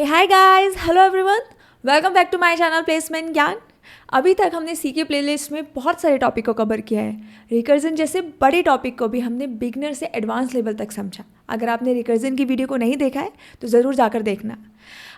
Hi guys, hello everyone, welcome back to my channel Placement Gyaan. अभी तक हमने C K playlist में बहुत सारे टॉपिक को कवर किया है। रिकर्जन जैसे बड़े टॉपिक को भी हमने बिगनर से एडवांस लेवल तक समझा। अगर आपने रिकर्जन की वीडियो को नहीं देखा है तो ज़रूर जाकर देखना।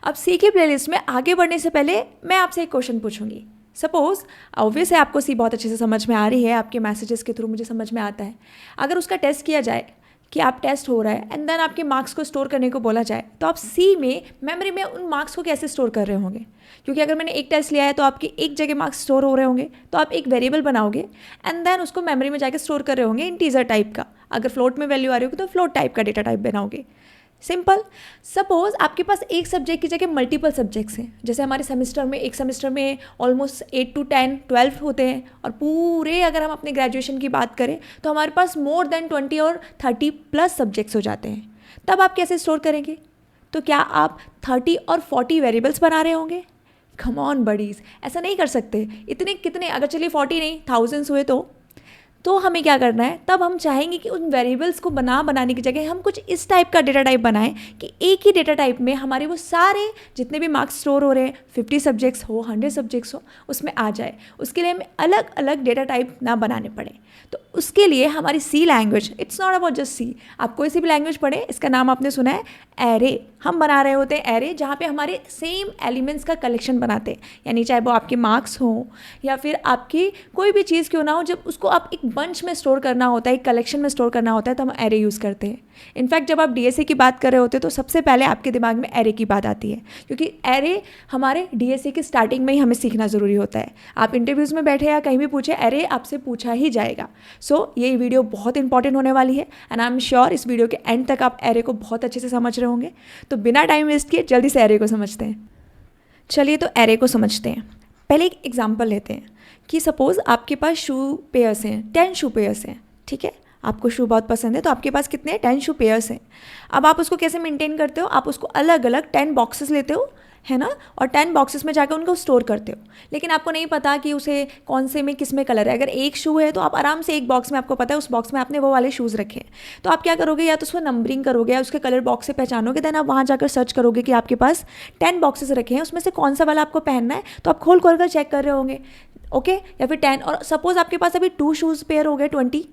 अब सीके प्लेलिस्ट में आगे बढ़ने से पहले मैं आपसे एक क्वेश्चन पूछूंगी। सपोज ऑब्वियस है आपको सी बहुत अच्छे से समझ में आ रही है, आपके मैसेजेस के थ्रू मुझे समझ में आता है। अगर उसका टेस्ट किया जाए कि आप टेस्ट हो रहा है एंड देन आपके मार्क्स को स्टोर करने को बोला जाए, तो आप सी में मेमोरी में उन मार्क्स को कैसे स्टोर कर रहे होंगे? क्योंकि अगर मैंने एक टेस्ट लिया है तो आपके एक जगह मार्क्स स्टोर हो रहे होंगे, तो आप एक वेरिएबल बनाओगे एंड देन उसको मेमोरी में जाकर स्टोर कर रहे होंगे इंटीजर टाइप का। अगर फ्लोट में वैल्यू आ रही होगी तो फ्लोट टाइप का डेटा टाइप बनाओगे। सिंपल। सपोज आपके पास एक सब्जेक्ट की जगह मल्टीपल सब्जेक्ट्स हैं। जैसे हमारे सेमेस्टर में एक सेमेस्टर में ऑलमोस्ट 8 to 10 12 होते हैं, और पूरे अगर हम अपने ग्रेजुएशन की बात करें तो हमारे पास मोर देन 20 और 30 प्लस सब्जेक्ट्स हो जाते हैं। तब आप कैसे स्टोर करेंगे? तो क्या आप 30 और 40 वेरिएबल्स बना रहे होंगे? कम ऑन बडीज़, ऐसा नहीं कर सकते। इतने कितने, अगर चलिए 40 नहीं थाउजेंड्स हुए तो हमें क्या करना है? तब हम चाहेंगे कि उन वेरिएबल्स को बनाने की जगह हम कुछ इस टाइप का डेटा टाइप बनाएं कि एक ही डेटा टाइप में हमारे वो सारे जितने भी मार्क्स स्टोर हो रहे हैं, 50 सब्जेक्ट्स हो, 100 सब्जेक्ट्स हो, उसमें आ जाए। उसके लिए हमें अलग अलग डेटा टाइप ना बनाने पड़े। तो उसके लिए हमारी C language, it's not about just C, आप कोई सी भी लैंग्वेज पढ़े, इसका नाम आपने सुना है एरे। हम बना रहे होते हैं एरे, जहाँ पे हमारे सेम एलिमेंट्स का कलेक्शन बनाते हैं। यानी चाहे वो आपके मार्क्स हो या फिर आपकी कोई भी चीज़ क्यों ना हो, जब उसको आप एक बंच में स्टोर करना होता है, एक कलेक्शन में स्टोर करना होता है, तो हम एरे यूज़ करते हैं। इनफैक्ट जब आप डीएसए की बात कर रहे होते हैं तो सबसे पहले आपके दिमाग में एरे की बात आती है, क्योंकि एरे हमारे डीएसए की स्टार्टिंग में ही हमें सीखना ज़रूरी होता है। आप इंटरव्यूज़ में बैठे या कहीं भी पूछे, एरे आपसे पूछा ही जाएगा। सो ये वीडियो बहुत इंपॉर्टेंट होने वाली है एंड आई एम श्योर इस वीडियो के एंड तक आप एरे को बहुत अच्छे से समझ रहे होंगे। तो बिना टाइम वेस्ट किए जल्दी से एरे को समझते हैं। चलिए तो एरे को समझते हैं। पहले एक एग्जांपल लेते हैं कि सपोज़ आपके पास शू पेयर्स हैं, 10 शू पेयर्स हैं, ठीक है। आपको शू बहुत पसंद है तो आपके पास कितने 10 शू पेयर्स हैं। अब आप उसको कैसे मेंटेन करते हो? आप उसको अलग अलग 10 बॉक्सेस लेते हो, है ना, और 10 बॉक्सेस में जाकर उनको स्टोर करते हो। लेकिन आपको नहीं पता कि उसे कौन से में किस में कलर है। अगर एक शू है तो आप आराम से एक बॉक्स में, आपको पता है उस बॉक्स में आपने वो वाले शूज़ रखे हैं, तो आप क्या करोगे? या तो उसको नंबरिंग करोगे या उसके कलर बॉक्स से पहचानोगे। देन आप वहाँ जाकर सर्च करोगे कि आपके पास 10 बॉक्सेस रखे हैं, उसमें से कौन सा वाला आपको पहनना है, तो आप खोल खोल कर चेक कर रहे होंगे, ओके। या फिर 10, और सपोज आपके पास अभी 2 शूज़ पेयर हो गए 20,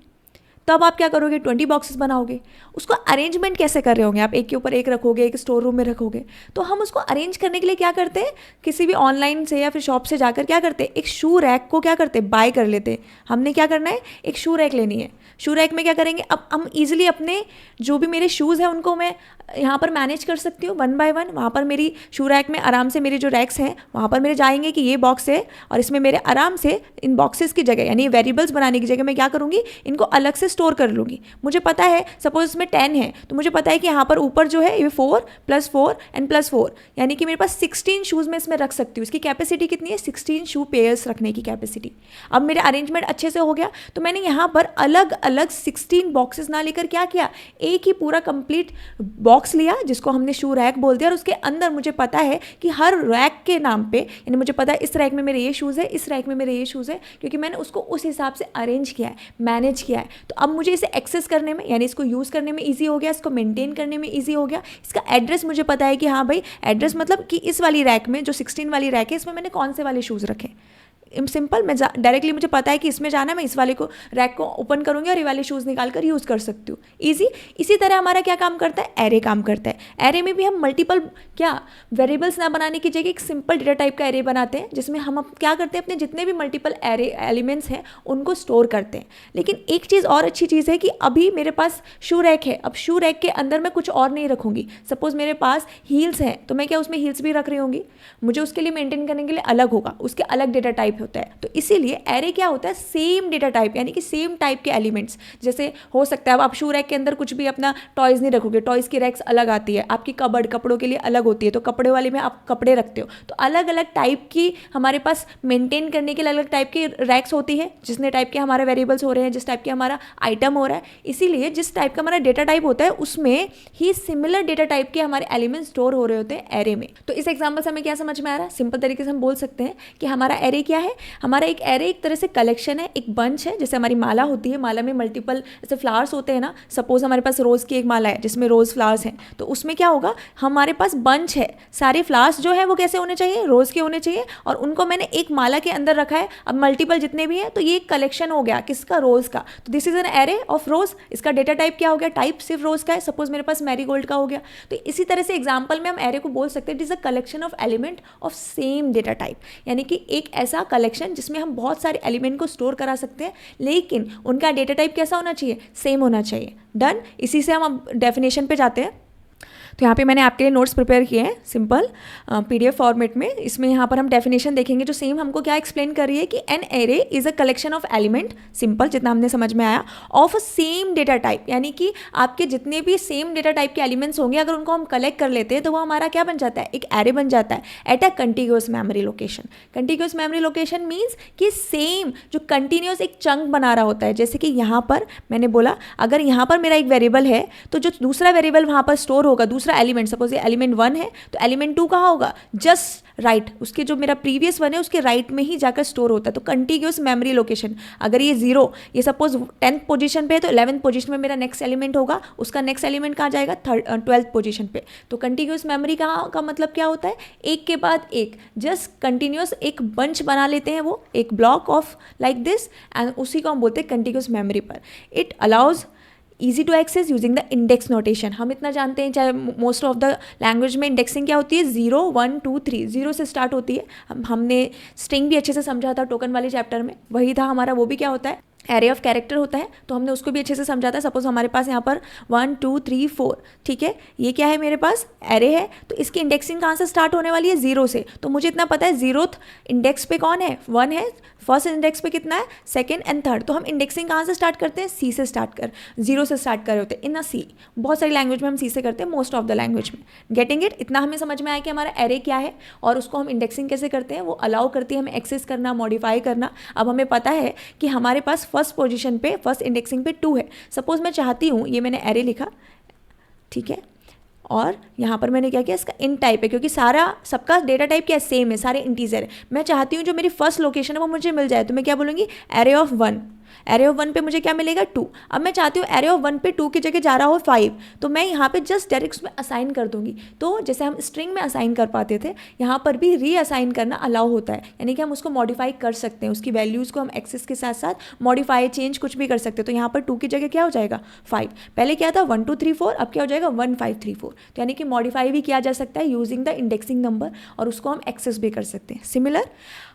तब आप क्या करोगे? 20 बॉक्सेस बनाओगे। उसको अरेंजमेंट कैसे कर रहे होंगे? आप एक के ऊपर एक रखोगे, एक स्टोर रूम में रखोगे। तो हम उसको अरेंज करने के लिए क्या करते हैं? किसी भी ऑनलाइन से या फिर शॉप से जाकर क्या करते हैं? एक शू रैक को क्या करते हैं? बाय कर लेते हैं। हमने क्या करना है? एक शू रैक लेनी है। शू रैक में क्या करेंगे? अब हम ईजिली अपने जो भी मेरे शूज़ हैं उनको मैं यहाँ पर मैनेज कर सकती हूँ 1 by 1। वहाँ पर मेरी शू रैक में आराम से मेरे जो रैक्स हैं वहाँ पर मेरे जाएंगे कि ये बॉक्स है, और इसमें मेरे आराम से इन बॉक्सेस की जगह, यानी वेरिएबल्स बनाने की जगह मैं क्या करूँगी? इनको अलग से स्टोर कर लूँगी। मुझे पता है सपोज इसमें 10 है तो मुझे पता है कि यहाँ पर ऊपर जो है ये 4 + 4 एंड +4, यानी कि मेरे पास 16 शूज़ में इसमें रख सकती हूँ। इसकी कैपेसिटी कितनी है? 16 शू पेयर्स रखने की कैपेसिटी। अब मेरा अरेंजमेंट अच्छे से हो गया, तो मैंने यहाँ पर अलग अलग 16 बॉक्सेस ना लेकर क्या किया? एक ही पूरा कंप्लीट बॉक्स लिया जिसको हमने शू रैक बोल दिया, और उसके अंदर मुझे पता है कि हर रैक के नाम पे, यानी मुझे पता है इस रैक में मेरे ये शूज़ है, इस रैक में मेरे ये शूज़ है, क्योंकि मैंने उसको उस हिसाब से अरेंज किया है, मैनेज किया है। तो अब मुझे इसे एक्सेस करने में, यानी इसको यूज़ करने में ईजी हो गया, इसको मेंटेन करने में ईजी हो गया। इसका एड्रेस मुझे पता है कि हाँ भाई, एड्रेस मतलब कि इस वाली रैक में, जो 16 वाली रैक है, इसमें मैंने कौन से वाले शूज़ रखे। सिंपल, मैं डायरेक्टली मुझे पता है कि इसमें जाना है, मैं इस वाले को रैक को ओपन करूँगी और ये वाले शूज़ निकाल कर यूज़ कर सकती हूँ, ईजी। इसी तरह हमारा क्या काम करता है? एरे काम करता है। एरे में भी हम मल्टीपल क्या वेरिएबल्स ना बनाने की जगह एक सिंपल डेटा टाइप का एरे बनाते हैं, जिसमें हम क्या करते हैं? अपने जितने भी मल्टीपल एरे एलिमेंट्स हैं उनको स्टोर करते हैं। लेकिन एक चीज़ और अच्छी चीज़ है कि अभी मेरे पास शू रैक है, अब शू रैक के अंदर मैं कुछ और नहीं रखूँगी। सपोज मेरे पास हील्स हैं तो मैं क्या उसमें हील्स भी रख रही होंगी? मुझे उसके लिए मेंटेन करने के लिए अलग होगा, उसके अलग डेटा टाइप होता है। तो इसीलिए एरे क्या होता है? सेम डेटा टाइप, यानी कि सेम टाइप के एलिमेंट्स। जैसे हो सकता है अब आप शू रैक के अंदर कुछ भी अपना टॉयज़ नहीं रखोगे, टॉयज़ की रैक्स अलग आती है, आपकी कबर्ड कपड़ों के लिए अलग होती है, तो कपड़े वाले में आप कपड़े रखते हो। तो अलग अलग टाइप की हमारे पास मेंटेन करने के लिए अलग टाइप की रैक्स होती है, जितने टाइप के हमारे वेरिएबल्स हो रहे हैं, जिस टाइप के हमारा आइटम हो रहा है। इसीलिए जिस टाइप का हमारा डेटा टाइप होता है उसमें ही सिमिलर डेटा टाइप के हमारे एलिमेंट्स स्टोर हो रहे होते हैं एरे में। तो इस एग्जाम्पल से हमें क्या समझ में आ रहा है? सिंपल तरीके से हम बोल सकते हैं कि हमारा एरे क्या है? है, हमारा एक एरे एक तरह से कलेक्शन है, एक बंच है, जैसे हमारी माला होती है, माला में मल्टीपल ऐसे फ्लावर्स होते हैं ना, सपोज हमारे पास रोज़ की एक माला है जिसमें रोज़ फ्लावर्स हैं, तो उसमें क्या होगा, हमारे पास बंच है, सारे फ्लावर्स जो है वो कैसे होने चाहिए, रोज़ के होने चाहिए, और उनको मैंने एक माला के अंदर रखा है। अब मल्टीपल जितने भी हैं तो ये एक कलेक्शन हो गया किसका, रोज़ का। तो this is an array of rows. इसका डेटा टाइप क्या हो गया, टाइप सिर्फ रोज़ का है, सपोज मेरे पास मैरीगोल्ड का हो गया। तो इसी तरह से एग्जाम्पल में हम एरे को बोल सकते हैं it is a collection of element of same data type, यानी कि एक ऐसा कलेक्शन जिसमें हम बहुत सारे एलिमेंट को स्टोर करा सकते हैं, लेकिन उनका डेटा टाइप कैसा होना चाहिए, सेम होना चाहिए। डन। इसी से हम अब डेफिनेशन पे जाते हैं। तो यहाँ पे मैंने आपके लिए नोट्स प्रिपेयर किए हैं सिंपल PDF फॉर्मेट में। इसमें यहाँ पर हम डेफिनेशन देखेंगे जो सेम हमको क्या एक्सप्लेन कर रही है कि an array is a collection of element, simple जितना हमने समझ में आया, of a same data type, यानी कि आपके जितने भी सेम डेटा टाइप के एलिमेंट्स होंगे अगर उनको हम कलेक्ट कर लेते हैं तो वो हमारा क्या बन जाता है, एक एरे बन जाता है at a continuous memory location. Continuous memory location means कि सेम जो कंटिन्यूअस एक चंक बना रहा होता है, जैसे कि यहाँ पर मैंने बोला अगर यहाँ पर मेरा एक वेरिएबल है तो जो दूसरा वेरिएबल वहाँ पर स्टोर होगा, दूसरा एलिमेंट, सपोज ये एलिमेंट 1 है तो एलिमेंट 2 कहाँ होगा, जस्ट राइट, उसके जो मेरा प्रीवियस 1 है उसके राइट में ही जाकर स्टोर होता है। तो कंटिन्यूअस मेमोरी लोकेशन, अगर ये 0, ये सपोज 10th पोजीशन पे है तो 11th पोजीशन में मेरा नेक्स्ट एलिमेंट होगा, उसका नेक्स्ट एलिमेंट कहाँ जाएगा, 12th पोजीशन पे। तो कंटिन्यूअस मेमोरी का मतलब क्या होता है, एक के बाद एक, जस्ट कंटिन्यूअस एक बंच बना लेते हैं, वो एक block of like this, and उसी को हम बोलते हैं कंटिन्यूअस मेमोरी पर। It allows easy to access using the index notation. हम इतना जानते हैं, चाहे मोस्ट ऑफ द लैंग्वेज में इंडेक्सिंग क्या होती है, 0 1 2 3, 0 से स्टार्ट होती है। हमने स्ट्रिंग भी अच्छे से समझा था टोकन वाले चैप्टर में, वही था हमारा, वो भी क्या होता है, एरे ऑफ कैरेक्टर होता है, तो हमने उसको भी अच्छे से समझा था। सपोज हमारे पास यहाँ पर 1 2 3 4, ठीक है, ये क्या है, मेरे पास एरे है, तो इसकी इंडेक्सिंग कहाँ से स्टार्ट होने वाली है, 0 से। तो मुझे इतना पता है 0th इंडेक्स पे कौन है, 1 है, फर्स्ट इंडेक्स पे कितना है, सेकंड एंड थर्ड। तो हम इंडेक्सिंग कहाँ से स्टार्ट करते हैं, सी से स्टार्ट कर, 0 से स्टार्ट कर रहे होते हैं इन अ सी। बहुत सारी लैंग्वेज में हम सी से करते हैं, मोस्ट ऑफ द लैंग्वेज में। गेटिंग इट, इतना हमें समझ में आया कि हमारा एरे क्या है और उसको हम इंडेक्सिंग कैसे करते हैं, वो अलाउ करती है हमें एक्सेस करना, मॉडिफाई करना। अब हमें पता है कि हमारे पास फर्स्ट पोजिशन पे, फर्स्ट इंडेक्सिंग पे 2 है। सपोज मैं चाहती हूँ, ये मैंने एरे लिखा, ठीक है, और यहाँ पर मैंने क्या किया, इसका इन टाइप है क्योंकि सारा सबका डेटा टाइप क्या सेम है, सारे इंटीजर है। मैं चाहती हूँ जो मेरी फर्स्ट लोकेशन है वो मुझे मिल जाए, तो मैं क्या बोलूँगी, एरे ऑफ 1। एरे ऑफ 1 पे मुझे क्या मिलेगा, 2। अब मैं चाहती हूँ एरे ऑफ 1 पे 2 की जगह जा रहा हो 5, तो मैं यहाँ पे जस्ट डायरेक्ट उसमें असाइन कर दूंगी। तो जैसे हम स्ट्रिंग में असाइन कर पाते थे, यहाँ पर भी रीअसाइन करना अलाउ होता है, यानी कि हम उसको मॉडिफाई कर सकते हैं, उसकी वैल्यूज़ को हम एक्सेस के साथ साथ मॉडिफाई, चेंज कुछ भी कर सकते हैं। तो यहाँ पर 2 की जगह क्या हो जाएगा, 5। पहले क्या था 1 2 3 4, अब क्या हो जाएगा 1 5 3 4। तो यानी कि मॉडिफाई भी किया जा सकता है यूजिंग द इंडेक्सिंग नंबर, और उसको हम एक्सेस भी कर सकते हैं। सिमिलर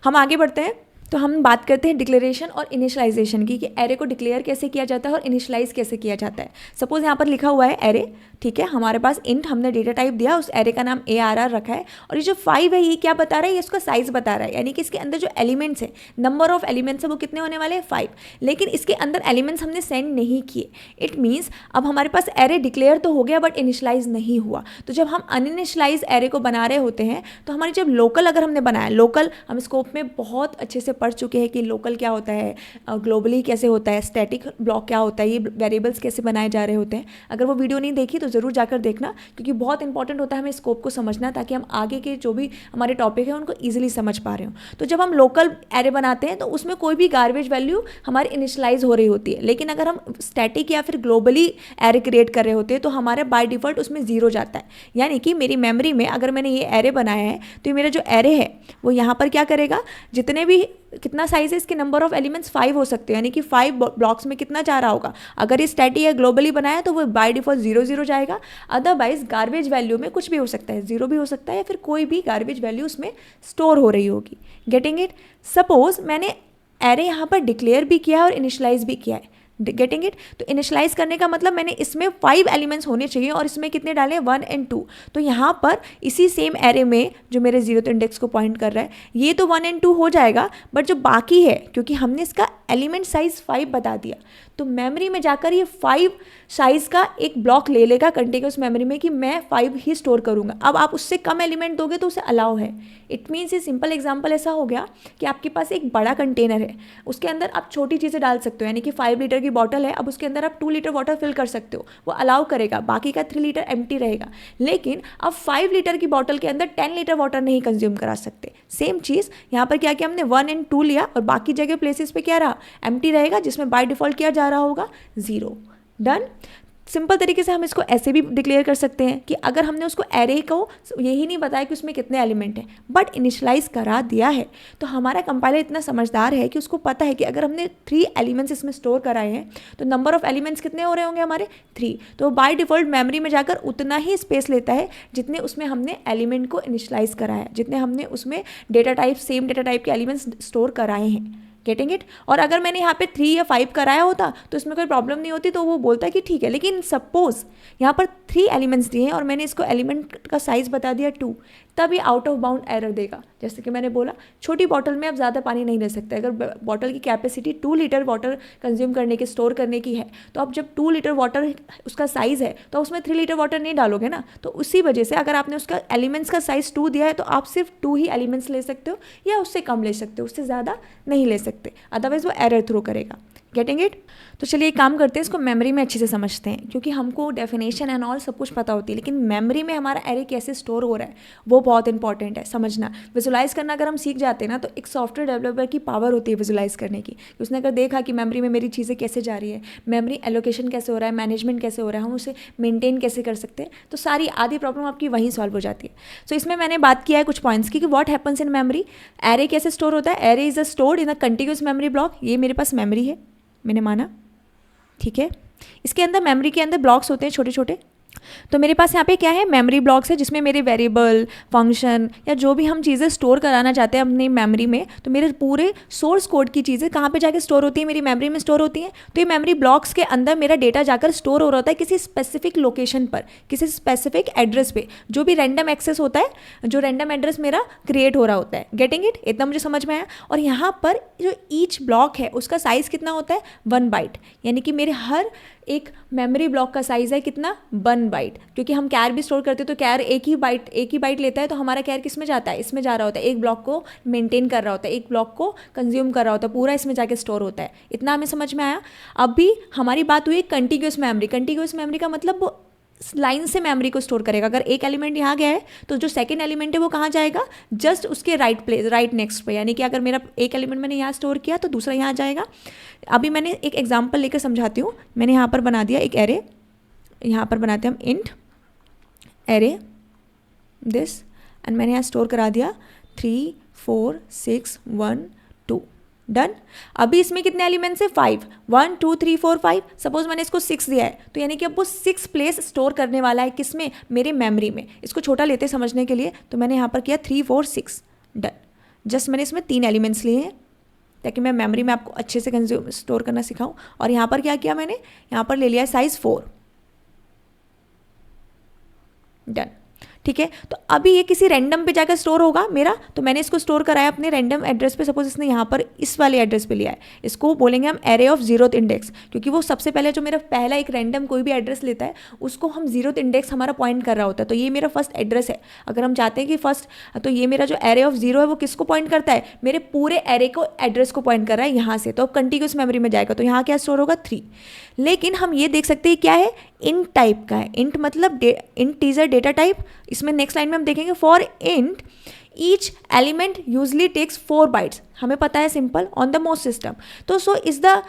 हम आगे बढ़ते हैं, तो हम बात करते हैं डिक्लेरेशन और इनिशियलाइजेशन की, कि एरे को डिक्लेयर कैसे किया जाता है और इनिशियलाइज कैसे किया जाता है। सपोज यहाँ पर लिखा हुआ है एरे, ठीक है, हमारे पास इंट, हमने डेटा टाइप दिया, उस एरे का नाम ARR रखा है, और ये जो 5 है ये क्या बता रहा है, ये इसका साइज बता रहा है, यानी कि इसके अंदर जो एलिमेंट्स हैं, नंबर ऑफ एलिमेंट्स है वो कितने होने वाले हैं, 5। लेकिन इसके अंदर एलिमेंट्स हमने सेंड नहीं किए। इट मीन्स अब हमारे पास एरे डिक्लेयर तो हो गया बट इनिशियलाइज नहीं हुआ। तो जब हम अनइनिशियलाइज एरे को बना रहे होते हैं, तो हमारी जब लोकल अगर हमने बनाया, लोकल हम स्कोप में बहुत अच्छे से पढ़ चुके हैं कि लोकल क्या होता है, ग्लोबली कैसे होता है, स्टैटिक ब्लॉक क्या होता है, ये वेरिएबल्स कैसे बनाए जा रहे होते हैं। अगर वो वीडियो नहीं देखी तो ज़रूर जाकर देखना, क्योंकि बहुत इंपॉर्टेंट होता है हमें स्कोप को समझना, ताकि हम आगे के जो भी हमारे टॉपिक है उनको ईजिली समझ पा रहे हो। तो जब हम लोकल एरे बनाते हैं तो उसमें कोई भी गार्बेज वैल्यू हमारी इनिशियलाइज हो रही होती है, लेकिन अगर हम स्टैटिक या फिर ग्लोबली एरे क्रिएट कर रहे होते हैं तो हमारे बाय डिफ़ॉल्ट उसमें 0 जाता है। यानी कि मेरी मेमोरी में अगर मैंने ये एरे बनाया है तो ये मेरा जो एरे है वो यहाँ पर क्या करेगा, जितने भी, कितना साइज है इसके, नंबर ऑफ एलिमेंट्स 5 हो सकते हैं, यानी कि 5 ब्लॉक्स में कितना जा रहा होगा। अगर ये स्टैटिक या ग्लोबली बनाया तो वो बाय डिफॉल्ट 0 0 जाएगा। अदरवाइज गार्बेज वैल्यू में कुछ भी हो सकता है, 0 भी हो सकता है या फिर कोई भी गार्बेज वैल्यू उसमें स्टोर हो रही होगी। Getting it. सपोज मैंने एरे यहाँ पर डिक्लेयर भी किया है और इनिशियलाइज भी किया है। Getting it. तो इनिशियलाइज करने का मतलब मैंने इसमें 5 एलिमेंट्स होने चाहिए और इसमें कितने डाले, 1 और 2। तो यहाँ पर इसी सेम एरे में जो मेरे 0th इंडेक्स को पॉइंट कर रहा है, ये तो 1 और 2 हो जाएगा, बट जो बाकी है, क्योंकि हमने इसका एलिमेंट साइज 5 बता दिया, तो मेमोरी में जाकर ये 5 साइज़ का एक ब्लॉक ले लेगा कंटिन्यूस मेमोरी में कि मैं 5 ही स्टोर करूँगा। अब आप उससे कम एलिमेंट दोगे तो उसे अलाउ है। इट मीन्स ये सिंपल एग्जांपल ऐसा हो गया कि आपके पास एक बड़ा कंटेनर है, उसके अंदर आप छोटी चीज़ें डाल सकते हो, यानी कि 5 लीटर की बॉटल है, अब उसके अंदर आप 2 लीटर वाटर फिल कर सकते हो, वो अलाउ करेगा, बाकी का 3 लीटर एम्प्टी रहेगा। लेकिन अब 5 लीटर की बॉटल के अंदर 10 लीटर वाटर नहीं कंज्यूम करा सकते। सेम चीज़ यहाँ पर क्या किया हमने, 1 और 2 लिया और बाकी जगह प्लेसेस पे क्या रहा, एम्प्टी रहेगा, जिसमें बाय डिफॉल्ट क्या जा रहा होगा, 0। डन। सिंपल तरीके से हम इसको ऐसे भी डिक्लेयर कर सकते हैं कि अगर हमने उसको एरे को यही नहीं बताया कि उसमें कितने एलिमेंट हैं, बट इनिशियलाइज करा दिया है, तो हमारा कंपाइलर इतना समझदार है कि उसको पता है कि अगर हमने 3 एलिमेंट्स इसमें स्टोर कराए हैं तो नंबर ऑफ एलिमेंट्स कितने हो रहे होंगे हमारे, 3। तो बाय डिफॉल्ट मेमोरी में जाकर उतना ही स्पेस लेता है जितने उसमें हमने एलिमेंट को इनिशियलाइज कराया, जितने हमने उसमें data type, same data type के एलिमेंट्स स्टोर कराए हैं। Getting it. और अगर मैंने यहाँ पे 3 या 5 कराया होता तो इसमें कोई प्रॉब्लम नहीं होती, तो वो बोलता है कि ठीक है। लेकिन सपोज यहाँ पर 3 एलिमेंट्स दिए हैं और मैंने इसको एलिमेंट का साइज़ बता दिया 2, तब ये आउट ऑफ बाउंड एरर देगा। जैसे कि मैंने बोला, छोटी बॉटल में आप ज़्यादा पानी नहीं ले सकते। अगर बॉटल की कैपेसिटी 2 लीटर वाटर कंज्यूम करने की, स्टोर करने की है, तो आप जब 2 लीटर वाटर उसका साइज़ है तो उसमें 3 लीटर वाटर नहीं डालोगे ना। तो उसी वजह से अगर आपने उसका एलिमेंट्स का साइज़ 2 दिया है तो आप सिर्फ 2 ही एलिमेंट्स ले सकते हो या उससे कम ले सकते हो, उससे ज़्यादा नहीं ले सकते, अदरवाइज वो एरर थ्रो करेगा। Getting it. तो चलिए एक काम करते हैं, इसको मेमोरी में अच्छे से समझते हैं, क्योंकि हमको डेफिनेशन एंड ऑल सब कुछ पता होती है, लेकिन मेमोरी में हमारा एरे कैसे स्टोर हो रहा है वो बहुत इंपॉर्टेंट है समझना। विजुलाइज करना अगर हम सीख जाते हैं ना, तो एक सॉफ्टवेयर डेवलपर की पावर होती है विजुलाइज करने की। उसने अगर देखा कि मेमोरी में मेरी चीज़ें कैसे जा रही है, मेमोरी एलोकेशन कैसे हो रहा है, मैनेजमेंट कैसे हो रहा है, हम उसे मेनटेन कैसे कर सकते हैं, तो सारी आधी प्रॉब्लम आपकी वहीं सॉल्व हो जाती है। सो इसमें मैंने बात किया है कुछ पॉइंट्स की कि what happens in memory, array कैसे स्टोर होता है। Array is a stored in a continuous memory block. ये मेरे पास मेमोरी है, मैंने माना, ठीक है। इसके अंदर मेमोरी के अंदर ब्लॉक्स होते हैं छोटे छोटे। तो मेरे पास यहाँ पे क्या है, मेमोरी ब्लॉक्स है, जिसमें मेरे वेरिएबल, फंक्शन या जो भी हम चीज़ें स्टोर कराना चाहते हैं अपनी मेमोरी में, तो मेरे पूरे सोर्स कोड की चीज़ें कहाँ पे जाके स्टोर होती है, मेरी मेमोरी में स्टोर होती हैं। तो ये मेमोरी ब्लॉक्स के अंदर मेरा डेटा जाकर स्टोर हो रहा होता है किसी स्पेसिफिक लोकेशन पर, किसी स्पेसिफिक एड्रेस पे, जो भी रैंडम एक्सेस होता है, जो रैंडम एड्रेस मेरा क्रिएट हो रहा होता है। Getting it. इतना मुझे समझ में आया। और यहाँ पर जो ईच ब्लॉक है उसका साइज़ कितना होता है, 1 बाइट, यानी कि मेरे हर एक मेमोरी ब्लॉक का साइज़ है कितना, 1 बाइट। क्योंकि हम कैर भी स्टोर करते हैं तो कैर एक ही बाइट लेता है, तो हमारा कैर किस में जाता है, इसमें जा रहा होता है, एक ब्लॉक को मेंटेन कर रहा होता है, एक ब्लॉक को कंज्यूम कर रहा होता है, पूरा इसमें जाके स्टोर होता है। इतना हमें समझ में आया। अभी हमारी बात हुई कंटिन्यूअस मेमोरी। कंटिन्यूअस मेमोरी का मतलब वो लाइन से मेमोरी को स्टोर करेगा। अगर एक एलिमेंट यहाँ गया है तो जो सेकंड एलिमेंट है वो कहाँ जाएगा, जस्ट उसके राइट नेक्स्ट पे, यानी कि अगर मेरा एक एलिमेंट मैंने यहाँ स्टोर किया तो दूसरा यहाँ जाएगा। अभी मैंने एक एग्जांपल लेकर समझाती हूँ। मैंने यहाँ पर बना दिया एक एरे, यहाँ पर बनाते हैं हम इंट एरे दिस, एंड मैंने यहाँ स्टोर करा दिया 3 4 6 1 2। डन। अभी इसमें कितने एलिमेंट्स है, 5, 1 2 3 4 5। सपोज मैंने इसको 6 दिया है, तो यानी कि अब वो 6 प्लेस स्टोर करने वाला है, किसमें, मेरे मेमोरी में। इसको छोटा लेते समझने के लिए, तो मैंने यहाँ पर किया 3 4 6। डन। जस्ट मैंने इसमें 3 एलिमेंट्स लिए हैं ताकि मैं मेमोरी में आपको अच्छे से कंज्यूम स्टोर करना सिखाऊं। और यहाँ पर क्या किया मैंने, यहाँ पर ले लिया साइज 4। डन। ठीक है। तो अभी ये किसी रैंडम पे जाकर स्टोर होगा मेरा, तो मैंने इसको स्टोर कराया अपने रैंडम एड्रेस पे। सपोज इसने यहाँ पर इस वाले एड्रेस पे लिया है, इसको बोलेंगे हम एरे ऑफ 0th इंडेक्स, क्योंकि वो सबसे पहले जो मेरा पहला एक रैंडम कोई भी एड्रेस लेता है उसको हम 0th इंडेक्स हमारा पॉइंट कर रहा होता है। तो ये मेरा फर्स्ट एड्रेस है। अगर हम चाहते हैं कि फर्स्ट, तो ये मेरा जो एरे ऑफ 0 है वो किसको पॉइंट करता है, मेरे पूरे एरे को, एड्रेस को पॉइंट कर रहा है यहाँ से। तो अब कंटिन्यूअस मेमोरी में जाएगा, तो यहाँ क्या स्टोर होगा, 3। लेकिन हम ये देख सकते हैं क्या है, इंट टाइप का है। इंट मतलब इंटीजर डेटा टाइप। इसमें नेक्स्ट लाइन में हम देखेंगे, for int each element usually takes 4 bytes. हमें पता है simple on the most system. तो so is the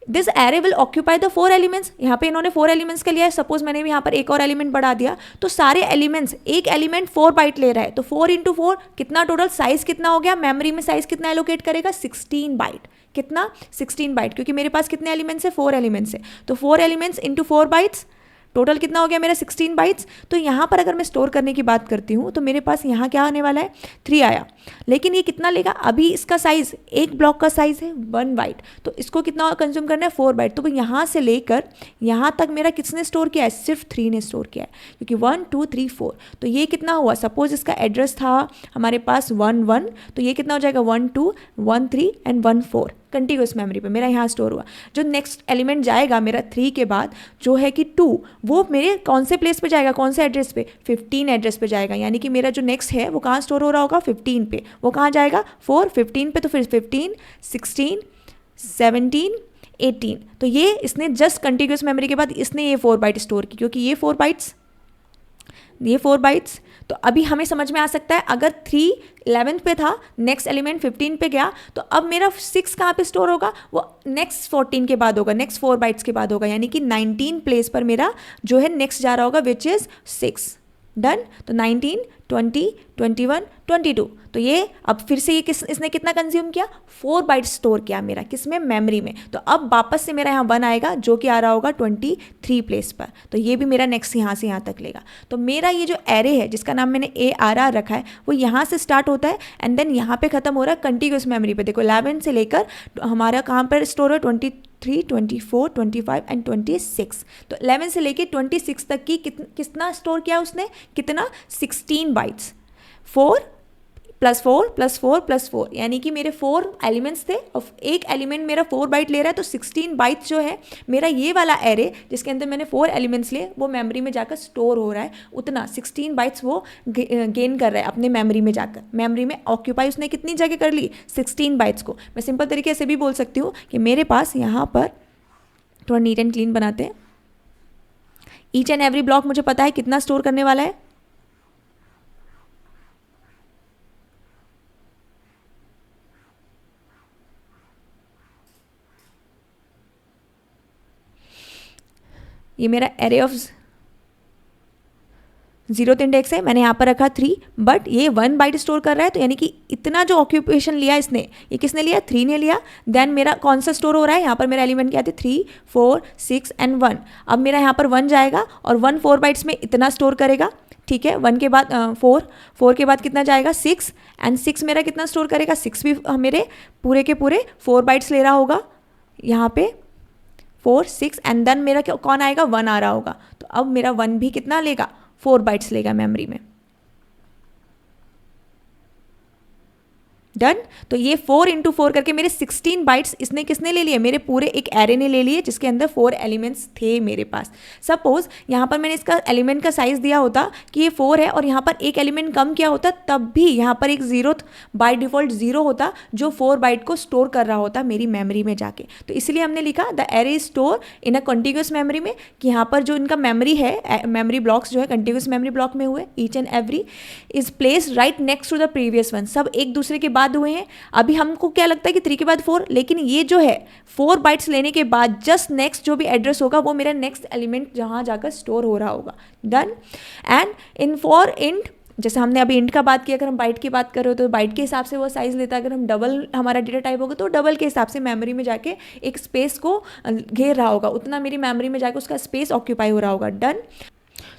this array will occupy the 4 elements. यहाँ पे इन्होंने 4 एलिमेंट्स का लिया है। सपोज मैंने भी यहाँ पर एक और एलिमेंट बढ़ा दिया, तो सारे एलिमेंट्स, एक एलिमेंट 4 बाइट ले रहा है, तो 4 × 4 कितना, टोटल साइज कितना हो गया, मेमोरी में साइज कितना एलोकेट करेगा, 16 बाइट। कितना, 16 बाइट, क्योंकि मेरे पास कितने एलिमेंट्स है, 4 एलिमेंट्स है। तो 4 एलिमेंट्स इंटू 4 बाइट्स, टोटल कितना हो गया मेरा, 16 बाइट्स। तो यहाँ पर अगर मैं स्टोर करने की बात करती हूँ तो मेरे पास यहाँ क्या आने वाला है, 3 आया। लेकिन ये कितना लेगा, अभी इसका साइज़ एक ब्लॉक का साइज़ है 1 बाइट, तो इसको कितना कंज्यूम करना है 4 बाइट। तो यहाँ से लेकर यहाँ तक मेरा किसने स्टोर किया है, सिर्फ 3 ने स्टोर किया है, क्योंकि 1 2 3 4। तो ये कितना हुआ, सपोज इसका एड्रेस था हमारे पास 1 1, तो ये कितना हो जाएगा 1 2 1 3 एंड 1 4 कंटिन्यूस मेमोरी पे मेरा यहाँ स्टोर हुआ। जो नेक्स्ट एलिमेंट जाएगा मेरा 3 के बाद जो है कि 2, वो मेरे कौन से प्लेस पे जाएगा, कौन से एड्रेस पे, 15 एड्रेस पे जाएगा। यानी कि मेरा जो नेक्स्ट है वो कहाँ स्टोर हो रहा होगा, 15 पे। वो कहाँ जाएगा, 4 15 पे, तो फिर 15 16 17 18। तो ये इसने जस्ट कंटिन्यूस मेमोरी के बाद इसने ये 4 बाइट स्टोर की, क्योंकि ये 4 बाइट्स। तो अभी हमें समझ में आ सकता है, अगर 3 11th पे था, नेक्स्ट एलिमेंट 15 पे गया, तो अब मेरा 6 कहाँ पे स्टोर होगा, वो नेक्स्ट 14 के बाद होगा, नेक्स्ट 4 बाइट्स के बाद होगा। यानी कि 19 प्लेस पर मेरा जो है नेक्स्ट जा रहा होगा, विच इज़ 6। डन। तो 19 20 21 22। तो ये अब फिर से ये इसने कितना कंज्यूम किया, 4 बाइट स्टोर किया मेरा किस में, मेमोरी में। तो अब वापस से मेरा यहाँ 1 आएगा जो कि आ रहा होगा 23 प्लेस पर। तो ये भी मेरा नेक्स्ट यहाँ से यहाँ तक लेगा। तो मेरा ये जो एरे है जिसका नाम मैंने ARR रखा है, वो यहाँ से स्टार्ट होता है एंड देन यहाँ पे खत्म हो रहा है कंटिन्यूस मेमोरी पे। देखो 11 से लेकर हमारा कहाँ पर स्टोर है, 23 24 25 एंड 26। तो 11 से लेके 26 तक की कितना स्टोर किया उसने, कितना 16 बाइट्स। 4 + 4 + 4 + 4, यानी कि मेरे 4 एलिमेंट्स थे और एक एलिमेंट मेरा 4 बाइट ले रहा है। तो 16 बाइट्स जो है मेरा ये वाला एरे जिसके अंदर मैंने 4 एलिमेंट्स लिए, वो मेमोरी में जाकर स्टोर हो रहा है। उतना 16 बाइट्स वो गेन कर रहा है अपने मेमोरी में जाकर। मेमोरी में ऑक्यूपाई उसने कितनी जगह कर ली, 16 बाइट्स को। मैं सिंपल तरीके से भी बोल सकती हूँ कि मेरे पास यहाँ पर थोड़ा नीट एंड क्लीन बनाते हैं। ईच एंड एवरी ब्लॉक मुझे पता है कितना स्टोर करने वाला है, ये मेरा एरे ऑफ 0th इंडेक्स है, मैंने यहाँ पर रखा 3, बट ये 1 बाइट स्टोर कर रहा है। तो यानी कि इतना जो ऑक्यूपेशन लिया इसने, ये किसने लिया, 3 ने लिया। देन मेरा कौन सा स्टोर हो रहा है, यहाँ पर मेरा एलिमेंट क्या थे, 3 4 6 एंड 1। अब मेरा यहाँ पर 1 जाएगा और 1 4 बाइट्स में इतना स्टोर करेगा, ठीक है। 1 के बाद 4 के बाद कितना जाएगा, 6 एंड 6 मेरा कितना स्टोर करेगा, 6 भी मेरे पूरे के पूरे 4 बाइट्स ले रहा होगा यहाँ पे, 4 6 एंड देन मेरा कौन आएगा, 1 आ रहा होगा। तो अब मेरा 1 भी कितना लेगा, 4 बाइट्स लेगा मेमोरी में। डन। तो ये 4 × 4 करके मेरे 16 बाइट्स इसने किसने ले लिए, मेरे पूरे एक एरे ने ले लिए जिसके अंदर 4 एलिमेंट्स थे मेरे पास। सपोज यहाँ पर मैंने इसका एलिमेंट का साइज दिया होता कि ये 4 है और यहाँ पर एक एलिमेंट कम किया होता, तब भी यहाँ पर एक 0th बाय डिफॉल्ट 0 होता जो 4 बाइट को स्टोर कर रहा होता मेरी मेमोरी में जाके। तो इसलिए हमने लिखा the array is store in a continuous memory में, कि यहाँ पर जो इनका मेमोरी है, मेमोरी ब्लॉक्स जो है कंटिन्यूस मेमोरी ब्लॉक में हुए, each and every is place right next to the previous one. सब एक दूसरे के बाद हुए हैं। अभी हमको क्या लगता है कि 3 के बाद 4, लेकिन ये जो है 4 बाइट्स लेने के बाद जस्ट नेक्स्ट जो भी एड्रेस होगा वो मेरा नेक्स्ट एलिमेंट जहां जाकर स्टोर हो रहा होगा। Done. And in for int, जैसे हमने अभी इंट का बात किया, अगर हम बाइट की बात कर रहे हो तो बाइट के हिसाब से वो साइज लेता है। अगर हम डबल हमारा डेटा टाइप होगा तो डबल के हिसाब से मेमोरी में जाके एक स्पेस को घेर रहा होगा, उतना मेरी मेमोरी में जाकर उसका स्पेस ऑक्यूपाई हो रहा होगा। डन।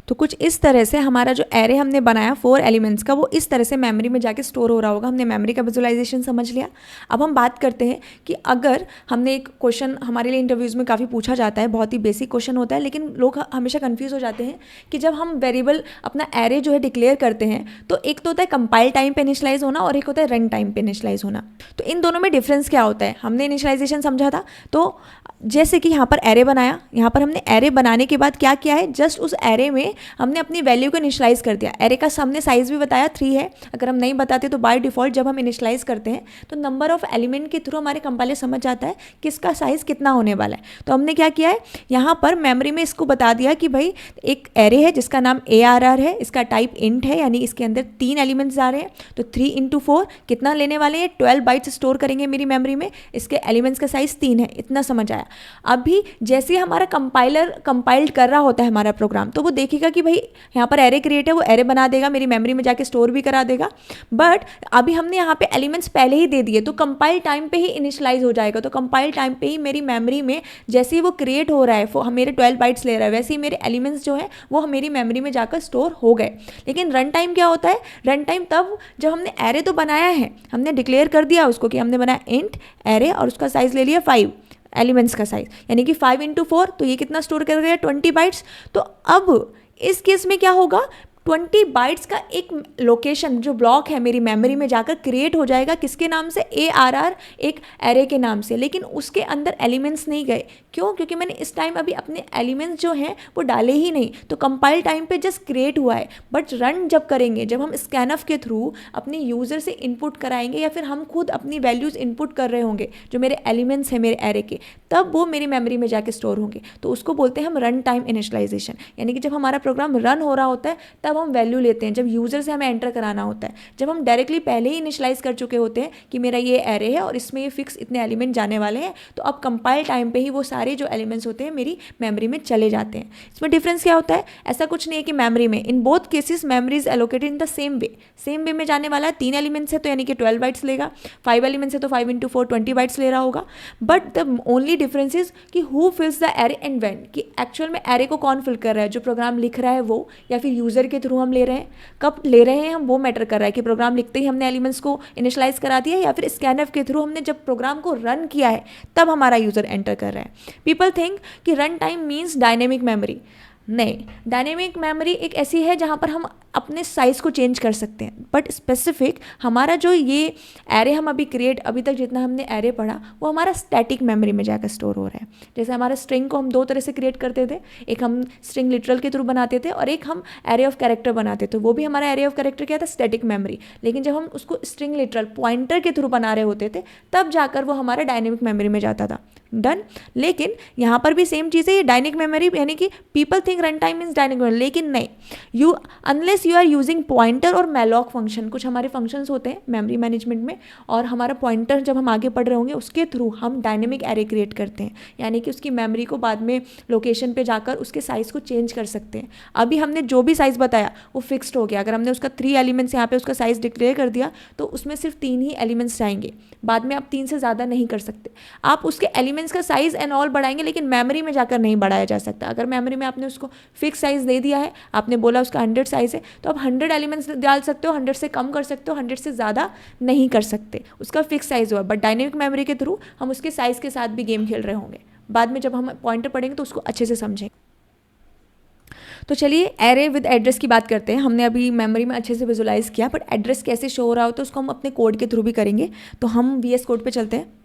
तो कुछ इस तरह से हमारा जो एरे हमने बनाया 4 एलिमेंट्स का, वो इस तरह से मेमोरी में जाके स्टोर हो रहा होगा। हमने मेमोरी का विजुअलाइजेशन समझ लिया। अब हम बात करते हैं कि अगर हमने एक क्वेश्चन, हमारे लिए इंटरव्यूज़ में काफ़ी पूछा जाता है, बहुत ही बेसिक क्वेश्चन होता है, लेकिन लोग हमेशा कन्फ्यूज़ हो जाते हैं कि जब हम वेरिएबल अपना एरे जो है डिक्लेयर करते हैं तो एक तो होता है कंपाइल टाइम पे इनिशियलाइज होना और एक होता है रन टाइम पे इनिशियलाइज होना। तो इन दोनों में डिफरेंस क्या होता है, हमने इनिशियलाइजेशन समझा था। तो जैसे कि यहाँ पर एरे बनाया, यहाँ पर हमने एरे बनाने के बाद क्या किया है, जस्ट उस एरे में हमने अपनी वैल्यू को इनिशियलाइज कर दिया। एरे का हमने साइज भी बताया 3 है। अगर हम नहीं बताते तो बाय डिफॉल्ट जब हम इनिशियलाइज करते हैं तो नंबर ऑफ एलिमेंट के थ्रू हमारे कंपाइलर समझ जाता है कि इसका साइज कितना होने वाला है। तो हमने क्या किया है, यहाँ पर मेमोरी में इसको बता दिया कि भाई एक एरे है जिसका नाम ARR है, इसका टाइप इंट है, यानी इसके अंदर 3 एलिमेंट्स आ रहे हैं। तो 3 × 4 कितना लेने वाले हैं, 12 बाइट्स स्टोर करेंगे मेरी मेमोरी में। इसके एलिमेंट्स का साइज 3 है, इतना समझ आया। अभी जैसे हमारा कंपाइलर कंपाइल्ड कर रहा होता है हमारा प्रोग्राम, तो वो देखेगा कि भाई यहाँ पर एरे क्रिएट है, वो एरे बना देगा, मेरी मेमोरी में जाके स्टोर भी करा देगा। बट अभी हमने यहाँ पे एलिमेंट्स पहले ही दे दिए, तो कंपाइल टाइम पे ही इनिशियलाइज हो जाएगा। तो कंपाइल टाइम पे ही मेरी मेमोरी में जैसे ही वो क्रिएट हो रहा है, मेरे 12 बाइट्स ले रहा है, वैसे ही मेरे एलिमेंट्स जो है वो मेरी मेमोरी में जाकर स्टोर हो गए। लेकिन रन टाइम क्या होता है? रन टाइम तब जब हमने एरे तो बनाया है, हमने डिक्लेयर कर दिया उसको कि हमने बनाया इंट एरे और उसका साइज ले लिया 5 एलिमेंट्स का साइज, यानी कि 5 × 4, तो ये कितना स्टोर कर गया? 20 बाइट्स। तो अब इस केस में क्या होगा? 20 बाइट्स का एक लोकेशन जो ब्लॉक है मेरी मेमोरी में जाकर क्रिएट हो जाएगा, किसके नाम से? ARR, एक एरे के नाम से। लेकिन उसके अंदर एलिमेंट्स नहीं गए। क्यों? क्योंकि मैंने इस टाइम अभी अपने एलिमेंट्स जो हैं वो डाले ही नहीं। तो कंपाइल टाइम पे जस्ट क्रिएट हुआ है, बट रन जब करेंगे, जब हम स्कैनफ के थ्रू अपने यूज़र से इनपुट कराएंगे या फिर हम खुद अपनी वैल्यूज़ इनपुट कर रहे होंगे जो मेरे एलिमेंट्स हैं मेरे एरे के, तब वो मेरी मेमोरी में जाके स्टोर होंगे। तो उसको बोलते हैं हम रन टाइम इनिशियलाइजेशन। यानी कि जब हमारा प्रोग्राम रन हो रहा होता है तब हम वैल्यू लेते हैं, जब यूज़र से हमें एंटर कराना होता है। जब हम डायरेक्टली पहले ही इनिशियलाइज कर चुके होते हैं कि मेरा ये एरे है और इसमें ये फिक्स इतने एलिमेंट जाने वाले हैं, तो अब कंपाइल टाइम पे ही वो सारे जो एलिमेंट्स होते हैं मेरी मेमोरी में चले जाते हैं। इसमें डिफरेंस क्या होता है? ऐसा कुछ नहीं है कि मेमोरी में, in both cases memory is allocated in the same way में जाने वाला है। 3 एलिमेंट्स है तो यानी कि 12 बाइट्स लेगा, 5 एलिमेंट्स है तो 5 × 4 20 बाइट्स ले रहा होगा। But the only difference is कि who fills the array and when, कि एक्चुअल में एरे को कौन फिल कर रहा है, जो प्रोग्राम लिख रहा है वो, या फिर यूज़र के थ्रू हम ले रहे हैं। कब ले रहे हैं हम वो मैटर कर रहा है कि प्रोग्राम लिखते ही हमने एलिमेंट्स को इनिशियलाइज करा दिया, या फिर स्कैनफ के थ्रू हमने जब प्रोग्राम को रन किया है तब हमारा यूज़र एंटर कर रहा है। पीपल थिंक कि run time means dynamic memory. नहीं, डायनेमिक मेमोरी एक ऐसी है जहाँ पर हम अपने साइज़ को चेंज कर सकते हैं। बट स्पेसिफिक हमारा जो ये एरे हम अभी तक जितना हमने एरे पढ़ा वो हमारा स्टैटिक मेमोरी में जाकर स्टोर हो रहा है। जैसे हमारा स्ट्रिंग को हम 2 तरह से क्रिएट करते थे, एक हम स्ट्रिंग लिटरल के थ्रू बनाते थे और एक हम एरे ऑफ कैरेक्टर बनाते थे। वो भी हमारा एरे ऑफ कैरेक्टर क्या था? Static memory. लेकिन जब हम उसको स्ट्रिंग लिटरल पॉइंटर के थ्रू बना रहे होते थे तब जाकर वो हमारा डायनेमिक मेमोरी में जाता था। डन। लेकिन यहाँ पर भी सेम चीज़ है, ये डायनेमिक मेमोरी, यानी कि people think run time means dynamic memory, लेकिन नहीं। Unless you are using pointer और मैलॉक फंक्शन, कुछ हमारे फंक्शंस होते हैं मेमोरी मैनेजमेंट में, और हमारा पॉइंटर जब हम आगे पढ़ रहे होंगे उसके थ्रू हम डायनेमिक एरे क्रिएट करते हैं, यानी कि उसकी मेमोरी को बाद में लोकेशन पे जाकर उसके साइज़ को चेंज कर सकते हैं। अभी हमने जो भी साइज़ बताया वो फिक्स्ड हो गया। अगर हमने उसका 3 एलिमेंट्स यहाँ पे उसका साइज़ डिक्लेयर कर दिया तो उसमें सिर्फ 3 ही एलिमेंट्स जाएंगे, बाद में आप 3 से ज़्यादा नहीं कर सकते। आप उसके एलिमेंट्स का साइज़ एंड ऑल बढ़ाएंगे, लेकिन मेमोरी में जाकर नहीं बढ़ाया जा सकता। अगर मेमोरी में आपने उसको फिक्स साइज़ दे दिया है, आपने बोला उसका 100 साइज़ है, तो आप 100 एलिमेंट्स डाल सकते हो, 100 से कम कर सकते हो, 100 से ज़्यादा नहीं कर सकते। उसका फिक्स साइज़ हुआ। बट डायनेमिक मेमोरी के थ्रू हम उसके साइज़ के साथ भी गेम खेल रहे होंगे। बाद में जब हम पॉइंटर पढ़ेंगे तो उसको अच्छे से समझेंगे। तो चलिए एरे विद एड्रेस की बात करते हैं। हमने अभी मेमोरी में अच्छे से विजुलाइज किया, बट एड्रेस कैसे शो हो रहा होता है उसको हम अपने कोड के थ्रू भी करेंगे। तो हम VS कोड पे चलते हैं।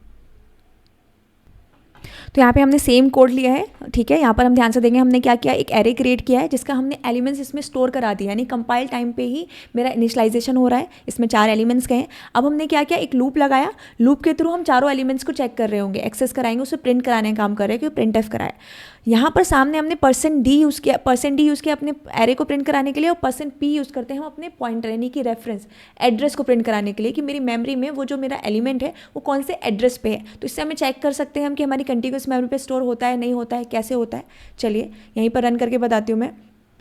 तो यहाँ पे हमने सेम कोड लिया है, ठीक है। यहाँ पर हम ध्यान से देंगे हमने क्या किया, एक एरे क्रिएट किया है जिसका हमने एलिमेंट्स इसमें स्टोर करा दिया, यानी कंपाइल टाइम पे ही मेरा इनिशियलाइजेशन हो रहा है। इसमें 4 एलिमेंट्स गए हैं। अब हमने क्या किया, एक लूप लगाया। लूप के थ्रू हम चारों एलिमेंट्स को चेक कर रहे होंगे, एक्सेस कराएंगे, उसे प्रिंट कराने का काम कर रहे हैं क्योंकि प्रिंट एफ कराया। यहाँ पर सामने हमने %d यूज़ किया, %d यूज़ किया अपने एरे को प्रिंट कराने के लिए, और %p यूज़ करते हैं हम अपने पॉइंटर यानी कि रेफरेंस एड्रेस को प्रिंट कराने के लिए कि मेरी मेमोरी में वो जो मेरा एलिमेंट है वो कौन से एड्रेस पे है। तो इससे हमें चेक कर सकते हैं हम कि हमारी कंटिन्यूस मेमोरी पे स्टोर होता है, नहीं होता है, कैसे होता है। चलिए यहीं पर रन करके बताती हूँ मैं।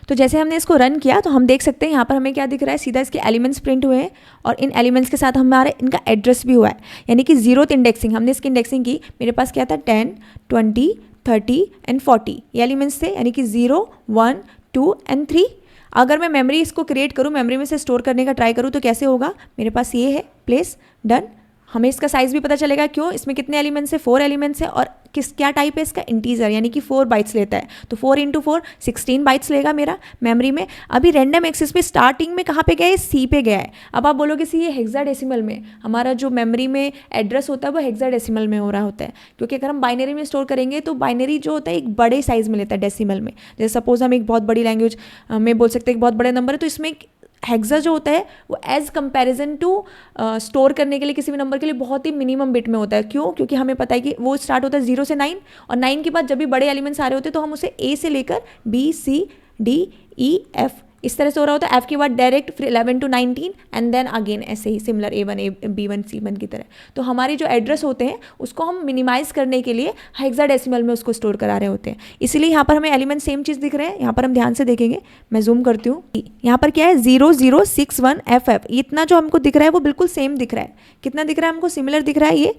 तो जैसे हमने इसको रन किया तो हम देख सकते हैं यहाँ पर हमें क्या दिख रहा है, सीधा इसके एलिमेंट्स प्रिंट हुए हैं और इन एलिमेंट्स के साथ हमारे इनका एड्रेस भी हुआ है, यानी कि 0th इंडेक्सिंग। हमने इसकी इंडेक्सिंग की, मेरे पास क्या था 10, 20, 30 एंड 40 ये एलिमेंट्स थे, यानी कि 0, 1, 2 एंड 3। अगर मैं मेमोरी इसको क्रिएट करूँ, मेमोरी में से स्टोर करने का ट्राई करूँ तो कैसे होगा, मेरे पास ये है प्लेस डन। हमें इसका साइज़ भी पता चलेगा, क्यों, इसमें कितने एलिमेंट्स है, 4 एलिमेंट्स है, और क्या टाइप है इसका, इंटीजर, यानी कि 4 बाइट्स लेता है। तो 4 × 4 16 बाइट्स लेगा मेरा मेमोरी में। अभी रैंडम एक्सेस पे स्टार्टिंग में कहाँ पे गया है, C पे गया है। अब आप बोलोगे सी ये हेक्साडेसिमल में, हमारा जो मेमोरी में एड्रेस होता है वो हेक्साडेसिमल में हो रहा होता है, क्योंकि अगर हम बाइनरी में स्टोर करेंगे तो बाइनरी जो होता है एक बड़े साइज़ में लेता है डेसिमल में। जैसे सपोज हम एक बहुत बड़ी लैंग्वेज में बोल सकते हैं एक बहुत बड़े नंबर है, तो इसमें हेक्सा जो होता है वो एज कंपैरिजन टू स्टोर करने के लिए किसी भी नंबर के लिए बहुत ही मिनिमम बिट में होता है। क्यों, क्योंकि हमें पता है कि वो स्टार्ट होता है 0 से 9, और 9 के बाद जब भी बड़े एलिमेंट्स आ रहे होते हैं तो हम उसे A से लेकर B, C, D, E, F इस तरह से हो रहा होता है, एफ के बाद डायरेक्ट फिर 11 to 19 एंड देन अगेन ऐसे ही सिमिलर A1 B1 C1 की तरह। तो हमारे जो एड्रेस होते हैं उसको हम मिनिमाइज करने के लिए हेक्साडेसिमल में उसको स्टोर करा रहे होते हैं, इसीलिए यहाँ पर हमें एलिमेंट सेम चीज़ दिख रहे हैं। यहाँ पर हम ध्यान से देखेंगे, मैं जूम करती हूँ, यहाँ पर क्या है 0061FF, इतना जो हमको दिख रहा है वो बिल्कुल सेम दिख रहा है। कितना दिख रहा है हमको, सिमिलर दिख रहा है ये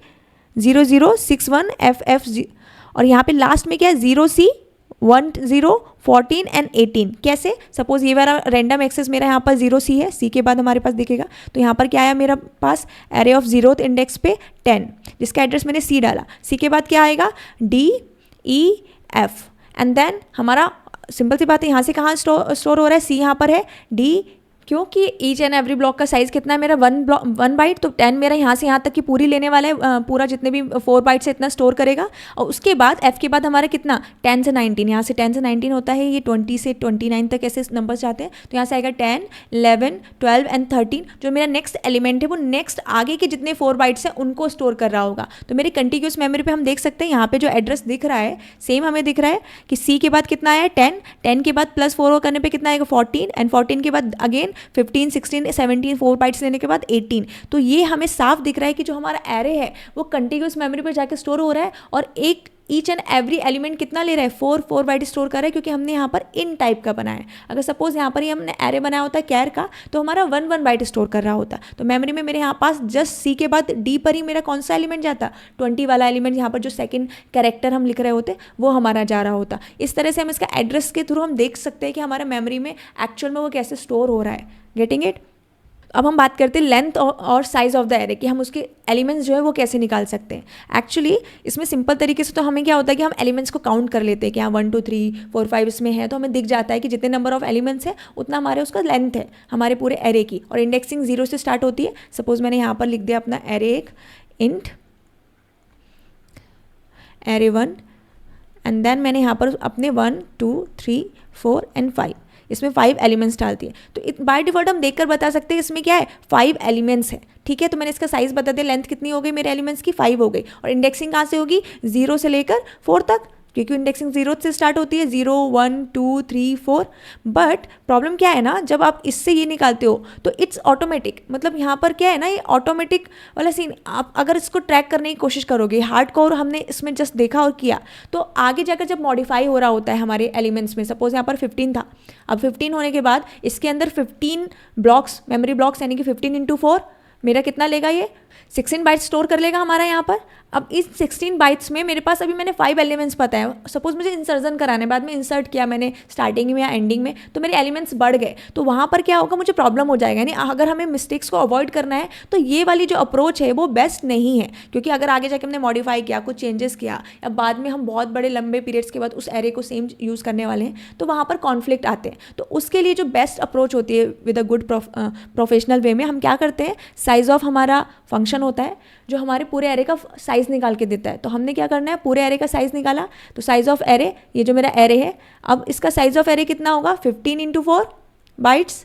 0061FF। और यहाँ पे लास्ट में क्या है 0C 1 0 14 एंड 18। कैसे, सपोज ये वाला रैंडम एक्सेस मेरा यहाँ पर 0C है, C के बाद हमारे पास दिखेगा, तो यहाँ पर क्या आया मेरा पास एरे ऑफ 0th इंडेक्स पे 10, जिसका एड्रेस मैंने C डाला। C के बाद क्या आएगा D E F and then हमारा सिंपल सी बात है, यहाँ से कहाँ स्टोर हो रहा है, C यहाँ पर है, D क्योंकि ईच एंड एवरी ब्लॉक का साइज़ कितना है मेरा 1 बाइट, तो 10 मेरा यहाँ से यहाँ तक की पूरी लेने वाला है, पूरा जितने भी 4 बाइट से इतना स्टोर करेगा। और उसके बाद F के बाद हमारा कितना 10 से 19, यहाँ से 10 से 19 होता है, ये 20 से 29 तक ऐसे नंबर जाते हैं, तो यहाँ से आएगा 10 11 12 एंड 13। जो मेरा नेक्स्ट एलिमेंट है वो नेक्स्ट आगे के जितने 4 बाइट्स हैं उनको स्टोर कर रहा होगा। तो मेरी कंटिन्यूस मेमोरी पे हम देख सकते हैं यहाँ पे जो एड्रेस दिख रहा है सेम हमें दिख रहा है कि C के बाद कितना आया 10, 10 के बाद प्लस 4 करने पे कितना आएगा 14 एंड 14 के बाद अगेन 15 16 17 4 बाइट्स लेने के बाद 18। तो ये हमें साफ दिख रहा है कि जो हमारा एरे है वो कंटिन्यूस मेमोरी पर जाकर स्टोर हो रहा है और एक ईच एंड एवरी एलिमेंट कितना ले रहा है 4 बाइट स्टोर कर रहा है, क्योंकि हमने यहाँ पर इन टाइप का बनाया है। अगर सपोज यहाँ पर ही हमने एरे बनाया होता है कैर का, तो हमारा 1 बाइट स्टोर कर रहा होता। तो मेमोरी में मेरे यहाँ पास जस्ट C के बाद D पर ही मेरा कौन सा एलिमेंट जाता, 20 वाला एलिमेंट, यहाँ पर जो सेकंड कैरेक्टर हम लिख रहे होते वो हमारा जा रहा होता। इस तरह से हम इसका एड्रेस के थ्रू हम देख सकते हैं कि हमारे मेमोरी में एक्चुअल में वो कैसे स्टोर हो रहा है। Getting it. अब हम बात करते हैं लेंथ और साइज़ ऑफ द एरे कि हम उसके एलिमेंट्स जो है वो कैसे निकाल सकते हैं। एक्चुअली इसमें सिंपल तरीके से तो हमें क्या होता है कि हम एलिमेंट्स को काउंट कर लेते हैं कि हाँ 1 2 3 4 5 इसमें है, तो हमें दिख जाता है कि जितने नंबर ऑफ एलिमेंट्स है उतना हमारे उसका लेंथ है हमारे पूरे एरे की, और इंडेक्सिंग 0 से स्टार्ट होती है। सपोज मैंने यहाँ पर लिख दिया अपना एरे एक इंट एरे 1 एंड देन मैंने यहाँ पर अपने 1 2 3 4 एंड 5 इसमें 5 एलिमेंट्स डालती है। तो बाय डिफॉल्ट हम देखकर बता सकते हैं इसमें क्या है 5 एलिमेंट्स है। ठीक है, तो मैंने इसका साइज़ बता दिया, लेंथ कितनी हो गई मेरे एलिमेंट्स की 5 हो गई। और इंडेक्सिंग कहाँ से होगी 0 से लेकर 4 तक, क्योंकि इंडेक्सिंग 0 से स्टार्ट होती है 0 1 2 3 4। बट प्रॉब्लम क्या है ना, जब आप इससे ये निकालते हो तो इट्स ऑटोमेटिक, मतलब यहाँ पर क्या है ना ये ऑटोमेटिक वाला सीन। आप अगर इसको ट्रैक करने की कोशिश करोगे हार्ड कोर हमने इसमें जस्ट देखा और किया, तो आगे जाकर जब मॉडिफाई हो रहा होता है हमारे एलिमेंट्स में, सपोज यहाँ पर 15 था, अब 15 होने के बाद इसके अंदर 15 ब्लॉक्स मेमोरी ब्लॉक्स यानी कि 15 × 4 मेरा कितना लेगा, ये 16 बाइट्स स्टोर कर लेगा हमारा यहाँ पर। अब इस 16 बाइट्स में मेरे पास अभी मैंने 5 एलिमेंट्स पता है, सपोज मुझे इंसर्जन कराने बाद में इंसर्ट किया मैंने स्टार्टिंग में या एंडिंग में, तो मेरे एलिमेंट्स बढ़ गए, तो वहाँ पर क्या होगा मुझे प्रॉब्लम हो जाएगा। यानी अगर हमें मिस्टेक्स को अवॉइड करना है तो ये वाली जो अप्रोच है वो बेस्ट नहीं है, क्योंकि अगर आगे जाके हमने मॉडिफाई किया कुछ चेंजेस किया या बाद में हम बहुत बड़े लंबे पीरियड्स के बाद उस एरे को सेम यूज़ करने वाले हैं तो वहाँ पर कॉन्फ्लिक्ट आते हैं। तो उसके लिए जो बेस्ट अप्रोच होती है with a good professional way में हम क्या करते हैं, साइज़ ऑफ हमारा फंक्शन होता है जो हमारे पूरे एरे का साइज़ निकाल के देता है। तो हमने क्या करना है, पूरे एरे का साइज़ निकाला, तो साइज़ ऑफ एरे ये जो मेरा एरे है, अब इसका साइज़ ऑफ एरे कितना होगा 15 × 4 बाइट्स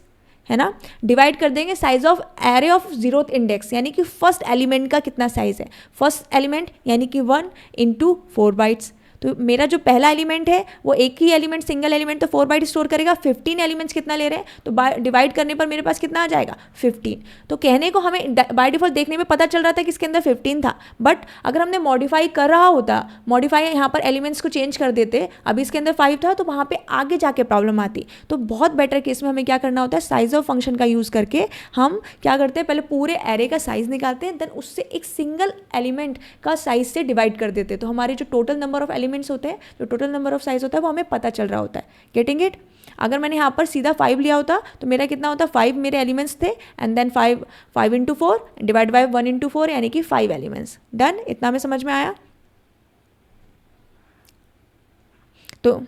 है ना, डिवाइड कर देंगे size of array of 0th index यानी कि फर्स्ट एलिमेंट का कितना साइज़ है, फर्स्ट एलिमेंट यानी कि 1 × 4 बाइट्स। तो मेरा जो पहला एलिमेंट है वो एक ही एलिमेंट सिंगल एलिमेंट तो 4 बाइट स्टोर करेगा, 15 एलिमेंट्स कितना ले रहे हैं, तो डिवाइड करने पर मेरे पास कितना आ जाएगा 15। तो कहने को हमें बाय डिफॉल्ट देखने में पता चल रहा था कि इसके अंदर 15 था, बट अगर हमने मॉडिफाई कर रहा होता, मॉडिफाई यहाँ पर एलिमेंट्स को चेंज कर देते, अभी इसके अंदर 5 था, तो वहाँ पर आगे जाके प्रॉब्लम आती। तो बहुत बेटर केस में हमें क्या करना होता है, साइज ऑफ फंक्शन का यूज़ करके हम क्या करते हैं, पहले पूरे एरे का साइज़ निकालते हैं, देन उससे एक सिंगल एलिमेंट का साइज से डिवाइड कर देते हैं। तो हमारे जो टोटल नंबर ऑफ एलिमेंट्स होते हैं, जो टोटल नंबर ऑफ साइज होता है वो हमें पता चल रहा होता है। Getting it. अगर मैंने यहाँ पर सीधा 5 लिया होता तो मेरा कितना होता, 5 मेरे एलिमेंट्स थे एंड देन 5 × 4 डिवाइड बाय 1 × 4 यानी कि 5 एलिमेंट्स। डन, इतना हमें समझ में आया। तो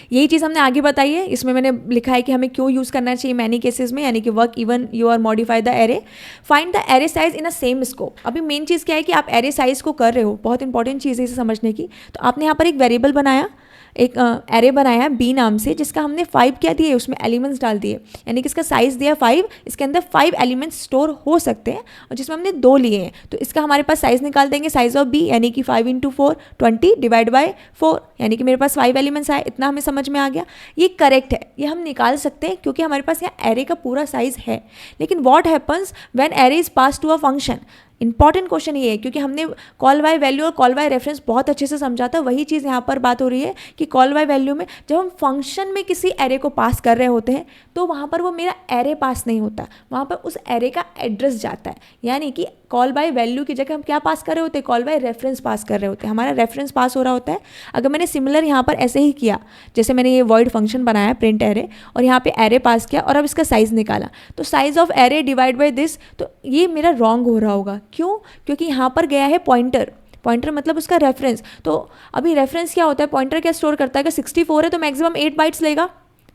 यही चीज़ हमने आगे बताई है, इसमें मैंने लिखा है कि हमें क्यों यूज़ करना चाहिए मैनी केसेस में, यानी कि work even you are modify the array, find the array size in a same scope. अभी मेन चीज़ क्या है कि आप एरे साइज को कर रहे हो, बहुत इंपॉर्टेंट चीज़ है इसे समझने की। तो आपने यहाँ पर एक वेरिएबल बनाया, एक एरे बनाया है बी नाम से, जिसका हमने 5 क्या दिए, उसमें एलिमेंट्स डाल दिए, यानी कि इसका साइज़ दिया 5, इसके अंदर 5 एलिमेंट्स स्टोर हो सकते हैं और जिसमें हमने 2 लिए हैं। तो इसका हमारे पास साइज़ निकाल देंगे, साइज़ ऑफ बी यानी कि 5 × 4 20 डिवाइड बाय 4, यानी कि मेरे पास 5 एलिमेंट्स आए। इतना हमें समझ में आ गया, ये करेक्ट है, ये हम निकाल सकते हैं क्योंकि हमारे पास यहाँ एरे का पूरा साइज़ है। लेकिन what happens when array is pass to a function, important question ये है क्योंकि हमने कॉल बाय वैल्यू और कॉल बाय रेफरेंस बहुत अच्छे से समझा था। वही चीज़ यहाँ पर बात हो रही है कि कॉल बाय वैल्यू में जब हम फंक्शन में किसी एरे को पास कर रहे होते हैं तो वहाँ पर वो मेरा एरे पास नहीं होता, वहाँ पर उस एरे का एड्रेस जाता है। यानी कि कॉल बाय वैल्यू की जगह हम क्या पास कर रहे होते हैं, कॉल बाय रेफरेंस पास कर रहे होते हैं, हमारा रेफरेंस पास हो रहा होता है। अगर मैंने सिमिलर यहाँ पर ऐसे ही किया, जैसे मैंने ये वॉइड फंक्शन बनाया प्रिंट एरे और यहाँ पे एरे पास किया और अब इसका साइज़ निकाला, तो size of array divide by this, तो ये मेरा रॉन्ग हो रहा होगा। क्यों? क्योंकि यहाँ पर गया है पॉइंटर, पॉइंटर मतलब उसका रेफरेंस। तो अभी रेफरेंस क्या होता है, पॉइंटर क्या स्टोर करता है, अगर 64 है तो मैक्सिमम 8 बाइट्स लेगा,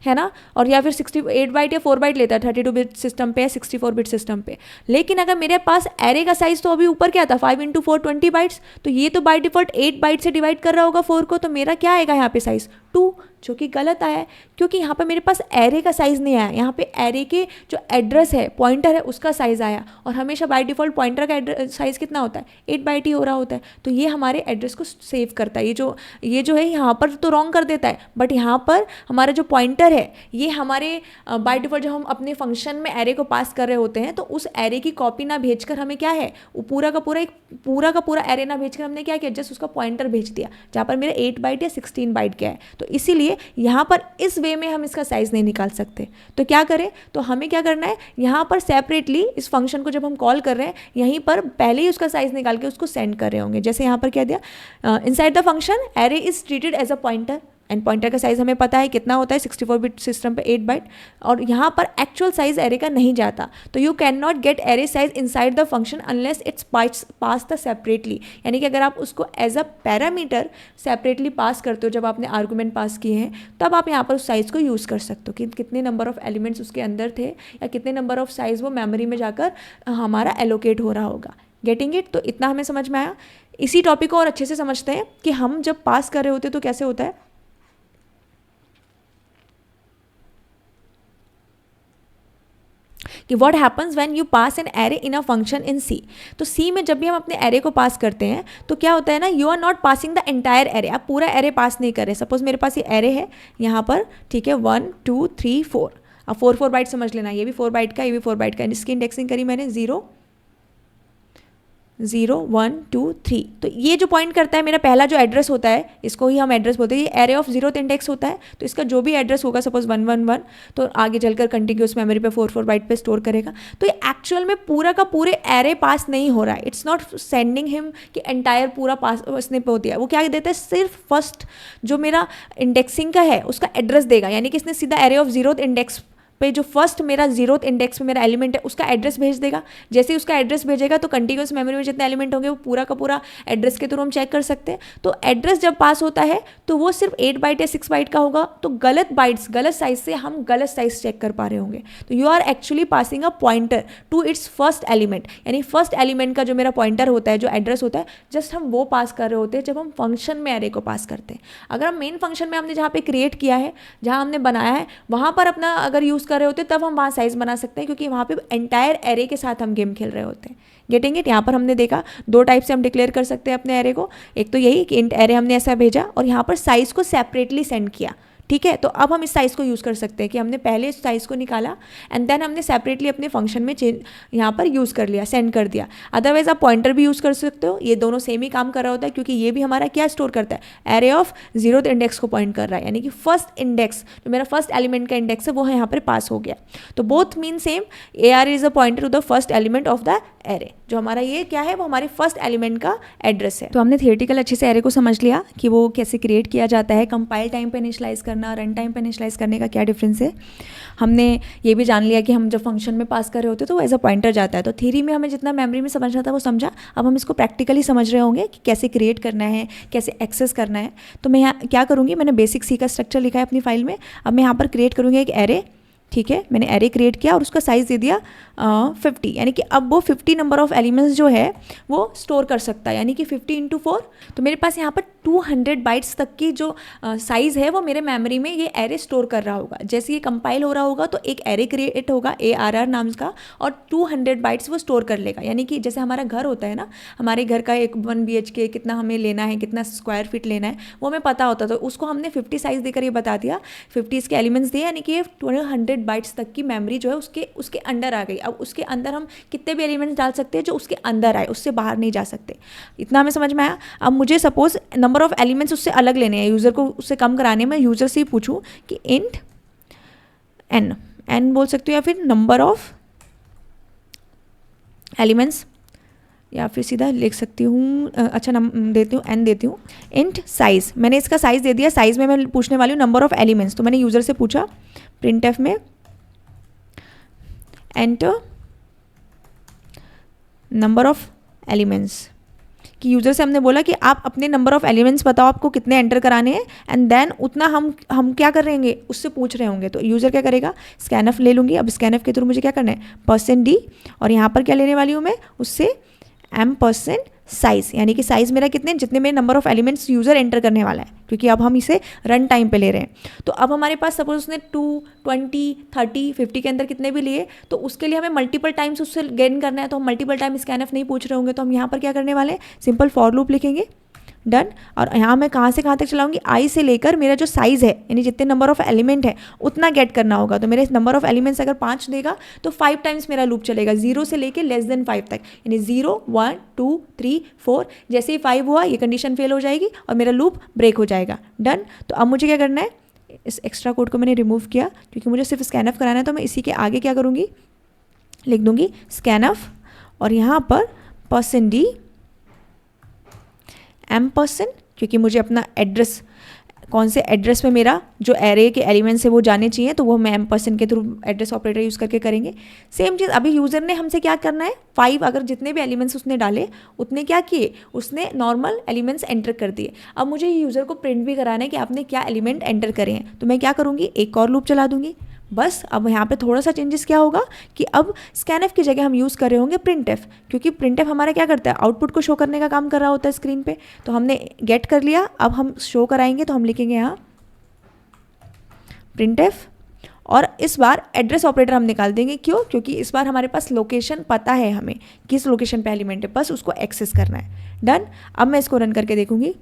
है ना, और या फिर 68 बाइट या 4 बाइट लेता है 32 बिट सिस्टम पे या 64 बिट सिस्टम पे। लेकिन अगर मेरे पास एरे का साइज तो अभी ऊपर क्या था 5 × 4 20 बाइट्स, तो ये तो बाय डिफॉल्ट 8 बाइट से डिवाइड कर रहा होगा 4 को, तो मेरा क्या आएगा यहाँ पे साइज 2, जो कि गलत आया है क्योंकि यहाँ पे मेरे पास एरे का साइज़ नहीं आया, यहाँ पे एरे के जो एड्रेस है पॉइंटर है उसका साइज़ आया, और हमेशा बाय डिफ़ॉल्ट पॉइंटर का साइज़ कितना होता है 8 बाइट ही हो रहा होता है। तो ये हमारे एड्रेस को सेव करता है। ये जो है यहाँ पर तो रॉन्ग कर देता है, बट यहाँ पर हमारा जो पॉइंटर है ये हमारे बाय डिफ़ॉल्ट जब हम अपने फंक्शन में एरे को पास कर रहे होते हैं तो उस एरे की कॉपी ना भेजकर हमें क्या है वो पूरा का पूरा एरे ना भेजकर हमने क्या किया, जस्ट उसका पॉइंटर भेज दिया जहाँ पर मेरा 8 बाइट या 16 बाइट क्या है। तो इसीलिए यहाँ पर इस वे में हम इसका साइज़ नहीं निकाल सकते। तो क्या करें, तो हमें क्या करना है, यहाँ पर सेपरेटली इस फंक्शन को जब हम कॉल कर रहे हैं यहीं पर पहले ही उसका साइज़ निकाल के उसको सेंड कर रहे होंगे। जैसे यहाँ पर क्या दिया, inside the function array is treated as a pointer, and pointer का साइज़ हमें पता है कितना होता है 64 बिट सिस्टम पे 8 बाइट, और यहाँ पर एक्चुअल साइज एरे का नहीं जाता। तो you can not gate array size inside the function unless it's pass the separately, यानी कि अगर आप उसको एज अ पैरामीटर सेपरेटली पास करते हो, जब आपने आर्गूमेंट पास किए हैं तब आप यहाँ पर उस साइज़ को यूज़ कर सकते हो कि कितने नंबर ऑफ एलिमेंट्स उसके अंदर थे या कितने नंबर ऑफ साइज़ वो मेमोरी में जाकर हमारा एलोकेट हो रहा होगा। Getting it? तो इतना हमें समझ में आया। इसी टॉपिक को और अच्छे से समझते हैं कि हम जब पास कर रहे होते तो कैसे होता है। कि what happens when you pass an array in a function in C. तो सी में जब भी हम अपने एरे को पास करते हैं तो क्या होता है ना, you are not passing the entire array, आप पूरा एरे पास नहीं कर रहे। सपोज मेरे पास ये एरे है यहाँ पर, ठीक है, 1 2 3 4, अब 4 बाइट समझ लेना, ये भी 4 बाइट का, ये भी 4 बाइट का। इसकी इंडेक्सिंग करी मैंने 0 0 1 2 3। तो ये जो पॉइंट करता है मेरा पहला जो एड्रेस होता है, इसको ही हम एड्रेस बोलते हैं। ये एरे ऑफ 0th इंडेक्स होता है, तो इसका जो भी एड्रेस होगा सपोज 1 1 1, तो आगे चलकर कंटिन्यूस मेमोरी पे 4 बाइट पे स्टोर करेगा। तो ये एक्चुअल में पूरा का पूरे एरे पास नहीं हो रहा है, इट्स नॉट सेंडिंग हिम कि एंटायर पूरा पास इसने पे होती है। वो क्या देता है, सिर्फ फर्स्ट जो मेरा इंडेक्सिंग का है उसका एड्रेस देगा, यानी कि इसने सीधा एरे ऑफ 0th इंडेक्स पे जो फर्स्ट मेरा 0th इंडेक्स में मेरा एलिमेंट है उसका एड्रेस भेज देगा। जैसे ही उसका एड्रेस भेजेगा तो कंटिन्यूस मेमोरी में जितने एलिमेंट होंगे वो पूरा का पूरा एड्रेस के थ्रू हम चेक कर सकते हैं। तो एड्रेस जब पास होता है तो वो सिर्फ 8 बाइट या 6 बाइट का होगा, तो गलत बाइट्स गलत साइज से हम गलत साइज चेक कर पा रहे होंगे। तो you are actually passing a pointer to its first element, यानी फर्स्ट एलिमेंट का जो मेरा पॉइंटर होता है, जो एड्रेस होता है, जस्ट हम वो पास कर रहे होते हैं जब हम फंक्शन में एरे को पास करते हैं। अगर हम मेन फंक्शन में हमने जहाँ पे क्रिएट किया है, जहाँ हमने बनाया है, वहाँ पर अपना अगर यूज़ कर रहे होते तब हम साइज बना सकते हैं, क्योंकि वहाँ पे एंटायर एरे के साथ हम गेम खेल रहे होते हैं। Getting it? यहाँ पर हमने देखा 2 टाइप से हम डिक्लेयर कर सकते हैं अपने एरे को। एक तो यही कि इंट एरे हमने ऐसा भेजा और यहाँ पर साइज को सेपरेटली सेंड किया, ठीक है। तो अब हम इस साइज़ को यूज़ कर सकते हैं कि हमने पहले इस साइज़ को निकाला एंड देन हमने सेपरेटली अपने फंक्शन में यहाँ पर यूज़ कर लिया, सेंड कर दिया। अदरवाइज आप पॉइंटर भी यूज़ कर सकते हो, ये दोनों सेम ही काम कर रहा होता है, क्योंकि ये भी हमारा क्या स्टोर करता है, एरे ऑफ 0th इंडेक्स को पॉइंट कर रहा है, यानी कि फर्स्ट इंडेक्स जो मेरा फर्स्ट एलिमेंट का इंडेक्स है वो यहाँ पर पास हो गया। तो both mean same, A R is a pointer to the first element of the array. जो हमारा ये क्या है, वो हमारे फर्स्ट एलिमेंट का एड्रेस है। तो हमने थियोरेटिकल अच्छे से एरे को समझ लिया कि वो कैसे क्रिएट किया जाता है, कंपाइल टाइम पे इनिशियलाइज करना, रन टाइम पे इनिशियलाइज करने का क्या डिफरेंस है। हमने ये भी जान लिया कि हम जब फंक्शन में पास कर रहे होते हैं तो वो एज अ पॉइंटर जाता है। तो थ्योरी में हमें जितना मेमोरी में समझना था वो समझा, अब हम इसको प्रैक्टिकली समझ रहे होंगे कि कैसे क्रिएट करना है, कैसे एक्सेस करना है। तो मैं यहाँ क्या करूँगी, मैंने बेसिक सी का स्ट्रक्चर लिखा है अपनी फाइल में। अब मैं यहाँ पर क्रिएट करूँगी एक एरे, ठीक है। मैंने एरे क्रिएट किया और उसका साइज़ दे दिया 50, यानी कि अब वो 50 नंबर ऑफ एलिमेंट्स जो है वो स्टोर कर सकता है, यानी कि 50 × 4। तो मेरे पास यहाँ पर 200 बाइट्स तक की जो साइज़ है वो मेरे मेमोरी में ये एरे स्टोर कर रहा होगा। जैसे ये कंपाइल हो रहा होगा तो एक एरे क्रिएट होगा ARR नाम का, और 200 बाइट्स वो स्टोर कर लेगा। यानी कि जैसे हमारा घर होता है ना, हमारे घर का एक 1 BHK कितना हमें लेना है, कितना स्क्वायर फीट लेना है, वो हमें पता होता, तो उसको हमने 50 साइज़ देकर ये बता दिया, 50 इसके एलिमेंट्स दिए, यानी कि ये 100 बाइट्स तक की मेमोरी जो है उसके अंडर आ गई। अब उसके अंदर हम कितने भी एलिमेंट्स डाल सकते हैं जो उसके अंदर आए, उससे बाहर नहीं जा सकते। इतना हमें समझ में आया। अब मुझे सपोज नंबर ऑफ एलिमेंट्स उससे अलग लेने हैं, यूज़र को उससे कम कराने में यूज़र से ही पूछूं कि इंट n बोल सकते हो, या फिर नंबर ऑफ एलिमेंट्स, या फिर सीधा लिख सकती हूँ, अच्छा देती हूँ n देती हूँ, इंट साइज़। मैंने इसका साइज़ दे दिया, साइज़ में मैं पूछने वाली हूँ नंबर ऑफ एलिमेंट्स। तो मैंने यूज़र से पूछा printf में एंटर नंबर ऑफ एलिमेंट्स, कि यूज़र से हमने बोला कि आप अपने नंबर ऑफ एलिमेंट्स बताओ, आपको कितने एंटर कराने हैं, एंड देन उतना हम क्या करेंगे, उससे पूछ रहे होंगे। तो यूज़र क्या करेगा, स्कैनफ ले लूँगी। अब स्कैनफ के थ्रू मुझे क्या करना है, %d, और यहाँ पर क्या लेने वाली हूँ मैं, उससे m% साइज़, यानी कि साइज़ मेरा कितने, जितने मेरे number of elements user enter करने वाला है, क्योंकि अब हम इसे रन टाइम पे ले रहे हैं। तो अब हमारे पास सपोज उसने 2, 20, 30, 50 के अंदर कितने भी लिए, तो उसके लिए हमें मल्टीपल टाइम्स उससे गेन करना है। तो हम मल्टीपल टाइम स्कैनफ नहीं पूछ रहे होंगे, तो हम यहाँ पर क्या करने वाले हैं, सिंपल फॉर लूप लिखेंगे, डन। और यहाँ मैं कहाँ से कहाँ तक चलाऊंगी, आई से लेकर मेरा जो साइज़ है, यानी जितने नंबर ऑफ एलिमेंट है उतना गेट करना होगा। तो मेरे नंबर ऑफ एलिमेंट्स अगर 5 देगा तो 5 टाइम्स मेरा लूप चलेगा, 0 से लेकर <5 तक, यानी 0, 1, 2, 3, 4। जैसे ही 5 हुआ ये कंडीशन फेल हो जाएगी और मेरा लूप ब्रेक हो जाएगा, डन। तो अब मुझे क्या करना है, इस एक्स्ट्रा कोड को मैंने रिमूव किया क्योंकि मुझे सिर्फ स्कैनफ कराना है। तो मैं इसी के आगे क्या करूँगी, लिख दूँगी स्कैनफ, और यहाँ पर %d m%, क्योंकि मुझे अपना एड्रेस, कौन से एड्रेस में मेरा जो एरे के एलिमेंट्स है वो जाने चाहिए, तो वो मैं m% के थ्रू एड्रेस ऑपरेटर यूज़ करके करेंगे। सेम चीज़ अभी यूज़र ने हमसे क्या करना है, 5, अगर जितने भी एलिमेंट्स उसने डाले उतने क्या किए, उसने नॉर्मल एलिमेंट्स एंटर कर दिए। अब मुझे यूज़र को प्रिंट भी कराना है कि आपने क्या एलिमेंट एंटर करे हैं। तो मैं क्या करूँगी, एक और लूप चला दूँगी बस। अब यहाँ पे थोड़ा सा चेंजेस क्या होगा कि अब स्कैनफ की जगह हम यूज़ कर रहे होंगे printf, क्योंकि printf हमारा क्या करता है, आउटपुट को शो करने का काम कर रहा होता है स्क्रीन पे। तो हमने गेट कर लिया, अब हम शो कराएंगे, तो हम लिखेंगे यहाँ printf, और इस बार एड्रेस ऑपरेटर हम निकाल देंगे। क्यों, क्योंकि इस बार हमारे पास लोकेशन पता है, हमें किस लोकेशन पे एलिमेंट है, बस उसको एक्सेस करना है, डन। अब मैं इसको रन करके देखूंगी।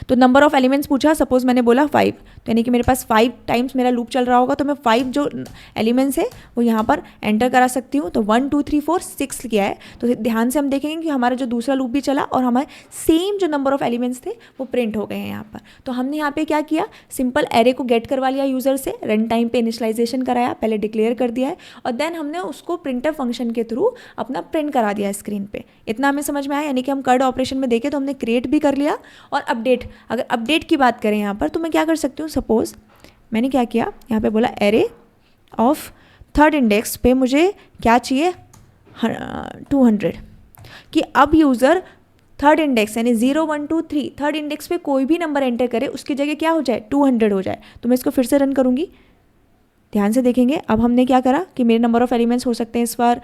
तो नंबर ऑफ एलिमेंट्स पूछा, सपोज मैंने बोला 5, तो यानी कि मेरे पास 5 टाइम्स मेरा लूप चल रहा होगा, तो मैं 5 जो एलिमेंट्स है वो यहाँ पर एंटर करा सकती हूँ। तो 1, 2, 3, 4, 6 किया है। तो ध्यान से हम देखेंगे कि हमारा जो दूसरा लूप भी चला और हमारे सेम जो नंबर ऑफ एलिमेंट्स थे वो प्रिंट हो गए हैं यहाँ पर। तो हमने यहाँ पे क्या किया, सिंपल एरे को गेट करवा लिया यूज़र से, रन टाइम पे इनिशियलाइजेशन कराया, पहले डिक्लेयर कर दिया है, और देन हमने उसको प्रिंटर फंक्शन के थ्रू अपना प्रिंट करा दिया स्क्रीन पे। इतना हमें समझ में आया, यानी कि हम कर्ड ऑपरेशन में देखें तो हमने क्रिएट भी कर लिया और अपडेट। अगर अपडेट की बात करें यहाँ पर, तो मैं क्या कर सकती हूँ, सपोज मैंने क्या किया, यहाँ पे बोला एरे ऑफ थर्ड इंडेक्स पे मुझे क्या चाहिए, 200, कि अब यूज़र थर्ड इंडेक्स यानी 0, 1, 2, 3 थर्ड इंडेक्स पे कोई भी नंबर एंटर करे, उसकी जगह क्या हो जाए, 200 हो जाए। तो मैं इसको फिर से रन करूँगी, ध्यान से देखेंगे। अब हमने क्या करा कि मेरे नंबर ऑफ एलिमेंट्स हो सकते हैं इस बार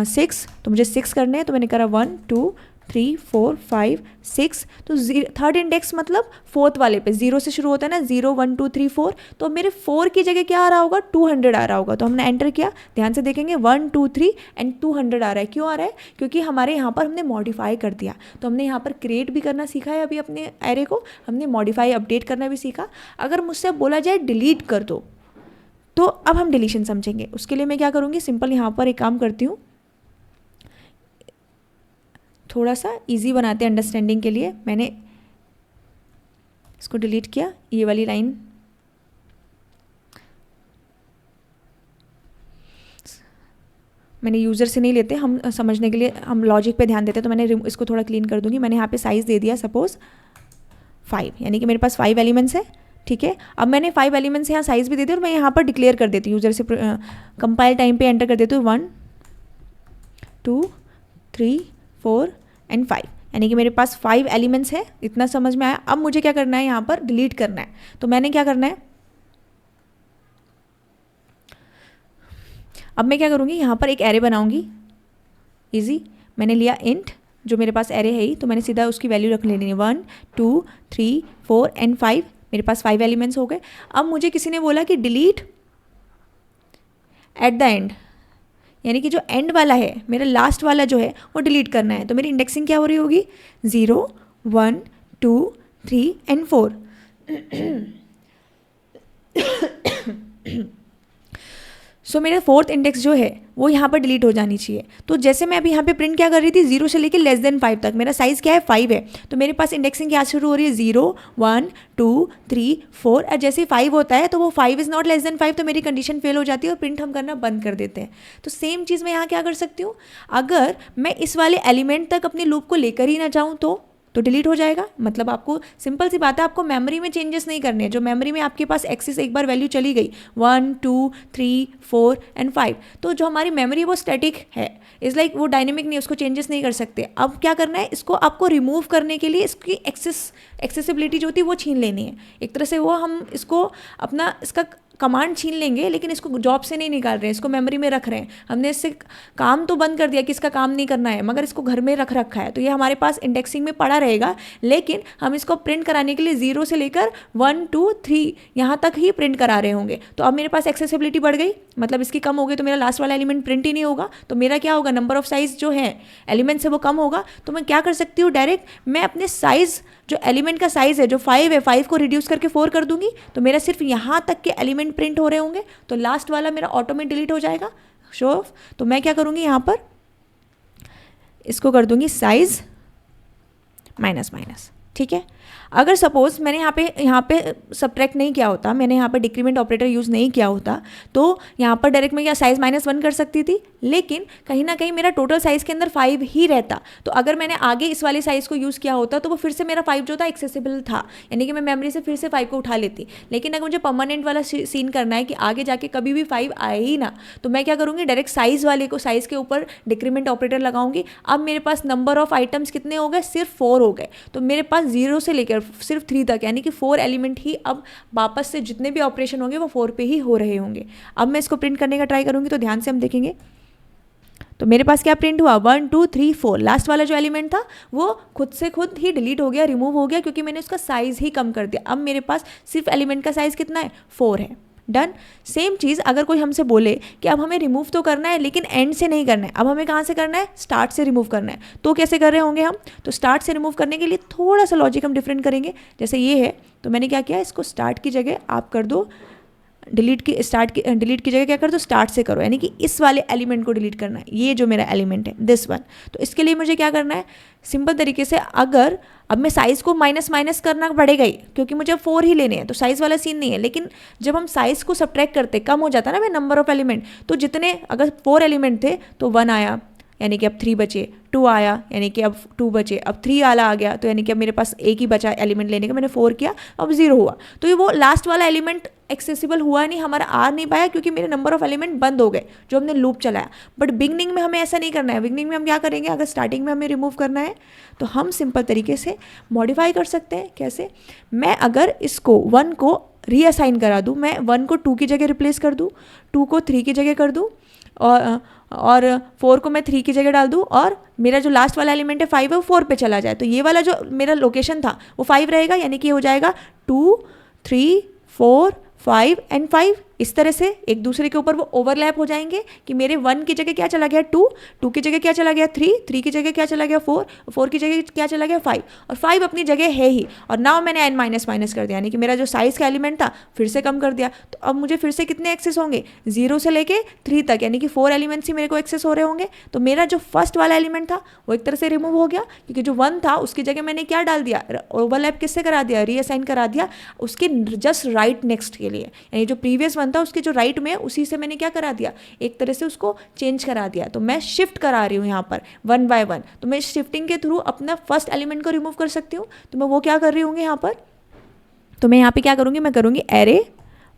6, तो मुझे 6 करने हैं। तो मैंने करा 1, 2, 3, 4, 5, 6। तो थर्ड इंडेक्स मतलब फोर्थ वाले पे 0 से शुरू होता है ना, 0, 1, 2, 3, 4। तो मेरे 4 की जगह क्या आ रहा होगा, 200 आ रहा होगा। तो हमने एंटर किया, ध्यान से देखेंगे 1, 2, 3 एंड 200 आ रहा है। क्यों आ रहा है, क्योंकि हमारे यहाँ पर हमने मॉडिफाई कर दिया। तो हमने यहाँ पर क्रिएट भी करना सीखा है, अभी अपने एरे को हमने मॉडिफाई अपडेट करना भी सीखा। अगर मुझसे बोला जाए डिलीट कर दो, तो अब हम डिलीशन समझेंगे। उसके लिए मैं क्या करूँगी, सिंपल यहाँ पर एक काम करती हूँ, थोड़ा सा इजी बनाते हैं अंडरस्टैंडिंग के लिए। मैंने इसको डिलीट किया, ये वाली लाइन मैंने यूज़र से नहीं लेते, हम समझने के लिए हम लॉजिक पे ध्यान देते हैं। तो मैंने इसको थोड़ा क्लीन कर दूंगी। मैंने यहाँ पे साइज़ दे दिया सपोज 5, यानी कि मेरे पास 5 एलिमेंट्स है, ठीक है। अब मैंने 5 एलिमेंट्स यहाँ साइज़ भी दे दी और मैं यहाँ पर डिक्लेयर कर देती हूँ, यूज़र से कंपाइल टाइम पे एंटर कर देती हूँ 1, 2, 3, 4 एंड 5, यानी कि मेरे पास 5 एलिमेंट्स है। इतना समझ में आया। अब मुझे क्या करना है, यहाँ पर डिलीट करना है। तो मैंने क्या करना है, अब मैं क्या करूँगी, यहाँ पर एक एरे बनाऊँगी, इजी। मैंने लिया इंट जो मेरे पास एरे है ही, तो मैंने सीधा उसकी वैल्यू रख लेनी है 1 2 3 4 एंड 5। मेरे पास 5 एलिमेंट्स हो गए। अब मुझे किसी ने बोला कि डिलीट एट द एंड, यानी कि जो एंड वाला है, मेरा लास्ट वाला जो है वो डिलीट करना है। तो मेरी इंडेक्सिंग क्या हो रही होगी, 0 1 2 3 एंड 4। सो मेरा फोर्थ इंडेक्स जो है वो यहाँ पर डिलीट हो जानी चाहिए। तो जैसे मैं अभी यहाँ पे प्रिंट क्या कर रही थी, 0 से लेकर <5 तक, मेरा साइज़ क्या है 5 है। तो मेरे पास इंडेक्सिंग क्या शुरू हो रही है, 0 1 2 3 4। और जैसे 5 होता है तो वो 5 इज़ नॉट <5, तो मेरी कंडीशन फेल हो जाती है और प्रिंट हम करना बंद कर देते हैं। तो सेम चीज़ मैं यहाँ क्या कर सकती हूँ, अगर मैं इस वाले एलिमेंट तक अपने लूप को लेकर ही ना जाऊँ तो डिलीट हो जाएगा। मतलब आपको सिंपल सी बात है, आपको मेमोरी में चेंजेस नहीं करने हैं। जो मेमोरी में आपके पास एक्सेस एक बार वैल्यू चली गई 1 2 3 4 एंड 5, तो जो हमारी मेमोरी वो स्टैटिक है, इज़ लाइक वो डायनेमिक नहीं, उसको चेंजेस नहीं कर सकते। अब क्या करना है, इसको आपको रिमूव करने के लिए इसकी एक्सेसिबिलिटी जो होती है वो छीन लेनी है। एक तरह से वो हम इसको अपना इसका कमांड छीन लेंगे, लेकिन इसको जॉब से नहीं निकाल रहे हैं, इसको मेमोरी में रख रहे हैं। हमने इससे काम तो बंद कर दिया कि इसका काम नहीं करना है, मगर इसको घर में रख रखा है। तो ये हमारे पास इंडेक्सिंग में पड़ा रहेगा, लेकिन हम इसको प्रिंट कराने के लिए 0 से लेकर 1 2 3 यहाँ तक ही प्रिंट करा रहे होंगे। तो अब मेरे पास एक्सेसिबिलिटी बढ़ गई, मतलब इसकी कम हो गई, तो मेरा लास्ट वाला एलिमेंट प्रिंट ही नहीं होगा। तो मेरा क्या होगा, नंबर ऑफ साइज जो है एलिमेंट से वो कम होगा। तो मैं क्या कर सकती हूँ, डायरेक्ट मैं अपने साइज़, जो एलिमेंट का साइज़ है जो 5 है, 5 को रिड्यूस करके 4 कर दूंगी। तो मेरा सिर्फ यहाँ तक के एलिमेंट प्रिंट हो रहे होंगे, तो लास्ट वाला मेरा ऑटोमेटिक डिलीट हो जाएगा। शो ऑफ, तो मैं क्या करूँगी, यहाँ पर इसको कर दूंगी साइज माइनस माइनस, ठीक है। अगर सपोज मैंने यहाँ पे सब्ट्रैक्ट नहीं किया होता, मैंने यहाँ पर डिक्रीमेंट ऑपरेटर यूज़ नहीं किया होता, तो यहाँ पर डायरेक्ट मैं क्या साइज़ -1 कर सकती थी, लेकिन कहीं ना कहीं मेरा टोटल साइज़ के अंदर 5 ही रहता। तो अगर मैंने आगे इस वाले साइज़ को यूज़ किया होता तो वो फिर से मेरा 5 जो था एक्सेसिबल था, यानी कि मैं मेमोरी से फिर से 5 को उठा लेती। लेकिन अगर मुझे परमानेंट वाला सीन करना है कि आगे जाके कभी भी 5 आए ही ना, तो मैं क्या करूँगी, डायरेक्ट साइज़ वाले को, साइज़ के ऊपर डिक्रीमेंट ऑपरेटर लगाऊंगी। अब मेरे पास नंबर ऑफ आइटम्स कितने हो गए, सिर्फ 4 हो गए। तो मेरे पास 0 से लेकर सिर्फ 3 तक, यानी कि 4 एलिमेंट ही अब वापस से जितने भी ऑपरेशन होंगे वो 4 पे ही हो रहे होंगे। अब मैं इसको प्रिंट करने का ट्राई करूँगी, तो ध्यान से हम देखेंगे। तो मेरे पास क्या प्रिंट हुआ, 1 2 3 4। लास्ट वाला जो एलिमेंट था वो खुद से खुद ही डिलीट हो गया, रिमूव हो गया, क्योंकि मैंने उसका साइज़ ही कम कर दिया। अब मेरे पास सिर्फ एलिमेंट का साइज़ कितना है, 4 है। डन। सेम चीज़ अगर कोई हमसे बोले कि अब हमें रिमूव तो करना है लेकिन एंड से नहीं करना है, अब हमें कहाँ से करना है, स्टार्ट से रिमूव करना है, तो कैसे कर रहे होंगे हम, तो स्टार्ट से रिमूव करने के लिए थोड़ा सा लॉजिक हम डिफरेंट करेंगे। जैसे ये है, तो मैंने क्या किया, इसको स्टार्ट की जगह आप कर दो डिलीट की जगह क्या कर दो, स्टार्ट से करो, यानी कि इस वाले एलिमेंट को डिलीट करना है, ये जो मेरा एलिमेंट है दिस वन। तो इसके लिए मुझे क्या करना है, सिंपल तरीके से, अगर अब मैं साइज़ को माइनस करना पड़ेगा ही, क्योंकि मुझे 4 ही लेने हैं, तो साइज़ वाला सीन नहीं है। लेकिन जब हम साइज़ को सब्ट्रैक्ट करते, कम हो जाता ना मैं नंबर ऑफ एलिमेंट, तो जितने अगर 4 एलिमेंट थे तो 1 आया, यानी कि अब 3 बचे, 2 आया, यानी कि अब 2 बचे, अब 3 वाला आ गया, तो यानी कि अब मेरे पास एक ही बचा एलिमेंट लेने का, मैंने 4 किया, अब 0 हुआ। तो ये वो लास्ट वाला एलिमेंट एक्सेसिबल हुआ नहीं, हमारा आ नहीं पाया, क्योंकि मेरे नंबर ऑफ एलिमेंट बंद हो गए जो हमने लूप चलाया। बट बिगनिंग में हमें ऐसा नहीं करना है। बिगनिंग में हम क्या करेंगे, अगर स्टार्टिंग में हमें रिमूव करना है तो हम सिंपल तरीके से मॉडिफाई कर सकते हैं। कैसे, मैं अगर इसको 1 को रीअसाइन करा दूँ, मैं 1 को 2 की जगह रिप्लेस कर दूँ, 2 को 3 की जगह कर दूँ, और 4 को मैं 3 की जगह डाल दूँ, और मेरा जो लास्ट वाला एलिमेंट है 5 है वो 4 पे चला जाए, तो ये वाला जो मेरा लोकेशन था वो 5 रहेगा, यानी कि हो जाएगा 2 3 4 5 एंड 5। इस तरह से एक दूसरे के ऊपर वो ओवरलैप हो जाएंगे कि मेरे 1 की जगह क्या चला गया 2, 2 की जगह क्या चला गया 3, 3 की जगह क्या चला गया 4, 4 की जगह क्या चला गया 5, और 5 अपनी जगह है ही। और नाउ मैंने n माइनस कर दिया, यानी कि मेरा जो साइज़ का एलिमेंट था फिर से कम कर दिया। तो अब मुझे फिर से कितने एक्सेस होंगे, 0 से लेके 3 तक, यानी कि 4 एलिमेंट्स ही मेरे को एक्सेस हो रहे होंगे। तो मेरा जो फर्स्ट वाला एलिमेंट था वो एक तरह से रिमूव हो गया, क्योंकि जो 1 था उसकी जगह मैंने क्या डाल दिया, ओवरलैप किससे करा दिया, रीअसाइन करा दिया उसके जस्ट राइट नेक्स्ट के लिए, यानी जो प्रीवियस 1 था उसके जो राइट में उसी से मैंने क्या करा दिया, एक तरह से उसको चेंज करा दिया। तो मैं शिफ्ट करा रही हूँ यहाँ पर 1 बाय 1। तो मैं शिफ्टिंग के थ्रू अपना फर्स्ट एलिमेंट को रिमूव कर सकती हूँ। तो मैं वो क्या कर रही हूँ यहाँ पर, तो मैं यहाँ पे क्या करूँगी, मैं करूँगी एरे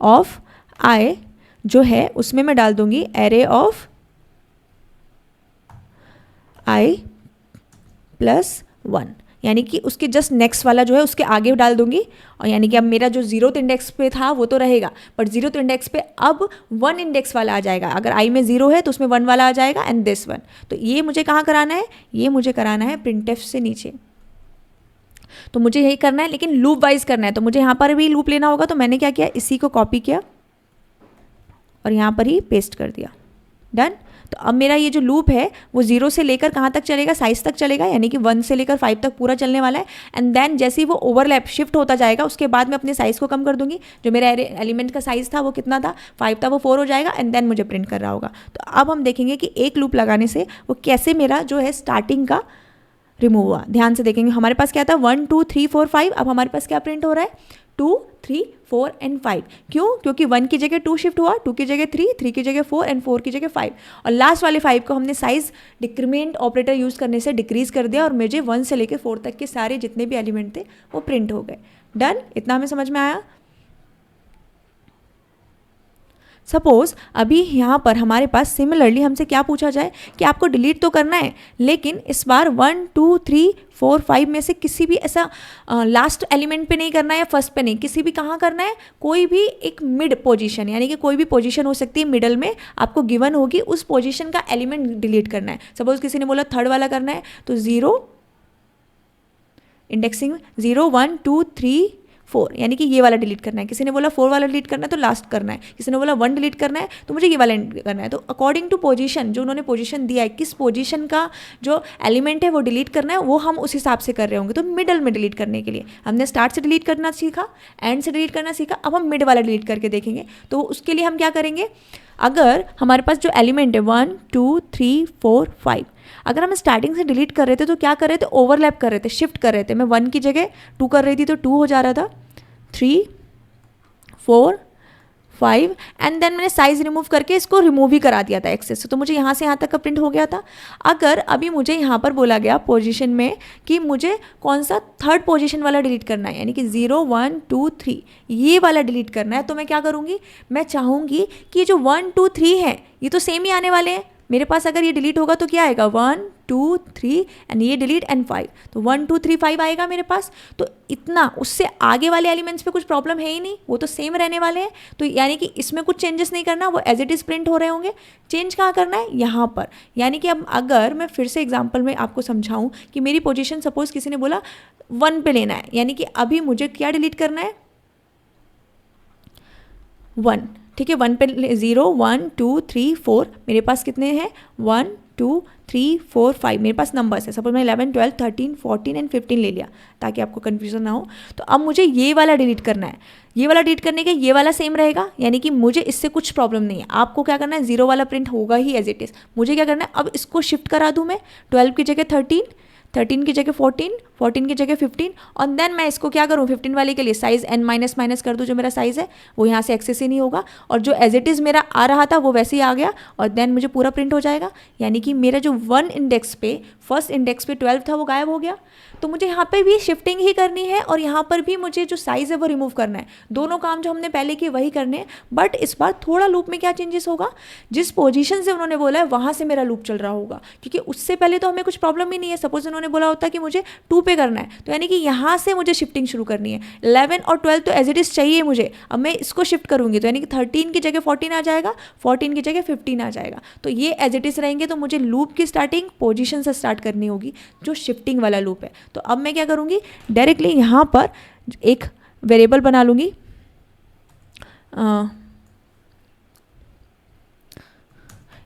ऑफ आई जो है उसमें मैं डाल दूँगी एरे ऑफ आई +1, यानी कि उसके जस्ट नेक्स्ट वाला जो है उसके आगे डाल दूंगी, और यानी कि अब मेरा जो 0th इंडेक्स पे था वो तो रहेगा, बट 0th इंडेक्स पे अब 1 इंडेक्स वाला आ जाएगा। अगर i में 0 है तो उसमें 1 वाला आ जाएगा एंड दिस 1। तो ये मुझे कहाँ कराना है, ये मुझे कराना है प्रिंटफ से नीचे। तो मुझे यही करना है, लेकिन लूप वाइज करना है, तो मुझे यहाँ पर भी लूप लेना होगा। तो मैंने क्या किया, इसी को कॉपी किया और यहाँ पर ही पेस्ट कर दिया, डन। तो अब मेरा ये जो लूप है वो 0 से लेकर कहाँ तक चलेगा, साइज तक चलेगा, यानी कि 1 से लेकर 5 तक पूरा चलने वाला है। एंड देन जैसे ही वो ओवरलैप शिफ्ट होता जाएगा उसके बाद मैं अपने साइज़ को कम कर दूंगी। जो मेरा एलिमेंट का साइज़ था वो कितना था, 5 था, वो 4 हो जाएगा एंड देन मुझे प्रिंट कर रहा होगा। तो अब हम देखेंगे कि एक लूप लगाने से वो कैसे मेरा जो है स्टार्टिंग का रिमूव हुआ। ध्यान से देखेंगे, हमारे पास क्या था 1 2 3 4 5, अब हमारे पास क्या प्रिंट हो रहा है 2 3 4 एंड 5। क्यों, क्योंकि 1 की जगह 2 शिफ्ट हुआ, 2 की जगह 3, 3 की जगह 4 एंड 4 की जगह 5, और लास्ट वाले 5 को हमने साइज डिक्रीमेंट ऑपरेटर यूज करने से डिक्रीज कर दिया और मुझे 1 से लेकर 4 तक के सारे जितने भी एलिमेंट थे वो प्रिंट हो गए। डन, इतना हमें समझ में आया। सपोज अभी यहाँ पर हमारे पास सिमिलरली हमसे क्या पूछा जाए कि आपको डिलीट तो करना है, लेकिन इस बार 1 2 3 4 5 में से किसी भी ऐसा लास्ट एलिमेंट पे नहीं करना है या फर्स्ट पे नहीं, किसी भी कहाँ करना है, कोई भी एक मिड पोजीशन, यानी कि कोई भी पोजीशन हो सकती है मिडल में आपको गिवन होगी, उस पोजीशन का एलिमेंट डिलीट करना है। सपोज किसी ने बोला 3rd वाला करना है, तो 0 इंडेक्सिंग 0 1 2 3 4, यानी कि ये वाला डिलीट करना है। किसी ने बोला 4 वाला डिलीट करना है तो लास्ट करना है, किसी ने बोला 1 डिलीट करना है तो मुझे ये वाला करना है। तो अकॉर्डिंग टू पोजीशन, जो उन्होंने पोजीशन दिया है, किस पोजीशन का जो एलिमेंट है वो डिलीट करना है, वो हम उस हिसाब से कर रहे होंगे। तो मिडल में डिलीट करने के लिए हमने स्टार्ट से डिलीट करना सीखा, एंड से डिलीट करना सीखा, अब हम मिड वाला डिलीट करके देखेंगे। तो उसके लिए हम क्या करेंगे, अगर हमारे पास जो एलिमेंट है 1 2 3 4 5, अगर हम स्टार्टिंग से डिलीट कर रहे थे तो क्या कर रहे थे, ओवरलैप कर रहे थे, शिफ्ट कर रहे थे। मैं 1 की जगह 2 कर रही थी तो 2 हो जा रहा था, 3 4 5, एंड देन मैंने साइज रिमूव करके इसको रिमूव ही करा दिया था एक्सेस से, तो मुझे यहाँ से यहाँ तक का प्रिंट हो गया था। अगर अभी मुझे यहाँ पर बोला गया पोजीशन में कि मुझे कौन सा 3rd पोजीशन वाला डिलीट करना है, यानी कि 0 1 2 3 ये वाला डिलीट करना है, तो मैं क्या करूँगी, मैं चाहूँगी कि जो 1 2 3 है ये तो सेम ही आने वाले हैं मेरे पास। अगर ये डिलीट होगा तो क्या आएगा 1 2 3 एंड ये डिलीट एंड 5, तो 1 2 3 5 आएगा मेरे पास। तो इतना, उससे आगे वाले एलिमेंट्स पे कुछ प्रॉब्लम है ही नहीं, वो तो सेम रहने वाले हैं। तो यानी कि इसमें कुछ चेंजेस नहीं करना, वो एज इट इज़ प्रिंट हो रहे होंगे। चेंज कहाँ करना है, यहाँ पर। यानी कि अब अगर मैं फिर से एग्जाम्पल में आपको समझाऊँ कि मेरी पोजिशन सपोज किसी ने बोला 1 पे लेना है, यानी कि अभी मुझे क्या डिलीट करना है 1, ठीक है। 1 पे 0 1 2 3 4, मेरे पास कितने हैं 1 2 3 4 5 मेरे पास नंबर्स है। सपोज मैं 11 12 13 14 एंड 15 ले लिया ताकि आपको कन्फ्यूजन ना हो। तो अब मुझे ये वाला डिलीट करना है, ये वाला डिलीट करने के ये वाला सेम रहेगा, यानी कि मुझे इससे कुछ प्रॉब्लम नहीं है। आपको क्या करना है, 0 वाला प्रिंट होगा ही एज इट इज़। मुझे क्या करना है, अब इसको शिफ्ट करा दूँ मैं, 12 की जगह 13, 13 की जगह 14, 14 की जगह 15, और देन मैं इसको क्या करूँ 15 वाले के लिए साइज n माइनस माइनस कर दूँ। जो मेरा साइज़ है वो यहाँ से एक्सेस ही नहीं होगा, और जो एज इट इज़ मेरा आ रहा था वो वैसे ही आ गया, और देन मुझे पूरा प्रिंट हो जाएगा। यानी कि मेरा जो 1 इंडेक्स पे, फर्स्ट इंडेक्स पे 12 था वो गायब हो गया। तो मुझे यहाँ पे भी शिफ्टिंग ही करनी है और यहाँ पर भी मुझे जो साइज़ है वो रिमूव करना है। दोनों काम जो हमने पहले किए वही करने हैं, बट इस बार थोड़ा लूप में क्या चेंजेस होगा, जिस पोजीशन से उन्होंने बोला है वहाँ से मेरा लूप चल रहा होगा, क्योंकि उससे पहले तो हमें कुछ प्रॉब्लम ही नहीं है। सपोज उन्होंने बोला होता कि मुझे 2 पे करना है, तो यानी कि यहाँ से मुझे शिफ्टिंग शुरू करनी है। 11 और 12 तो एज इट इज़ चाहिए मुझे, अब मैं इसको शिफ्ट करूँगी तो यानी कि 13 की जगह 14 आ जाएगा, 14 की जगह 15 आ जाएगा। तो ये एज इट इज़ रहेंगे, तो मुझे लूप की स्टार्टिंग पोजीशन से स्टार्ट करनी होगी, जो शिफ्टिंग वाला लूप है। तो अब मैं क्या करूँगी, डायरेक्टली यहाँ पर एक वेरिएबल बना लूँगी,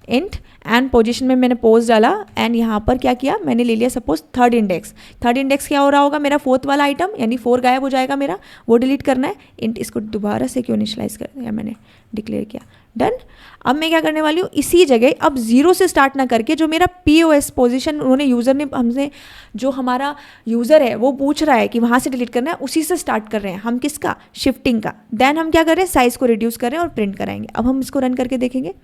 इंट एंड पोजीशन में मैंने पोज डाला, एंड यहाँ पर क्या किया, मैंने ले लिया suppose 3rd index. 3rd index क्या हो रहा होगा, मेरा 4th वाला आइटम, यानी 4 गायब हो जाएगा मेरा, वो डिलीट करना है। इंट इसको दोबारा से क्यों इनिशियलाइज कर दिया मैंने, डिक्लेयर किया, डन। अब मैं क्या करने वाली हूँ, इसी जगह अब 0 से स्टार्ट ना करके, जो मेरा POS पोजीशन उन्होंने यूज़र ने हमसे, जो हमारा यूज़र है वो पूछ रहा है कि वहाँ से डिलीट करना है, उसी से स्टार्ट कर रहे हैं हम, किसका, शिफ्टिंग का। देन हम क्या कर रहे हैं, साइज़ को रिड्यूस कर रहे हैं और प्रिंट कराएंगे। अब हम इसको रन करके देखेंगे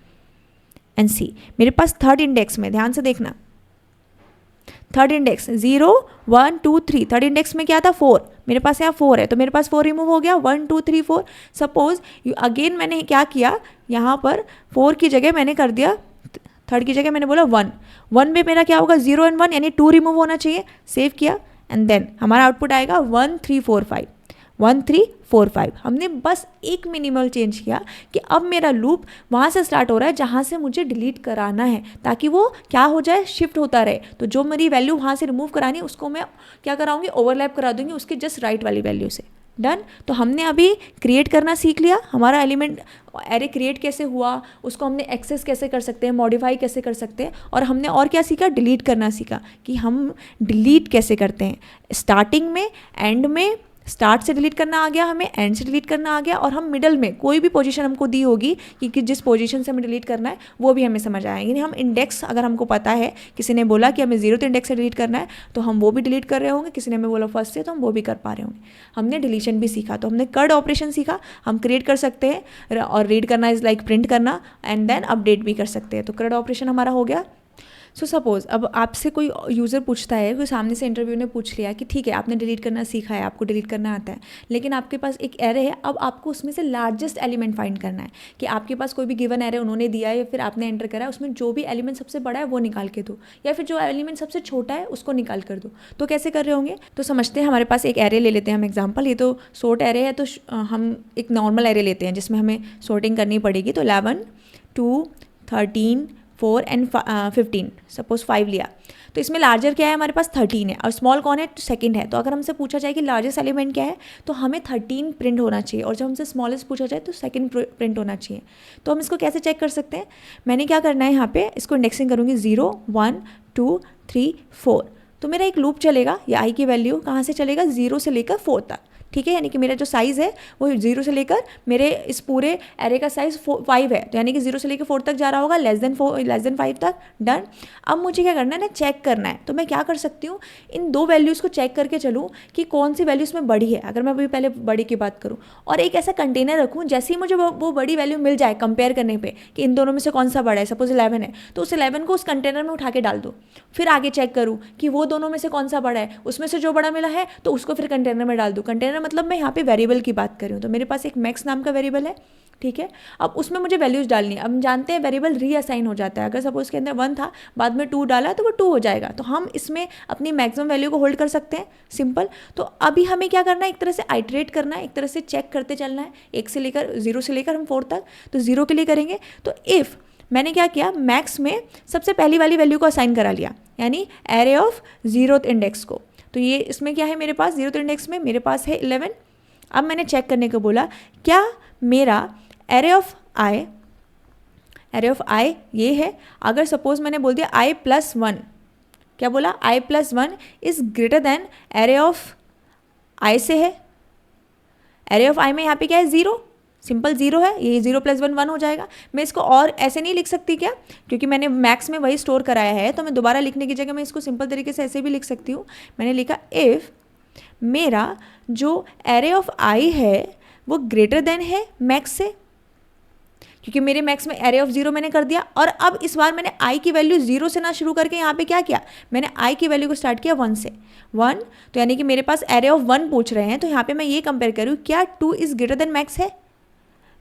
एंड सी, मेरे पास 3rd इंडेक्स में, ध्यान से देखना, 3rd इंडेक्स 0 1 2 3, 3rd इंडेक्स में क्या था 4, मेरे पास यहाँ 4 है, तो मेरे पास 4 रिमूव हो गया, 1 2 3 4। सपोज अगेन मैंने क्या किया, यहाँ पर 4 की जगह मैंने कर दिया, 3rd की जगह मैंने बोला 1 में मेरा क्या होगा 0 एंड 1, यानी 2 रिमूव होना चाहिए। सेव किया एंड देन हमारा आउटपुट आएगा 1345, 1345। हमने बस एक मिनिमल चेंज किया कि अब मेरा लूप वहाँ से स्टार्ट हो रहा है जहाँ से मुझे डिलीट कराना है, ताकि वो क्या हो जाए, शिफ्ट होता रहे। तो जो मेरी वैल्यू वहाँ से रिमूव करानी है उसको मैं क्या कराऊंगी, ओवरलैप करा दूंगी उसके जस्ट राइट वाली वैल्यू से। डन। तो हमने अभी क्रिएट करना सीख लिया, हमारा एलिमेंट एरे क्रिएट कैसे हुआ, उसको हमने एक्सेस कैसे कर सकते हैं, मॉडिफाई कैसे कर सकते हैं, और हमने और क्या सीखा, डिलीट करना सीखा कि हम डिलीट कैसे करते हैं। स्टार्टिंग में, एंड में, स्टार्ट से डिलीट करना आ गया हमें, एंड से डिलीट करना आ गया, और हम मिडल में कोई भी पोजीशन हमको दी होगी कि जिस पोजीशन से हमें डिलीट करना है वो भी हमें समझ आएगी। यानी हम इंडेक्स, अगर हमको पता है, किसी ने बोला कि हमें 0th इंडेक्स से डिलीट करना है तो हम वो भी डिलीट कर रहे होंगे, किसी ने हमें बोला फर्स्ट से तो हम वो भी कर पा रहे होंगे। हमने डिलीशन भी सीखा, तो हमने कर्ड ऑपरेशन सीखा, हम क्रिएट कर सकते हैं, और रीड करना इज लाइक प्रिंट करना, एंड देन अपडेट भी कर सकते हैं। तो कर्ड ऑपरेशन हमारा हो गया। सो सपोज़ अब आपसे कोई यूज़र पूछता है, कोई सामने से इंटरव्यू ने पूछ लिया कि ठीक है आपने डिलीट करना सीखा है, आपको डिलीट करना आता है, लेकिन आपके पास एक एरे है, अब आपको उसमें से लार्जेस्ट एलिमेंट फाइंड करना है कि आपके पास कोई भी गिवन एरे उन्होंने दिया है या फिर आपने एंटर करा है, उसमें जो भी एलिमेंट सबसे बड़ा है वो निकाल के दो, या फिर जो एलिमेंट सबसे छोटा है उसको निकाल कर दो। तो कैसे कर रहे होंगे, तो समझते हैं। हमारे पास एक एरे ले लेते हैं हम एग्जाम्पल, ये तो सॉर्ट एरे है, तो हम एक नॉर्मल एरे लेते हैं जिसमें हमें सॉर्टिंग करनी पड़ेगी। तो 11, 2, 13, 4 एंड 15, सपोज 5 लिया, तो इसमें लार्जर क्या है, हमारे पास 13 है, और स्मॉल कौन है, सेकंड है। तो अगर हमसे पूछा जाए कि लार्जेस्ट एलिमेंट क्या है, तो हमें 13 प्रिंट होना चाहिए, और जब हमसे स्मॉलेस्ट पूछा जाए तो सेकंड प्रिंट होना चाहिए। तो हम इसको कैसे चेक कर सकते हैं, मैंने क्या करना है यहाँ पे, इसको इंडेक्सिंग करूँगी 0, 1, 2, 3, 4। तो मेरा एक लूप चलेगा, या आई की वैल्यू कहाँ से चलेगा, 0 से लेकर 4 तक, ठीक है। यानी कि मेरा जो साइज़ है वो 0 से लेकर मेरे इस पूरे एरे का साइज़ 5 है, तो यानी कि 0 से लेकर 4 तक जा रहा होगा, लेस देन 5 तक। डन। अब मुझे क्या करना है ना, चेक करना है। तो मैं क्या कर सकती हूँ, इन दो वैल्यूज़ को चेक करके चलूँ कि कौन सी वैल्यूज़ में बड़ी है। अगर मैं अभी पहले बड़ी की बात करूँ, और एक ऐसा कंटेनर रखूँ, जैसे ही मुझे वो बड़ी वैल्यू मिल जाए कंपेयर करने पर कि इन दोनों में से कौन सा बड़ा है, सपोज 11 है, तो उस 11 को उस कंटेनर में उठा के डाल दो। फिर आगे चेक करूँ कि वो दोनों में से कौन सा बड़ा है, उसमें से जो बड़ा मिला है तो उसको फिर कंटेनर में डाल दूँ। कंटेनर मतलब मैं यहाँ पे वेरिएबल की बात कर रही हूँ, तो मेरे पास एक मैक्स नाम का वेरिएबल है, ठीक है। अब उसमें मुझे वैल्यूज डालनी है। अब हम जानते हैं वेरिएबल रीअसाइन हो जाता है, अगर सपोज के अंदर 1 था, बाद में 2 डाला तो वो 2 हो जाएगा, तो हम इसमें अपनी मैक्सिमम वैल्यू को होल्ड कर सकते हैं, सिंपल। तो अभी हमें क्या करना है, एक तरह से आइटरेट करना है, एक तरह से चेक करते चलना है, 0 से लेकर हम 4 तक। तो 0 के लिए करेंगे, तो इफ़ मैंने क्या किया, मैक्स में सबसे पहली वाली वैल्यू को असाइन करा लिया, यानी एरे ऑफ 0th इंडेक्स को। तो ये इसमें क्या है, मेरे पास 0th इंडेक्स में मेरे पास है 11। अब मैंने चेक करने को बोला, क्या मेरा एरे ऑफ आई ये है। अगर सपोज मैंने बोल दिया i+1, क्या बोला, i+1 is greater than array of I से है। एरे ऑफ आई में यहाँ पे क्या है, 0, सिंपल 0 है, ये 0 + 1 1 हो जाएगा। मैं इसको और ऐसे नहीं लिख सकती क्या, क्योंकि मैंने मैक्स में वही स्टोर कराया है, तो मैं दोबारा लिखने की जगह मैं इसको सिंपल तरीके से ऐसे भी लिख सकती हूँ। मैंने लिखा इफ़ मेरा जो एरे ऑफ आई है वो ग्रेटर देन है मैक्स से, क्योंकि मेरे मैक्स में एरे ऑफ 0 मैंने कर दिया, और अब इस बार मैंने आई की वैल्यू 0 से ना शुरू करके यहाँ पे क्या किया, मैंने आई की वैल्यू को स्टार्ट किया 1 से। 1, तो यानी कि मेरे पास एरे ऑफ 1 पूछ रहे हैं, तो यहाँ पे मैं ये कंपेयर करूँ, क्या 2 इज़ ग्रेटर देन मैक्स है।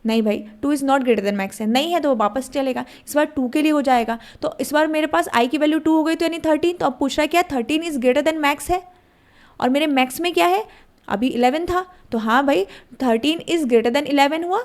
नहीं भाई, 2 is not greater than max है, नहीं है, तो वो वापस चलेगा। इस बार 2 के लिए हो जाएगा, तो इस बार मेरे पास आई की वैल्यू 2 हो गई, तो यानी 13। तो अब पूछ रहा है क्या 13 इज़ ग्रेटर देन मैक्स है, और मेरे मैक्स में क्या है, अभी 11 था, तो हाँ भाई 13 इज़ ग्रेटर देन 11 हुआ।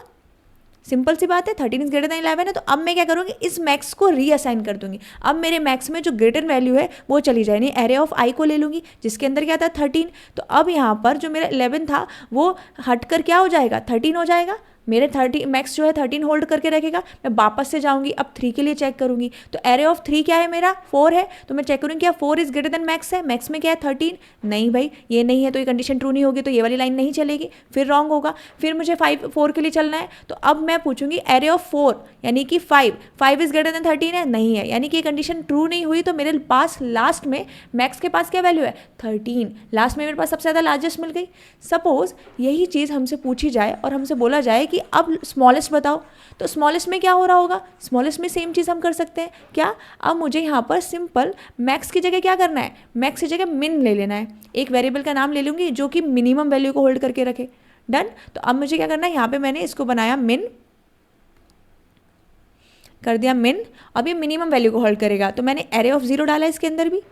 सिंपल सी बात है, 13 इज ग्रेटर देन 11 है। तो अब मैं क्या करूँगी, इस मैक्स को रीअसाइन कर दूंगी। अब मेरे मैक्स में जो ग्रेटर वैल्यू है वो चली जाए, नहीं एरे ऑफ आई को ले लूँगी जिसके अंदर क्या था 13। तो अब यहाँ पर जो मेरा 11 था वो हटकर क्या हो जाएगा, 13 हो जाएगा। मेरे 30 मैक्स जो है 13 होल्ड करके रखेगा। मैं वापस से जाऊंगी, अब 3 के लिए चेक करूंगी, तो एरे ऑफ 3 क्या है मेरा, 4 है। तो मैं चेक करूंगी क्या 4 इज ग्रेटर देन मैक्स है, मैक्स में क्या है 13, नहीं भाई ये नहीं है, तो ये कंडीशन ट्रू नहीं होगी, तो ये वाली लाइन नहीं चलेगी, फिर रॉन्ग होगा। फिर मुझे 4 के लिए चलना है, तो अब मैं पूछूंगी एरे ऑफ 4 यानी कि 5 इज ग्रेटर देन 13 है, नहीं है, यानी कि ये कंडीशन ट्रू नहीं हुई। तो मेरे पास लास्ट में मैक्स के पास क्या वैल्यू है 13, लास्ट में मेरे पास सबसे ज़्यादा लार्जेस्ट मिल गई। सपोज यही चीज़ हमसे पूछी जाए और हमसे बोला जाए कि अब स्मॉलेस्ट बताओ, तो स्मॉलेस्ट में क्या हो रहा होगा, स्मॉलेस्ट में सेम चीज़ हम कर सकते हैं क्या। अब मुझे यहाँ पर सिंपल मैक्स की जगह क्या करना है, मैक्स की जगह मिन ले लेना है। एक वेरिएबल का नाम ले लूँगी जो कि मिनिमम वैल्यू को होल्ड करके रखे। डन। तो अब मुझे क्या करना है, यहाँ पे मैंने इसको बनाया मिन, कर दिया मिन। अब ये मिनिमम वैल्यू को होल्ड करेगा, तो मैंने एरे ऑफ 0 डाला इसके अंदर भी।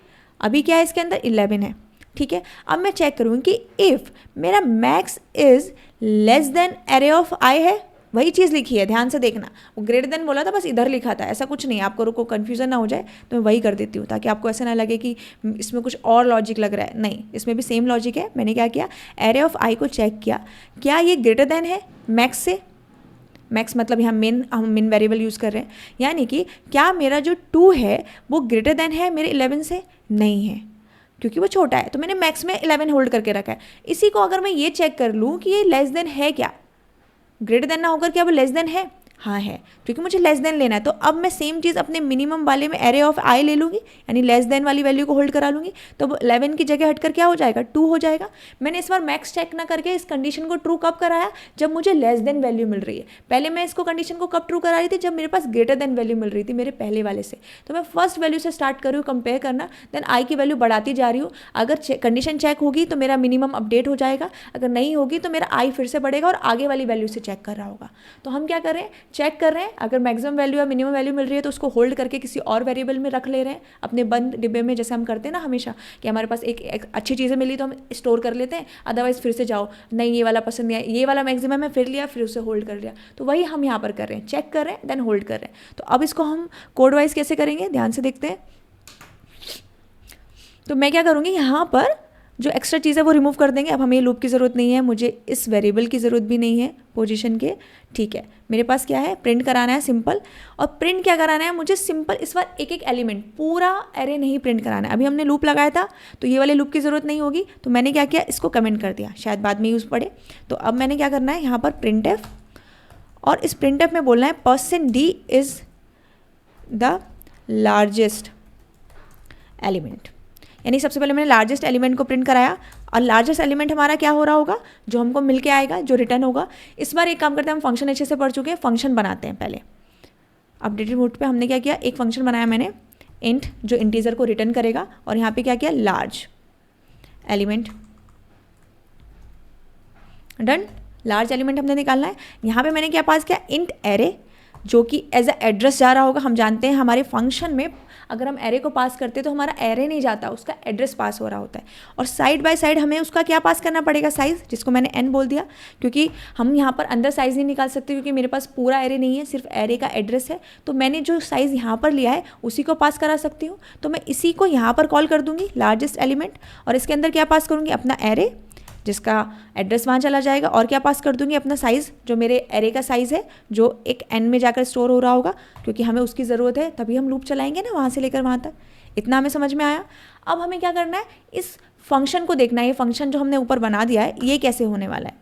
अभी क्या है इसके अंदर 11 है, ठीक है, अब मैं चेक करूँगी कि इफ़ मेरा max is less than array of I है, वही चीज़ लिखी है, ध्यान से देखना, वो ग्रेटर देन बोला था बस इधर लिखा था, ऐसा कुछ नहीं, आपको रुको कन्फ्यूज़न ना हो जाए तो मैं वही कर देती हूँ ताकि आपको ऐसा ना लगे कि इसमें कुछ और लॉजिक लग रहा है, नहीं, इसमें भी सेम लॉजिक है। मैंने क्या किया, एरे ऑफ आई को चेक किया, क्या ये ग्रेटर देन है मैक्स से, मैक्स मतलब यहाँ हम मेन वेरिएबल यूज़ कर रहे हैं, यानी कि क्या मेरा जो 2 है वो ग्रेटर देन है मेरे 11 से, नहीं है क्योंकि वो छोटा है, तो मैंने मैक्स में 11 होल्ड करके रखा है। इसी को अगर मैं ये चेक कर लूँ कि ये लेस देन है क्या, ग्रेटर देन ना होकर क्या वो लेस देन है, हाँ है, क्योंकि मुझे लेस देन लेना है, तो अब मैं सेम चीज़ अपने मिनिमम वाले में एरे ऑफ आई ले लूँगी, यानी लेस देन वाली वैल्यू को होल्ड करा लूँगी, तो 11 की जगह हटकर क्या हो जाएगा, 2 हो जाएगा। मैंने इस बार मैक्स चेक ना करके इस कंडीशन को ट्रू कब कराया, जब मुझे लेस देन वैल्यू मिल रही है। पहले मैं इसको कंडीशन को कब ट्रू करा रही थी, जब मेरे पास ग्रेटर देन वैल्यू मिल रही थी मेरे पहले वाले से। तो मैं फर्स्ट वैल्यू से स्टार्ट कर रही हूँ कंपेयर करना, देन आई की वैल्यू बढ़ाती जा रही हूँ। अगर कंडीशन चेक होगी तो मेरा मिनिमम अपडेट हो जाएगा, अगर नहीं होगी तो मेरा आई फिर से बढ़ेगा और आगे वाली वैल्यू से चेक कर रहा होगा। तो हम क्या कर रहे हैं, चेक कर रहे हैं, अगर मैक्सिमम वैल्यू या मिनिमम वैल्यू मिल रही है तो उसको होल्ड करके किसी और वेरिएबल में रख ले रहे हैं अपने बंद डिब्बे में, जैसे हम करते हैं ना हमेशा कि हमारे पास एक अच्छी चीज़ें मिली तो हम स्टोर कर लेते हैं, अदरवाइज फिर से जाओ, नहीं ये वाला पसंद नहीं आया, ये वाला मैक्सिमम है, फिर लिया, फिर उसे होल्ड कर लिया। तो वही हम यहाँ पर कर रहे हैं, चेक कर रहे हैं देन होल्ड कर रहे हैं। तो अब इसको हम कोड वाइज कैसे करेंगे, ध्यान से देखते हैं। तो मैं क्या करूँगी, यहाँ पर जो एक्स्ट्रा चीज़ है वो रिमूव कर देंगे। अब हमें लूप की ज़रूरत नहीं है, मुझे इस वेरिएबल की ज़रूरत भी नहीं है पोजीशन के, ठीक है। मेरे पास क्या है, प्रिंट कराना है सिंपल, और प्रिंट क्या कराना है मुझे, सिंपल इस बार एक एक एलिमेंट, पूरा एरे नहीं प्रिंट कराना है। अभी हमने लूप लगाया था तो ये वाले लूप की ज़रूरत नहीं होगी, तो मैंने क्या किया, इसको कमेंट कर दिया, शायद बाद में यूज़ पड़े। तो अब मैंने क्या करना है, यहाँ पर प्रिंट एफ, और इस प्रिंट एफ में बोलना है %d is the largest element, यानी सबसे पहले मैंने लार्जेस्ट एलिमेंट को प्रिंट कराया, और लार्जेस्ट एलिमेंट हमारा क्या हो रहा होगा, जो हमको मिल के आएगा, जो रिटर्न होगा। इस बार एक काम करते हैं, हम फंक्शन अच्छे से पढ़ चुके हैं, फंक्शन बनाते हैं पहले। अपडेटेड मोड पे हमने क्या किया, एक फंक्शन बनाया मैंने इंट, जो इंटीजर को रिटर्न करेगा, और यहाँ पे क्या किया, large element, done. Large element हमने निकालना है। यहाँ पे मैंने क्या पास किया, इंट एरे, जो कि एज अ एड्रेस जा रहा होगा। हम जानते हैं हमारे फंक्शन में अगर हम एरे को पास करते हैं तो हमारा एरे नहीं जाता, उसका एड्रेस पास हो रहा होता है, और साइड बाय साइड हमें उसका क्या पास करना पड़ेगा, साइज़, जिसको मैंने n बोल दिया, क्योंकि हम यहाँ पर अंदर साइज़ नहीं निकाल सकते क्योंकि मेरे पास पूरा एरे नहीं है, सिर्फ एरे का एड्रेस है। तो मैंने जो साइज़ यहाँ पर लिया है उसी को पास करा सकती हूँ, तो मैं इसी को यहाँ पर कॉल कर दूँगी लार्जेस्ट एलिमेंट, और इसके अंदर क्या पास करूँगी, अपना एरे जिसका एड्रेस वहाँ चला जाएगा, और क्या पास कर दूंगी, अपना साइज़, जो मेरे एरे का साइज़ है, जो एक n में जाकर स्टोर हो रहा होगा, क्योंकि हमें उसकी ज़रूरत है, तभी हम लूप चलाएंगे ना वहाँ से लेकर वहाँ तक। इतना हमें समझ में आया। अब हमें क्या करना है, इस फंक्शन को देखना है, ये फंक्शन जो हमने ऊपर बना दिया है ये कैसे होने वाला है।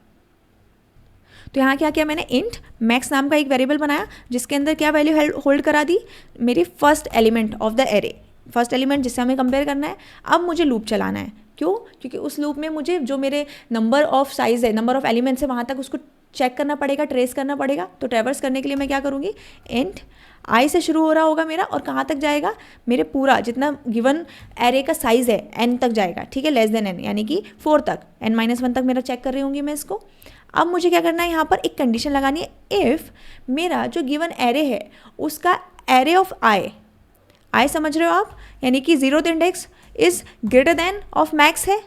तो यहाँ क्या किया मैंने, इंट मैक्स नाम का एक वेरिएबल बनाया, जिसके अंदर क्या वैल्यू होल्ड करा दी, मेरी first element of the array, first element जिससे हमें कंपेयर करना है। अब मुझे लूप चलाना है, क्यों, क्योंकि उस लूप में मुझे जो मेरे नंबर ऑफ साइज़ है, नंबर ऑफ एलिमेंट्स है, वहाँ तक उसको चेक करना पड़ेगा, ट्रेस करना पड़ेगा। तो ट्रेवर्स करने के लिए मैं क्या करूँगी, इंट आई से शुरू हो रहा होगा मेरा, और कहाँ तक जाएगा, मेरे पूरा जितना गिवन एरे का साइज़ है n तक जाएगा, ठीक है, लेस देन n, यानी कि 4 तक, n-1 तक मेरा चेक कर रही होंगी मैं इसको। अब मुझे क्या करना है, यहाँ पर एक कंडीशन लगानी है, इफ़ मेरा जो गिवन एरे है उसका एरे ऑफ आई समझ रहे हो आप, यानी कि 0th index is greater then of max है।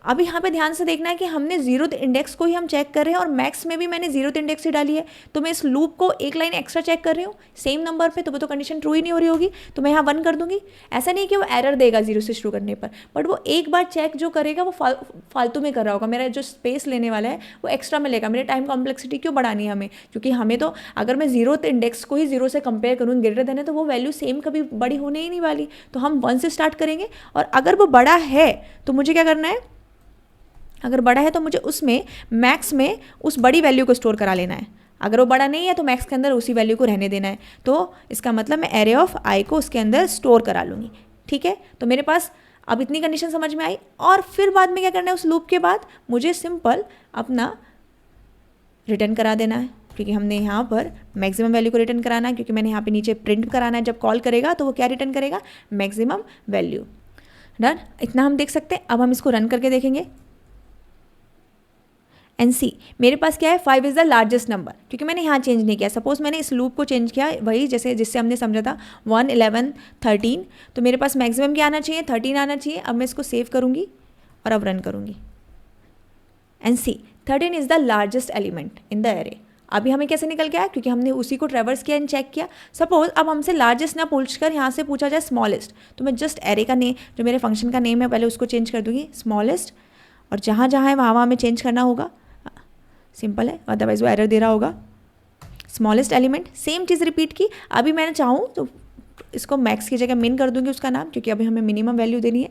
अब यहाँ पे ध्यान से देखना है कि हमने 0th इंडेक्स को ही हम चेक कर रहे हैं, और मैक्स में भी मैंने 0th इंडेक्स ही डाली है, तो मैं इस लूप को एक लाइन एक्स्ट्रा चेक कर रही हूँ सेम नंबर पे, तो वो तो कंडीशन ट्रू ही नहीं हो रही होगी, तो मैं यहाँ 1 कर दूंगी। ऐसा नहीं कि वो एरर देगा 0 से शुरू करने पर, बट वो एक बार चेक जो करेगा वो फालतू में कर रहा होगा, मेरा जो स्पेस लेने वाला है वो एक्स्ट्रा में लेगा। मेरे टाइम कॉम्प्लेक्सिटी क्यों बढ़ानी है हमें, क्योंकि हमें तो अगर मैं 0th इंडेक्स को ही 0 से कंपेयर करूँ ग्रेटर देन है, तो वो वैल्यू सेम कभी बड़ी होने ही नहीं वाली। तो हम 1 से स्टार्ट करेंगे, और अगर वो बड़ा है तो मुझे क्या करना है, अगर बड़ा है तो मुझे उसमें मैक्स में उस बड़ी वैल्यू को स्टोर करा लेना है। अगर वो बड़ा नहीं है तो मैक्स के अंदर उसी वैल्यू को रहने देना है। तो इसका मतलब मैं एरे ऑफ आई को उसके अंदर स्टोर करा लूँगी, ठीक है। तो मेरे पास अब इतनी कंडीशन समझ में आई, और फिर बाद में क्या करना है, उस लूप के बाद मुझे सिंपल अपना रिटर्न करा देना है, क्योंकि हमने यहाँ पर मैक्सिमम वैल्यू को रिटर्न कराना है, क्योंकि मैंने यहाँ पे नीचे प्रिंट कराना है, जब कॉल करेगा तो वो क्या रिटर्न करेगा, मैक्सिमम वैल्यू। डन, इतना हम देख सकते हैं। अब हम इसको रन करके देखेंगे। एंड सी मेरे पास क्या है 5 इज़ द लार्जेस्ट नंबर, क्योंकि मैंने यहाँ चेंज नहीं किया। सपोज मैंने इस लूप को चेंज किया वही जैसे जिससे हमने समझा था 1, 11, 13, तो मेरे पास मैक्सिमम क्या आना चाहिए 13 आना चाहिए। अब मैं इसको सेव करूँगी और अब रन करूँगी and see 13 is the largest element in the array. अभी हमें कैसे निकल गया, क्योंकि हमने उसी को ट्रेवर्स किया एंड चेक किया। सपोज अब हमसे लार्जेस्ट ना पूछकर यहाँ से पूछा जाए स्मॉलेस्ट, तो मैं जस्ट एरे का नेम जो मेरे फंक्शन का नेम है पहले उसको चेंज कर दूँगी स्मॉलेस्ट, और जहाँ जहाँ है वहाँ वहाँ हमें चेंज करना होगा। सिंपल है, अदरवाइज वो एरर दे रहा होगा। स्मॉलेस्ट एलिमेंट सेम चीज़ रिपीट की। अभी मैंने चाहूँ तो इसको मैक्स की जगह मिन कर दूंगी उसका नाम, क्योंकि अभी हमें मिनिमम वैल्यू देनी है।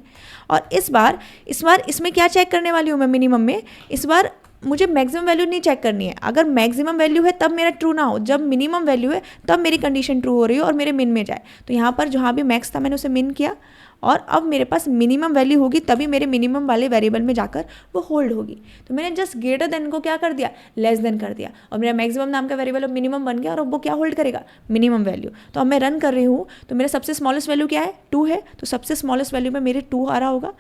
और इस बार इसमें क्या चेक करने वाली हूँ मैं मिनिमम में, इस बार मुझे मैक्सिमम वैल्यू नहीं चेक करनी है। अगर मैक्सिमम वैल्यू है तब मेरा ट्रू ना हो, जब मिनिमम वैल्यू है तब मेरी कंडीशन ट्रू हो रही हो और मेरे मिन में जाए। तो यहाँ पर जहाँ भी मैक्स था मैंने उसे मिन किया, और अब मेरे पास मिनिमम वैल्यू होगी तभी मेरे मिनिमम वाले वेरिएबल में जाकर वो होल्ड होगी। तो मैंने जस्ट ग्रेटर देन को क्या कर दिया, लेस देन कर दिया, और मेरा मैक्सिमम नाम का वेरिएबल अब मिनिमम बन गया और अब वो क्या होल्ड करेगा, मिनिमम वैल्यू। तो अब मैं रन कर रही हूँ तो मेरा सबसे स्मॉलेस्ट वैल्यू क्या है 2 है, तो सबसे स्मॉलेस्ट वैल्यू में मेरे 2 आ रहा होगा।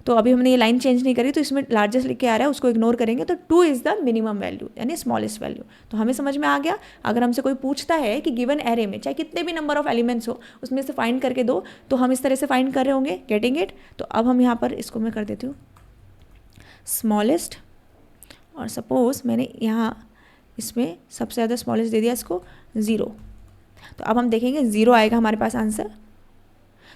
तो अभी हमने ये लाइन चेंज नहीं करी तो इसमें लार्जेस्ट लिख के आ रहा है, उसको इग्नोर करेंगे। तो 2 इज़ द मिनिमम वैल्यू यानी स्मॉलेस्ट वैल्यू। तो हमें समझ में आ गया, अगर हमसे कोई पूछता है कि गिवन एरे में चाहे कितने भी नंबर ऑफ एलिमेंट्स हो उसमें से फाइंड करके दो, तो हम इस तरह से फाइंड कर रहे होंगे, गेटिंग इट। तो अब हम यहाँ पर इसको मैं कर देती हूँ स्मॉलेस्ट, और सपोज मैंने यहाँ इसमें सबसे ज़्यादा स्मॉलेस्ट दे दिया इसको 0, तो अब हम देखेंगे 0 आएगा हमारे पास आंसर।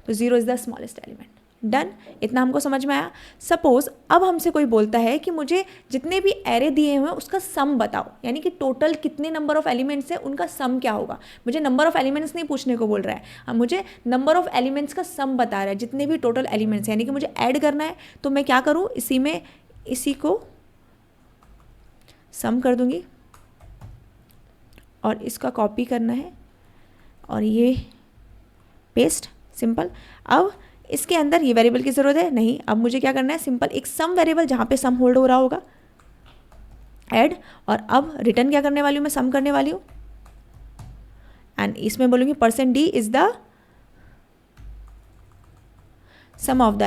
तो 0 is the smallest element. Done, इतना हमको समझ में आया। सपोज अब हमसे कोई बोलता है कि मुझे जितने भी एरे दिए हुए हैं उसका सम बताओ, यानी कि टोटल कितने नंबर ऑफ एलिमेंट्स है उनका सम क्या होगा। मुझे नंबर ऑफ एलिमेंट्स नहीं पूछने को बोल रहा है, अब मुझे नंबर ऑफ एलिमेंट्स का सम बता रहा है, जितने भी टोटल एलिमेंट्स यानी कि मुझे ऐड करना है। तो मैं क्या करूँ, इसी को सम कर दूंगी और इसका कॉपी करना है और ये पेस्ट, सिंपल। अब इसके अंदर ये वेरिएबल की ज़रूरत है नहीं, अब मुझे क्या करना है, सिंपल एक सम वेरिएबल जहाँ पे सम होल्ड हो रहा होगा ऐड, और अब रिटर्न क्या करने वाली हूँ मैं, सम करने वाली हूँ, एंड इसमें बोलूँगी %d is the sum of the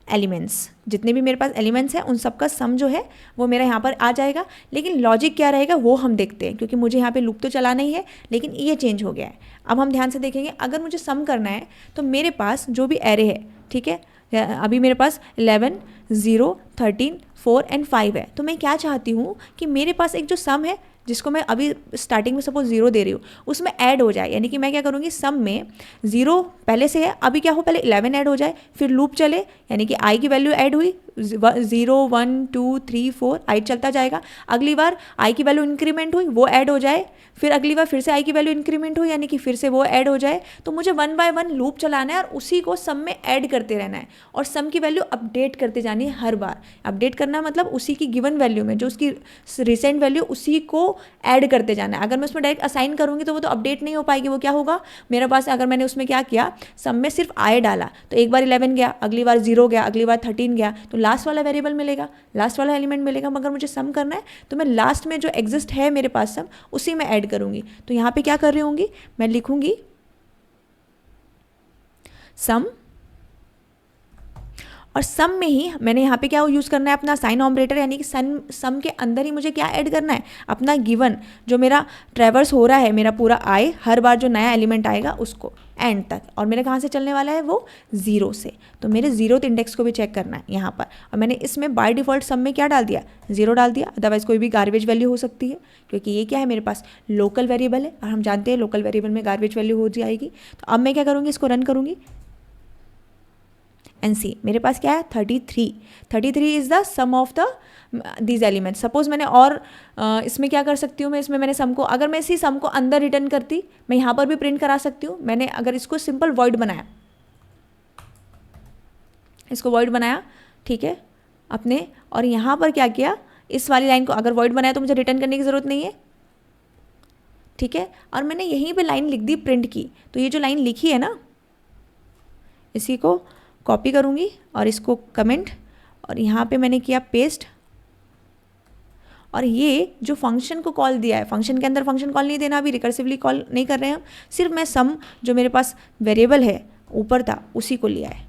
elements. जितने भी मेरे पास एलिमेंट्स हैं उन सब का सम जो है वो मेरा यहाँ पर आ जाएगा। लेकिन लॉजिक क्या रहेगा वो हम देखते हैं, क्योंकि मुझे यहाँ पे लूप तो चलाना ही है, लेकिन ये चेंज हो गया है। अब हम ध्यान से देखेंगे, अगर मुझे सम करना है तो मेरे पास जो भी एरे है, ठीक है, अभी मेरे पास 11, 0, 13, 4 एंड 5 है। तो मैं क्या चाहती हूँ कि मेरे पास एक जो सम है जिसको मैं अभी स्टार्टिंग में सपोज 0 दे रही हूँ उसमें ऐड हो जाए, यानी कि मैं क्या करूँगी, सम में 0 पहले से है, अभी क्या हो, पहले 11 ऐड हो जाए, फिर लूप चले, यानी कि i की वैल्यू ऐड हुई 0, 1, 2, 3, 4 आई चलता जाएगा। अगली बार i की वैल्यू इंक्रीमेंट हुई वो ऐड हो जाए, फिर अगली बार फिर से i की वैल्यू इंक्रीमेंट हुई यानी कि फिर से वो ऐड हो जाए। तो मुझे 1 बाय 1 लूप चलाना है और उसी को सम में ऐड करते रहना है, और सम की वैल्यू अपडेट करते जानी है हर बार। अपडेट करना मतलब उसी की गिवन वैल्यू में जो उसकी रिसेंट वैल्यू उसी को ऐड करते जाना है। अगर मैं उसमें डायरेक्ट असाइन करूँगी तो वो तो अपडेट नहीं हो पाएगी। वो क्या होगा, मेरे पास अगर मैंने उसमें क्या किया, सम में सिर्फ i डाला तो एक बार 11 गया, अगली बार 0 गया, अगली बार 13 गया, तो लास्ट वाला वेरिएबल मिलेगा, लास्ट वाला एलिमेंट मिलेगा। मगर मुझे सम करना है तो मैं लास्ट में जो एग्जिस्ट है मेरे पास सम उसी में ऐड करूँगी। तो यहाँ पे क्या कर रही होंगी, मैं लिखूँगी सम, और सम में ही मैंने यहाँ पे क्या यूज़ करना है, अपना साइन ऑपरेटर, यानी कि सम के अंदर ही मुझे क्या ऐड करना है, अपना गिवन जो मेरा ट्रेवर्स हो रहा है, मेरा पूरा आई, हर बार जो नया एलिमेंट आएगा उसको एंड तक, और मेरे कहाँ से चलने वाला है वो 0 से। तो मेरे 0th इंडेक्स को भी चेक करना है यहाँ पर, और मैंने इसमें बाय डिफ़ॉल्ट सम में क्या डाल दिया, 0 डाल दिया। अदरवाइज कोई भी गार्बेज वैल्यू हो सकती है, क्योंकि ये क्या है, मेरे पास लोकल वेरिएबल है और हम जानते हैं लोकल वेरिएबल में गार्बेज वैल्यू हो जाएगी। तो अब मैं क्या करूँगी, इसको रन करूँगी एंड सी मेरे पास क्या है 33 is the sum of the these elements. Suppose मैंने और इसमें क्या कर सकती हूँ, मैं इसमें मैंने सम को, अगर मैं इसी सम को अंदर रिटर्न करती, मैं यहाँ पर भी प्रिंट करा सकती हूँ। मैंने अगर इसको सिंपल वॉइड बनाया, इसको वॉइड बनाया, ठीक है अपने, और यहाँ पर क्या किया, इस वाली लाइन को अगर वॉइड बनाया तो मुझे रिटर्न करने की ज़रूरत नहीं है, ठीक है, और मैंने यहीं पे लाइन लिख दी प्रिंट की। तो ये जो लाइन लिखी है ना, इसी को कॉपी करूँगी और इसको कमेंट, और यहाँ पे मैंने किया पेस्ट, और ये जो फंक्शन को कॉल दिया है, फंक्शन के अंदर फंक्शन कॉल नहीं देना, अभी रिकर्सिवली कॉल नहीं कर रहे हैं हम, सिर्फ मैं सम जो मेरे पास वेरिएबल है ऊपर था उसी को लिया है।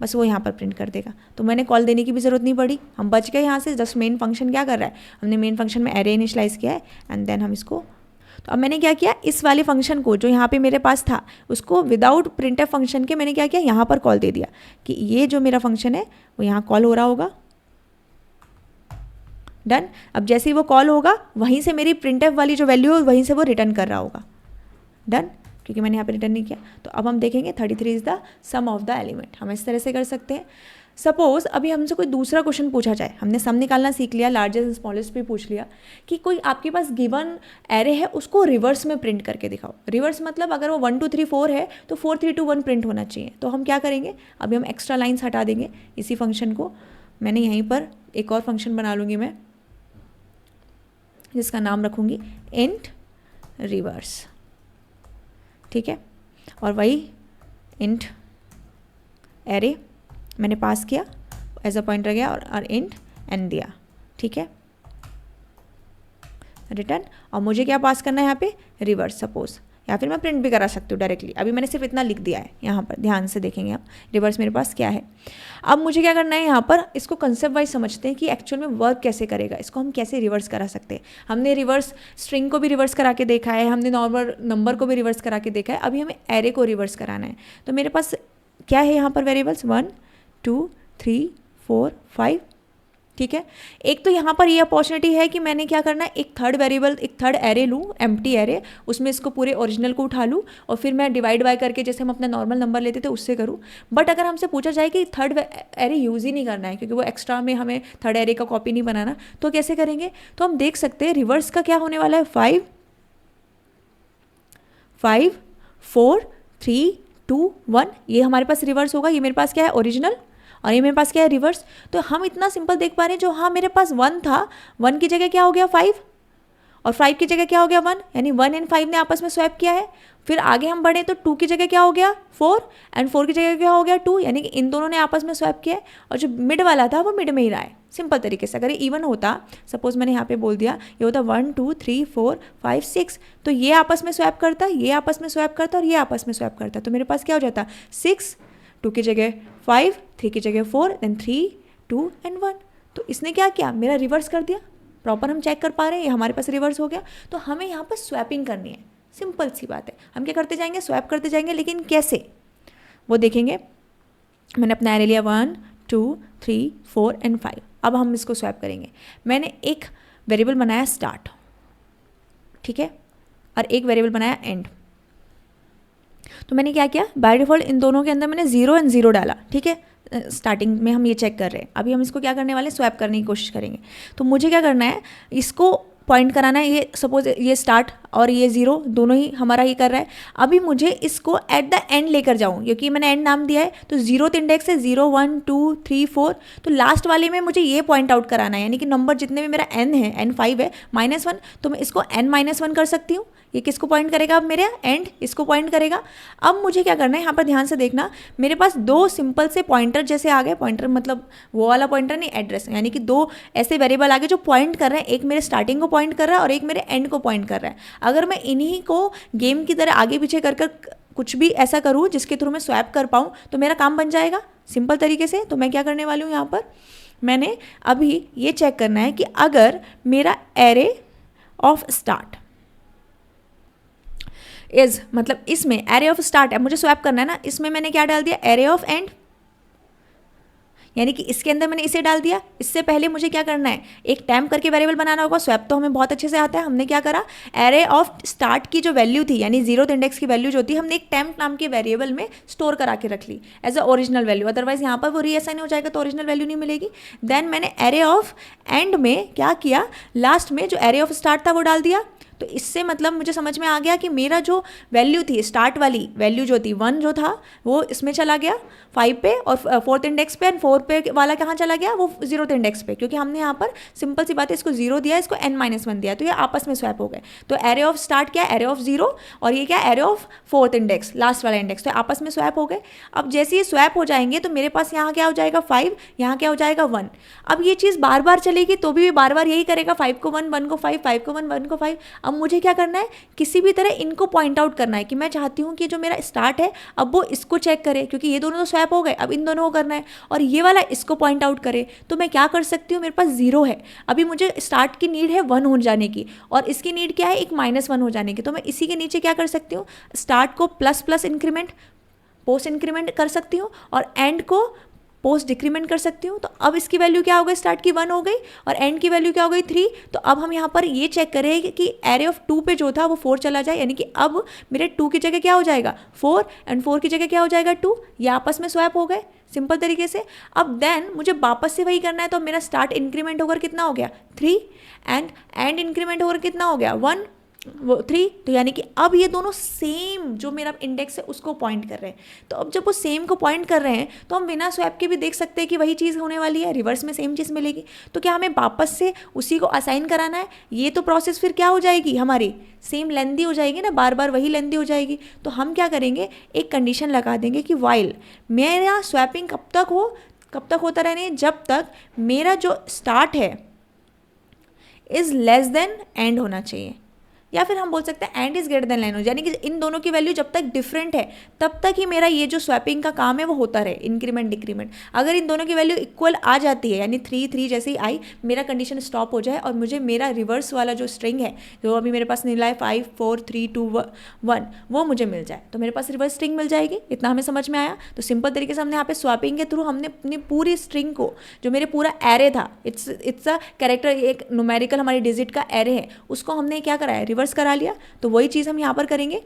बस वो यहाँ पर प्रिंट कर देगा। तो मैंने कॉल देने की भी ज़रूरत नहीं पड़ी, हम बच गए यहाँ से। जस्ट मेन फंक्शन क्या कर रहा है, हमने मेन फंक्शन में एरे इनिशियलाइज़ किया है एंड देन हम इसको, तो अब मैंने क्या किया, इस वाले फंक्शन को जो यहाँ पे मेरे पास था उसको विदाउट प्रिंटफ फंक्शन के मैंने क्या किया, यहाँ पर कॉल दे दिया कि ये जो मेरा फंक्शन है वो यहाँ कॉल हो रहा होगा। डन। अब जैसे ही वो कॉल होगा वहीं से मेरी प्रिंटफ वाली जो वैल्यू है वहीं से वो रिटर्न कर रहा होगा। डन, क्योंकि मैंने यहाँ पे रिटर्न नहीं किया। तो अब हम देखेंगे 33 is the sum of the element. हम इस तरह से कर सकते हैं। सपोज अभी हमसे कोई दूसरा क्वेश्चन पूछा जाए, हमने सम निकालना सीख लिया, लार्जेस्ट एंड स्मॉलेस्ट भी पूछ लिया, कि कोई आपके पास गिवन एरे है उसको रिवर्स में प्रिंट करके दिखाओ। रिवर्स मतलब अगर वो 1 2 3 4 है तो 4 3 2 1 प्रिंट होना चाहिए। तो हम क्या करेंगे, अभी हम एक्स्ट्रा लाइन्स हटा देंगे इसी फंक्शन को। मैंने यहीं पर एक और फंक्शन बना लूँगी मैं, जिसका नाम रखूँगी इंट रिवर्स। ठीक है, और वही इंट एरे मैंने पास किया, एज अ पॉइंटर गया और इंट एन दिया। ठीक है, रिटर्न। और मुझे क्या पास करना है यहाँ पे, रिवर्स सपोज, या फिर मैं प्रिंट भी करा सकती हूँ डायरेक्टली। अभी मैंने सिर्फ इतना लिख दिया है यहाँ पर, ध्यान से देखेंगे आप रिवर्स मेरे पास क्या है। अब मुझे क्या करना है यहाँ पर, इसको कंसेप्ट वाइज समझते हैं कि एक्चुअल में वर्क कैसे करेगा, इसको हम कैसे रिवर्स करा सकते हैं। हमने रिवर्स स्ट्रिंग को भी रिवर्स करा के देखा है, हमने नॉर्मल नंबर को भी रिवर्स करा के देखा है, अभी हमें एरे को रिवर्स कराना है। तो मेरे पास क्या है यहाँ पर वेरिएबल्स 1 2 3 4 5। ठीक है, एक तो यहाँ पर ये अपॉर्चुनिटी है कि मैंने क्या करना है, एक थर्ड वेरिएबल, एक थर्ड एरे लूँ, एम्प्टी एरे, उसमें इसको पूरे ओरिजिनल को उठा लूँ और फिर मैं डिवाइड बाय करके जैसे हम अपना नॉर्मल नंबर लेते थे उससे करूँ। बट अगर हमसे पूछा जाए कि थर्ड एरे यूज़ ही नहीं करना है क्योंकि वो एक्स्ट्रा में हमें थर्ड एरे का कॉपी नहीं बनाना, तो कैसे करेंगे। तो हम देख सकते हैं रिवर्स का क्या होने वाला है, 5 5 4 3 2 1, ये हमारे पास रिवर्स होगा। ये मेरे पास क्या है, ओरिजिनल, और ये मेरे पास क्या है, रिवर्स। तो हम इतना सिंपल देख पा रहे हैं, जो हाँ मेरे पास 1 था, 1 की जगह क्या हो गया 5, और 5 की जगह क्या हो गया 1, यानी 1 एंड 5 ने आपस में स्वैप किया है। फिर आगे हम बढ़े तो 2 की जगह क्या हो गया 4, एंड 4 की जगह क्या हो गया 2, यानी कि इन दोनों ने आपस में स्वैप किया है। और जो मिड वाला था वो मिड में ही रहा है। सिंपल तरीके से अगर ये इवन होता, सपोज मैंने यहाँ पे बोल दिया ये होता 1 2 3 4 5 6, तो ये आपस में स्वैप करता, ये आपस में स्वैप करता और ये आपस में स्वैप करता। तो मेरे पास क्या हो जाता, 6, 2 की जगह 5, 3 की जगह 4, देन 3 2 एंड 1। तो इसने क्या किया, मेरा रिवर्स कर दिया। प्रॉपर हम चेक कर पा रहे हैं, ये हमारे पास रिवर्स हो गया। तो हमें यहाँ पर स्वैपिंग करनी है, सिंपल सी बात है। हम क्या करते जाएंगे, स्वैप करते जाएंगे, लेकिन कैसे वो देखेंगे। मैंने अपना एरे लिया 1 2 3 4 एंड 5। अब हम इसको स्वैप करेंगे। मैंने एक वेरिएबल बनाया स्टार्ट, ठीक है, और एक वेरिएबल बनाया एंड। तो मैंने क्या किया, बाय डिफॉल्ट इन दोनों के अंदर मैंने 0 एंड 0 डाला। ठीक है, स्टार्टिंग में हम ये चेक कर रहे हैं। अभी हम इसको क्या करने वाले हैं, स्वैप करने की कोशिश करेंगे। तो मुझे क्या करना है, इसको पॉइंट कराना है। ये सपोज ये स्टार्ट और ये 0 दोनों ही हमारा ये कर रहा है। अभी मुझे इसको एट द एंड लेकर जाऊँ, क्योंकि मैंने एंड नाम दिया है। तो 0th इंडेक्स है 0 1 2 3 4, तो लास्ट वाले में मुझे ये पॉइंट आउट कराना है, यानी कि नंबर जितने भी मेरा n है, n5 है -1, तो मैं इसको n-1 कर सकती हूँ। ये किसको पॉइंट करेगा, अब मेरे एंड इसको पॉइंट करेगा। अब मुझे क्या करना है, यहाँ पर ध्यान से देखना, मेरे पास 2 सिंपल से पॉइंटर जैसे आ गए। पॉइंटर मतलब वो वाला पॉइंटर नहीं, एड्रेस, यानी कि 2 ऐसे वेरिएबल आ गए जो पॉइंट कर रहे हैं। एक मेरे स्टार्टिंग को पॉइंट कर रहा है और एक मेरे एंड को पॉइंट कर रहा है। अगर मैं इन्हीं को गेम की तरह आगे पीछे कर कर कुछ भी ऐसा करूँ जिसके थ्रू मैं स्वैप कर पाऊँ, तो मेरा काम बन जाएगा सिंपल तरीके से। तो मैं क्या करने वाली हूँ, यहाँ पर मैंने अभी ये चेक करना है कि अगर मेरा एरे ऑफ स्टार्ट इज, मतलब इसमें एरे ऑफ स्टार्ट है, मुझे स्वैप करना है ना, इसमें मैंने क्या डाल दिया, एरे ऑफ एंड, यानी कि इसके अंदर मैंने इसे डाल दिया। इससे पहले मुझे क्या करना है, एक टैम्प करके वेरिएबल बनाना होगा। स्वैप तो हमें बहुत अच्छे से आता है। हमने क्या करा, एरे ऑफ स्टार्ट की जो वैल्यू थी, यानी 0th इंडेक्स की वैल्यू जो थी, हमने एक टैम्प नाम के वेरिएबल में स्टोर करा के रख ली as a original value. Otherwise यहाँ पर वो रीअसाइन हो जाएगा तो ओरिजिनल वैल्यू नहीं मिलेगी। देन मैंने एरे ऑफ एंड में क्या किया, लास्ट में जो एरे ऑफ स्टार्ट था वो डाल दिया। तो इससे मतलब मुझे समझ में आ गया कि मेरा जो वैल्यू थी, स्टार्ट वाली वैल्यू जो थी 1 जो था वो इसमें चला गया 5 पे, और 4th इंडेक्स पे, एंड 4 पे वाला कहाँ चला गया, वो 0th इंडेक्स पे, क्योंकि हमने यहाँ पर सिंपल सी बात है, इसको 0 दिया, इसको n-1 दिया, तो ये आपस में स्वैप हो गए। तो एरे ऑफ स्टार्ट क्या, एरे ऑफ 0, और ये क्या, array of 4th index, last वाला इंडेक्स, तो आपस में स्वैप हो गए। अब जैसे ये स्वैप हो जाएंगे तो मेरे पास यहाँ क्या हो जाएगा 5, यहाँ क्या हो जाएगा 1। अब ये चीज़ बार बार चलेगी तो भी बार बार यही करेगा, 5 को 1, 1 को 5, 5 को 1, 1 को 5। अब मुझे क्या करना है, किसी भी तरह इनको पॉइंट आउट करना है कि मैं चाहती हूँ कि जो मेरा स्टार्ट है अब वो इसको चेक करे, क्योंकि ये दोनों तो स्वैप हो गए, अब इन दोनों को करना है, और ये वाला इसको पॉइंट आउट करे। तो मैं क्या कर सकती हूँ, मेरे पास 0 है, अभी मुझे स्टार्ट की नीड है 1 हो जाने की, और इसकी नीड क्या है, एक -1 हो जाने की। तो मैं इसी के नीचे क्या कर सकती हूँ, स्टार्ट को plus plus increment post increment कर सकती हूँ, और एंड को पोस्ट डिक्रीमेंट कर सकती हूँ। तो अब इसकी वैल्यू क्या हो गई, स्टार्ट की 1 हो गई, और एंड की वैल्यू क्या हो गई 3। तो अब हम यहाँ पर ये चेक करें कि एरे ऑफ 2 पे जो था वो 4 चला जाए, यानी कि अब मेरे 2 की जगह क्या हो जाएगा 4, एंड 4 की जगह क्या हो जाएगा 2, ये आपस में स्वैप हो गए सिंपल तरीके से। अब देन मुझे वापस से वही करना है, तो मेरा स्टार्ट इंक्रीमेंट होकर कितना हो गया 3, एंड इंक्रीमेंट होकर कितना हो गया 1 वो 3। तो यानी कि अब ये दोनों सेम जो मेरा इंडेक्स है उसको पॉइंट कर रहे हैं। तो अब जब वो सेम को पॉइंट कर रहे हैं तो हम बिना स्वैप के भी देख सकते हैं कि वही चीज़ होने वाली है, रिवर्स में सेम चीज़ मिलेगी। तो क्या हमें वापस से उसी को असाइन कराना है, ये तो प्रोसेस फिर क्या हो जाएगी हमारी सेम लेंदी हो जाएगी ना, बार बार वही लेंदी हो जाएगी। तो हम क्या करेंगे, एक कंडीशन लगा देंगे कि वाइल मेरा स्वैपिंग कब तक होता रहने, जब तक मेरा जो स्टार्ट है इज़ लेस देन एंड होना चाहिए, या फिर हम बोल सकते हैं and is greater than line हो, यानी कि इन दोनों की वैल्यू जब तक डिफरेंट है तब तक ही मेरा ये जो स्वैपिंग का काम है वो होता रहे, इंक्रीमेंट डिक्रीमेंट। अगर इन दोनों की वैल्यू इक्वल आ जाती है, यानी 3 3 जैसे ही आई, मेरा कंडीशन स्टॉप हो जाए और मुझे मेरा रिवर्स वाला जो स्ट्रिंग है जो अभी मेरे पास मिला है 5 4 3 2 1 वो मुझे मिल जाए, तो मेरे पास रिवर्स स्ट्रिंग मिल जाएगी। इतना हमें समझ में आया। तो सिंपल तरीके से हमने यहाँ पे स्वैपिंग के थ्रू हमने अपनी पूरी स्ट्रिंग को, जो मेरे पूरा एरे था, इट्स अ कैरेक्टर, एक न्यूमेरिकल हमारी डिजिट का एरे है, उसको हमने क्या करा है, रिवर्स करा लिया। तो वही चीज़ हम यहाँ पर करेंगे।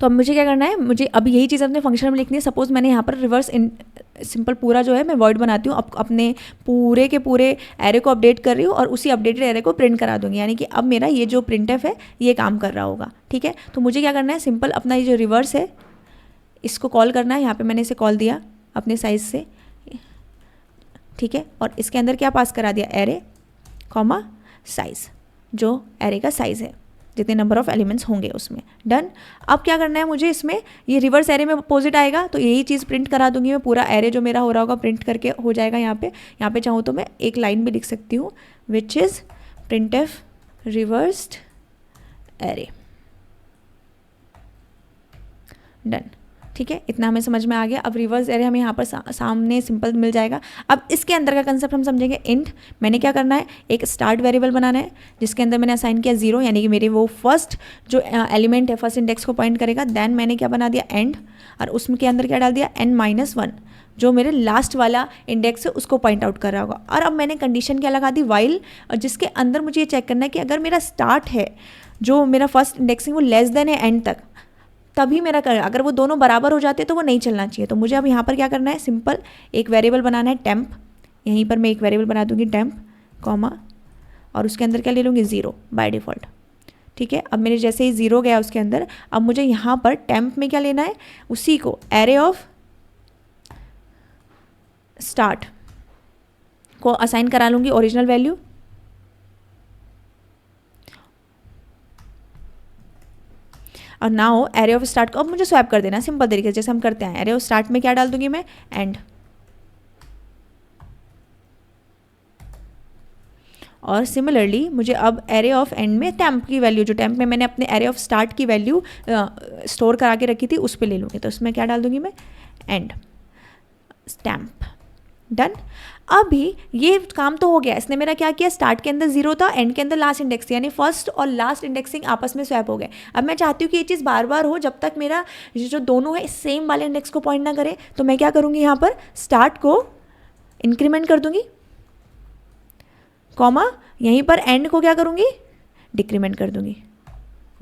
तो अब मुझे क्या करना है, मुझे अब यही चीज़ अपने फंक्शन में लिखनी है। सपोज मैंने यहाँ पर रिवर्स सिंपल पूरा जो है मैं वॉइड बनाती हूँ, अपने पूरे के पूरे एरे को अपडेट कर रही हूँ और उसी अपडेटेड एरे को प्रिंट करा दूंगी, यानी कि अब मेरा ये जो प्रिंटफ है ये काम कर रहा होगा। ठीक है, तो मुझे क्या करना है, सिंपल अपना ये जो रिवर्स है इसको कॉल करना है। यहाँ पर मैंने इसे कॉल दिया अपने साइज से, ठीक है, और इसके अंदर क्या पास करा दिया, एरे कॉमा साइज, जो एरे का साइज़ है, जितने नंबर ऑफ एलिमेंट्स होंगे उसमें। डन। अब क्या करना है मुझे, इसमें ये रिवर्स एरे में अपोजिट आएगा, तो यही चीज़ प्रिंट करा दूंगी मैं, पूरा एरे जो मेरा हो रहा होगा प्रिंट करके हो जाएगा। यहाँ पे चाहूँ तो मैं एक लाइन भी लिख सकती हूँ, which is printf reversed array. Done. ठीक है, इतना हमें समझ में आ गया। अब रिवर्स एरे हमें यहाँ पर सामने सिंपल मिल जाएगा। अब इसके अंदर का कंसेप्ट हम समझेंगे। इंट मैंने क्या करना है, एक स्टार्ट वेरिएबल बनाना है जिसके अंदर मैंने असाइन किया 0, यानी कि मेरे वो फर्स्ट जो एलिमेंट है फर्स्ट इंडेक्स को पॉइंट करेगा। देन मैंने क्या बना दिया, एंड, और उसमें के अंदर क्या डाल दिया, n-1, जो मेरे लास्ट वाला इंडेक्स है उसको पॉइंट आउट कर रहा होगा। और अब मैंने कंडीशन क्या लगा दी, वाइल, जिसके अंदर मुझे ये चेक करना है कि अगर मेरा स्टार्ट है जो मेरा फर्स्ट इंडेक्सिंग वो लेस देन है एंड तक, तभी मेरा कर, अगर वो दोनों बराबर हो जाते तो वो नहीं चलना चाहिए। तो मुझे अब यहाँ पर क्या करना है, सिंपल एक वेरिएबल बनाना है टेम्प। यहीं पर मैं एक वेरिएबल बना दूंगी टेम्प कॉमा, और उसके अंदर क्या ले लूँगी 0 बाय डिफ़ॉल्ट। ठीक है, अब मेरे जैसे ही 0 गया उसके अंदर, अब मुझे यहाँ पर टेम्प में क्या लेना है, उसी को एरे ऑफ स्टार्ट को असाइन करा लूँगी ओरिजिनल वैल्यू, और नाउ एरे ऑफ स्टार्ट को अब मुझे स्वैप कर देना सिंपल तरीके से जैसे हम करते हैं। एरे ऑफ स्टार्ट में क्या डाल दूंगी मैं, एंड, और सिमिलरली मुझे अब एरे ऑफ एंड में टेम्प की वैल्यू, जो टेम्प में मैंने अपने एरे ऑफ स्टार्ट की वैल्यू स्टोर करा के रखी थी उस पर ले लूँगी। तो उसमें क्या डाल दूंगी मैं, एंड टेम्प। डन। अभी ये काम तो हो गया, इसने मेरा क्या किया, स्टार्ट के अंदर 0 था, एंड के अंदर लास्ट इंडेक्स, यानी फर्स्ट और लास्ट इंडेक्सिंग आपस में स्वैप हो गए। अब मैं चाहती हूँ कि ये चीज़ बार बार हो जब तक मेरा जो दोनों है सेम वाले इंडेक्स को पॉइंट ना करे। तो मैं क्या करूँगी, यहाँ पर स्टार्ट को इंक्रीमेंट कर दूँगी कॉमा, यहीं पर एंड को क्या करूँगी, डिक्रीमेंट कर दूँगी।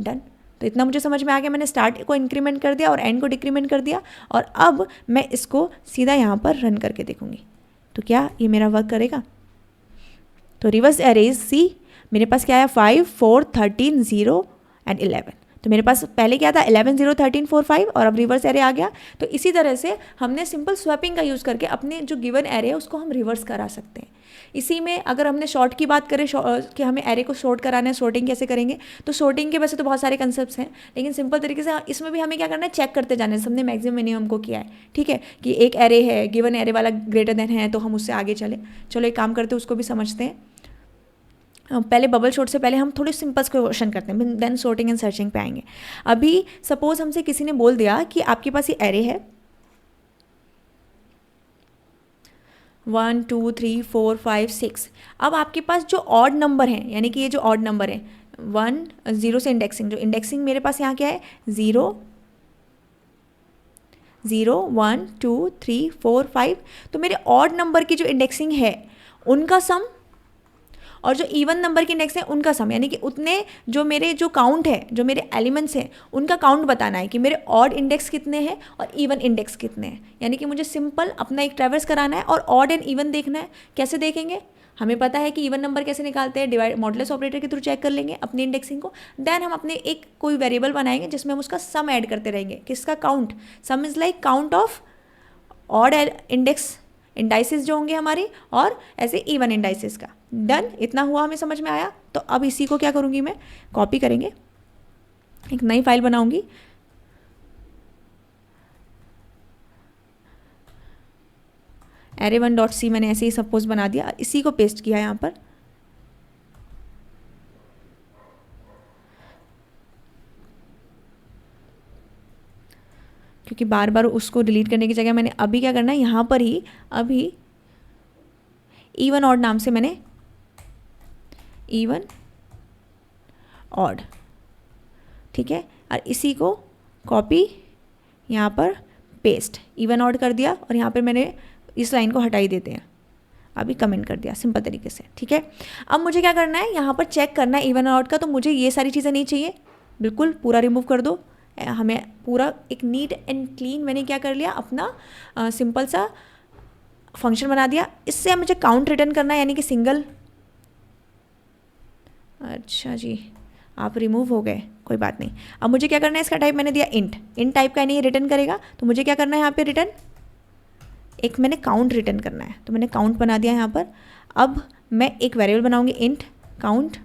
डन। तो इतना मुझे समझ में आ गया, मैंने स्टार्ट को इंक्रीमेंट कर दिया और एंड को डिक्रीमेंट कर दिया, और अब मैं इसको सीधा यहाँ पर रन करके देखूँगी तो क्या ये मेरा वर्क करेगा। तो रिवर्स एरेज सी, मेरे पास क्या है 5 4 13 0 एंड 11। तो मेरे पास पहले क्या था 11 0 13 4 5, और अब रिवर्स एरे आ गया। तो इसी तरह से हमने सिंपल स्वैपिंग का यूज़ करके अपने जो गिवन एरे है उसको हम रिवर्स करा सकते हैं। इसी में अगर हमने शॉर्ट की बात करें कि हमें एरे को शॉर्ट कराना है, शॉर्टिंग कैसे करेंगे, तो शॉर्टिंग के वैसे तो बहुत सारे कंसेप्ट्स हैं, लेकिन सिंपल तरीके से इसमें भी हमें क्या करना है, चेक करते जाना है। हमने मैक्सिमम मिनिमम को किया है, ठीक है, कि एक एरे है, गिवन एरे वाला ग्रेटर देन है तो हम उससे आगे चले। चलो एक काम करते हैं, उसको भी समझते हैं। पहले बबल शॉर्ट से पहले हम थोड़े सिंपल क्वेश्चन करते हैं, देन सॉर्टिंग एंड सर्चिंग पे आएंगे। अभी सपोज हमसे किसी ने बोल दिया कि आपके पास ये एरे है 1 2 3 4 5 6। अब आपके पास जो ऑड नंबर है, यानी कि ये जो ऑड नंबर है 1 0 से इंडेक्सिंग, जो इंडेक्सिंग मेरे पास यहाँ क्या है 0 0 1 2 3 4 5, तो मेरे ऑड नंबर की जो इंडेक्सिंग है उनका सम और जो इवन नंबर की इंडेक्स है उनका सम, यानी कि उतने जो मेरे जो काउंट है, जो मेरे एलिमेंट्स हैं उनका काउंट बताना है कि मेरे ऑड इंडेक्स कितने हैं और इवन इंडेक्स कितने हैं। यानी कि मुझे सिंपल अपना एक ट्रैवर्स कराना है और ऑड एंड इवन देखना है। कैसे देखेंगे, हमें पता है कि इवन नंबर कैसे निकालते हैं, डिवाइड मॉडुलस ऑपरेटर के थ्रू चेक कर लेंगे अपनी इंडेक्सिंग को। देन हम अपने एक कोई वेरिएबल बनाएंगे जिसमें हम उसका सम ऐड करते रहेंगे। किसका count, some is like count of odd index indices जो होंगे हमारी और ऐसे इवन इंडाइसिस का। डन, इतना हुआ, हमें समझ में आया। तो अब इसी को क्या करूँगी मैं, कॉपी करेंगे, एक नई फाइल बनाऊंगी, array1.c मैंने ऐसे ही सपोज बना दिया, इसी को पेस्ट किया यहाँ पर। क्योंकि बार बार उसको डिलीट करने की जगह मैंने अभी क्या करना है, यहाँ पर ही अभी इवन ऑड नाम से मैंने इवन ऑड, ठीक है, और इसी को कॉपी यहाँ पर पेस्ट, इवन ऑड कर दिया और यहाँ पर मैंने इस लाइन को हटाई देते हैं, अभी कमेंट कर दिया सिंपल तरीके से, ठीक है। अब मुझे क्या करना है, यहाँ पर चेक करना है इवन ऑड का, तो मुझे ये सारी चीज़ें नहीं चाहिए, बिल्कुल पूरा रिमूव कर दो। हमें पूरा एक नीट एंड क्लीन मैंने क्या कर लिया, अपना सिंपल सा फंक्शन बना दिया। इससे मुझे काउंट रिटर्न करना है, यानी कि सिंगल। अच्छा जी, आप रिमूव हो गए, कोई बात नहीं। अब मुझे क्या करना है, इसका टाइप मैंने दिया इंट, इंट टाइप का नहीं रिटर्न करेगा, तो मुझे क्या करना है यहाँ पे रिटर्न, एक मैंने काउंट रिटर्न करना है, तो मैंने काउंट बना दिया यहाँ पर। अब मैं एक वेरिएबल बनाऊंगी इंट काउंट,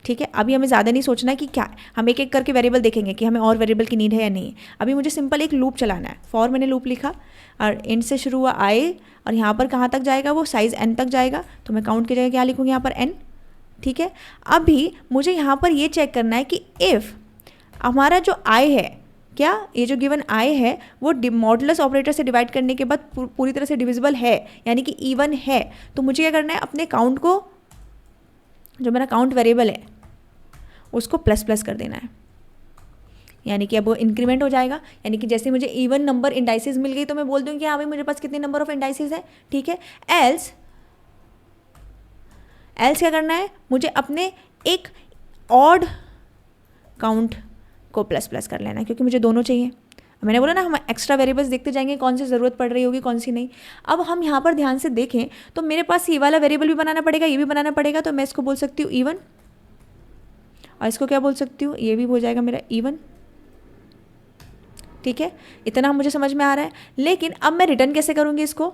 ठीक है। अभी हमें ज़्यादा नहीं सोचना कि क्या, हम एक एक करके वेरिएबल देखेंगे कि हमें और वेरिएबल की नीड है या नहीं। अभी मुझे सिंपल एक लूप चलाना है, फॉर मैंने लूप लिखा और इंट से शुरू हुआ आई, और यहाँ पर कहाँ तक जाएगा, वो साइज़ n तक जाएगा, तो मैं काउंट की जगह क्या लिखूँगी यहाँ पर n, ठीक है। अभी मुझे यहाँ पर ये चेक करना है कि इफ़ हमारा जो i है, क्या ये जो गिवन i है वो मॉडुलस ऑपरेटर से डिवाइड करने के बाद पूरी तरह से डिविजिबल है, यानी कि इवन है, तो मुझे क्या करना है, अपने काउंट को, जो मेरा काउंट वेरिएबल है उसको प्लस प्लस कर देना है, यानी कि अब वो इंक्रीमेंट हो जाएगा। यानी कि जैसे मुझे इवन नंबर इंडाइसिस मिल गई तो मैं बोल दूँगी कि हाँ भाई मेरे पास कितने नंबर ऑफ इंडाइसिस है, ठीक है। एल्स क्या करना है, मुझे अपने एक ऑड काउंट को प्लस प्लस कर लेना है, क्योंकि मुझे दोनों चाहिए। मैंने बोला ना हम एक्स्ट्रा वेरिएबल्स देखते जाएंगे कौन सी ज़रूरत पड़ रही होगी कौन सी नहीं। अब हम यहाँ पर ध्यान से देखें तो मेरे पास ये वाला वेरिएबल भी बनाना पड़ेगा, ये भी बनाना पड़ेगा, तो मैं इसको बोल सकती हूँ इवन, और इसको क्या बोल सकती हूँ, ये भी हो जाएगा मेरा इवन, ठीक है। इतना मुझे समझ में आ रहा है। लेकिन अब मैं रिटर्न कैसे करूँगी इसको,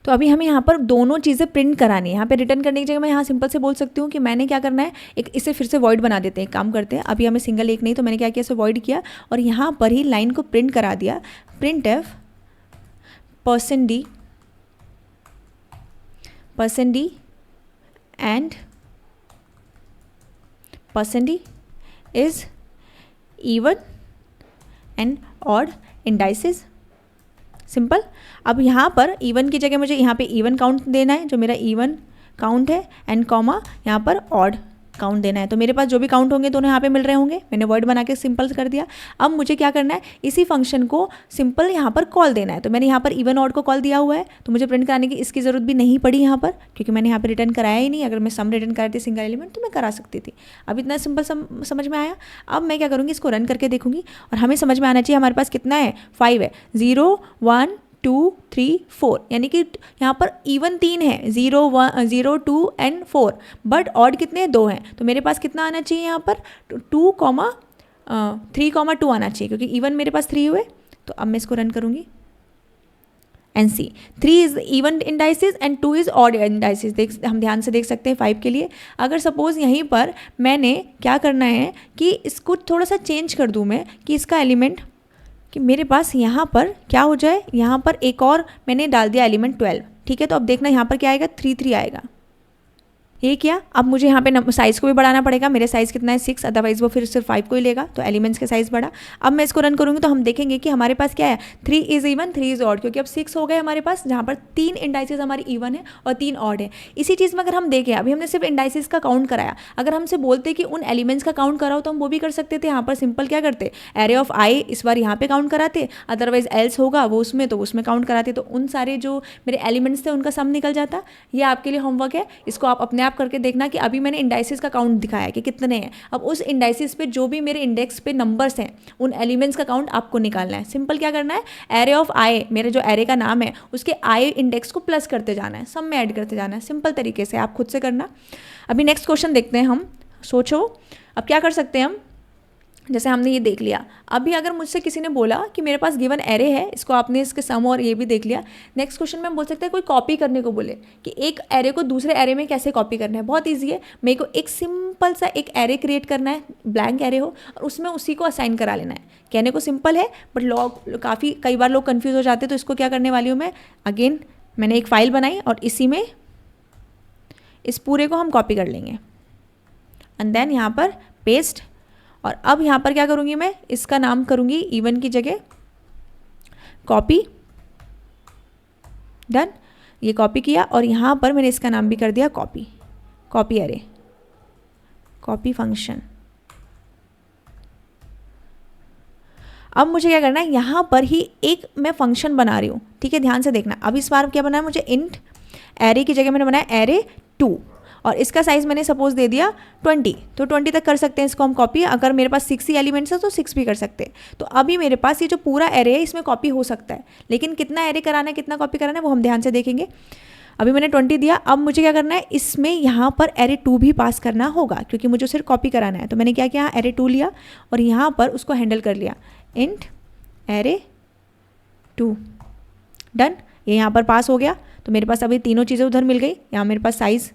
तो अभी हमें यहाँ पर दोनों चीज़ें प्रिंट करानी है। यहाँ पे रिटर्न करने की जगह मैं यहाँ सिंपल से बोल सकती हूँ कि मैंने क्या करना है, एक इसे फिर से वॉइड बना देते हैं, एक काम करते हैं। अभी हमें सिंगल एक नहीं, तो मैंने क्या किया, इसे वॉइड किया और यहाँ पर ही लाइन को प्रिंट करा दिया, print F %d and %d is even and odd indices, simple. अब यहाँ पर इवन की जगह मुझे यहाँ पे इवन काउंट देना है, जो मेरा इवन काउंट है, एंड कॉमा यहाँ पर ऑड काउंट देना है। तो मेरे पास जो भी काउंट होंगे दोनों यहाँ पे मिल रहे होंगे। मैंने वर्ड बना के सिंपल कर दिया। अब मुझे क्या करना है, इसी फंक्शन को सिंपल यहाँ पर कॉल देना है। तो मैंने यहाँ पर इवन ऑड को कॉल दिया हुआ है, तो मुझे प्रिंट कराने की इसकी ज़रूरत भी नहीं पड़ी यहाँ पर, क्योंकि मैंने यहाँ पर रिटर्न कराया ही नहीं। अगर मैं सम रिटर्न कराती सिंगल एलिमेंट तो मैं करा सकती थी। अब इतना सिंपल समझ में आया। अब मैं क्या करूँगी, इसको रन करके देखूँगी और हमें समझ में आना चाहिए हमारे पास कितना है, 5 है, 0 1 2 3 4, यानी कि यहाँ पर इवन 3 है, 0 1 0 2 एंड 4, बट ऑड कितने 2 हैं। तो मेरे पास कितना आना चाहिए यहाँ पर 2 3 2 आना चाहिए, क्योंकि इवन मेरे पास 3 हुए। तो अब मैं इसको रन करूँगी and see 3 is even indices and 2 is odd indices. हम ध्यान से देख सकते हैं 5 के लिए। अगर सपोज यहीं पर मैंने क्या करना है कि इसको थोड़ा सा चेंज कर दूँ मैं, कि इसका एलिमेंट कि मेरे पास यहाँ पर क्या हो जाए, यहाँ पर एक और मैंने डाल दिया एलिमेंट 12। ठीक है। तो अब देखना यहाँ पर क्या आएगा, 3 3 आएगा। ये क्या, अब मुझे यहाँ पे साइज़ को भी बढ़ाना पड़ेगा। मेरे साइज़ कितना है 6, अदरवाइज वो फिर सिर्फ 5 को ही लेगा, तो एलिमेंट्स के साइज़ बढ़ा। अब मैं इसको रन करूँगी तो हम देखेंगे कि हमारे पास क्या है, 3 इज़ इवन 3 इज़ ऑड, क्योंकि अब 6 हो गए हमारे पास, जहाँ पर 3 इंडाइसिस हमारी इवन है और 3 ऑड है। इसी चीज़ में अगर हम देखें, अभी हमने सिर्फ इंडाइसिस का काउंट कराया, अगर हमसे बोलते कि उन एलिमेंट्स का काउंट कराओ तो हम वो भी कर सकते थे। यहाँ पर सिंपल क्या करते, एरे ऑफ आई इस बार यहाँ पे काउंट कराते, अदरवाइज एल्स होगा वो उसमें, तो उसमें काउंट कराते, तो उन सारे जो मेरे एलिमेंट्स थे उनका सम निकल जाता। ये आपके लिए होमवर्क है, इसको आप अपने आप करके देखना कि अभी मैंने इंडाइसिस का काउंट दिखाया कि कितने हैं। अब उस इंडाइसिस पे जो भी मेरे इंडेक्स पे नंबर्स हैं उन एलिमेंट्स का काउंट आपको निकालना है। सिंपल क्या करना है, एरे ऑफ आई, मेरे जो एरे का नाम है उसके आई इंडेक्स को प्लस करते जाना है, सब में ऐड करते जाना है। सिंपल तरीके से आप खुद से करना। अभी नेक्स्ट क्वेश्चन देखते हैं हम। सोचो अब क्या कर सकते हैं हम, जैसे हमने ये देख लिया। अभी अगर मुझसे किसी ने बोला कि मेरे पास गिवन एरे है, इसको आपने इसके सम और ये भी देख लिया। नेक्स्ट क्वेश्चन में हम बोल सकते हैं कोई कॉपी करने को बोले कि एक एरे को दूसरे एरे में कैसे कॉपी करना है। बहुत ईजी है, मेरे को एक सिंपल सा एक एरे क्रिएट करना है, ब्लैंक एरे हो, और उसमें उसी को असाइन करा लेना है। कहने को सिंपल है बट लोग कई बार लोग कन्फ्यूज़ हो जाते हैं, तो इसको क्या करने वाली हूँ मैं, अगेन मैंने एक फ़ाइल बनाई और इसी में इस पूरे को हम कॉपी कर लेंगे एंड देन यहाँ पर पेस्ट। और अब यहाँ पर क्या करूँगी मैं, इसका नाम करूँगी इवन की जगह कॉपी। डन, ये कॉपी किया और यहाँ पर मैंने इसका नाम भी कर दिया copy, copy array, copy function. अब मुझे क्या करना है, यहाँ पर ही एक मैं फंक्शन बना रही हूँ, ठीक है, ध्यान से देखना। अब इस बार क्या बनाया मुझे, इंट एरे की जगह मैंने बनाया एरे 2 और इसका साइज़ मैंने सपोज दे दिया 20, तो 20 तक कर सकते हैं इसको हम कॉपी। अगर मेरे पास 6 ही एलिमेंट्स है तो 6 भी कर सकते हैं। तो अभी मेरे पास ये जो पूरा एरे है इसमें कॉपी हो सकता है, लेकिन कितना एरे कराना है, कितना कॉपी कराना है, वो हम ध्यान से देखेंगे। अभी मैंने 20 दिया, अब मुझे क्या करना है, इसमें यहाँ पर एरे 2 भी पास करना होगा क्योंकि मुझे सिर्फ कॉपी कराना है। तो मैंने क्या किया, एरे 2 लिया और यहाँ पर उसको हैंडल कर लिया, इंट एरे 2। डन, ये यहाँ पर पास हो गया। तो मेरे पास अभी तीनों चीज़ें उधर मिल गई। यहाँ मेरे पास साइज़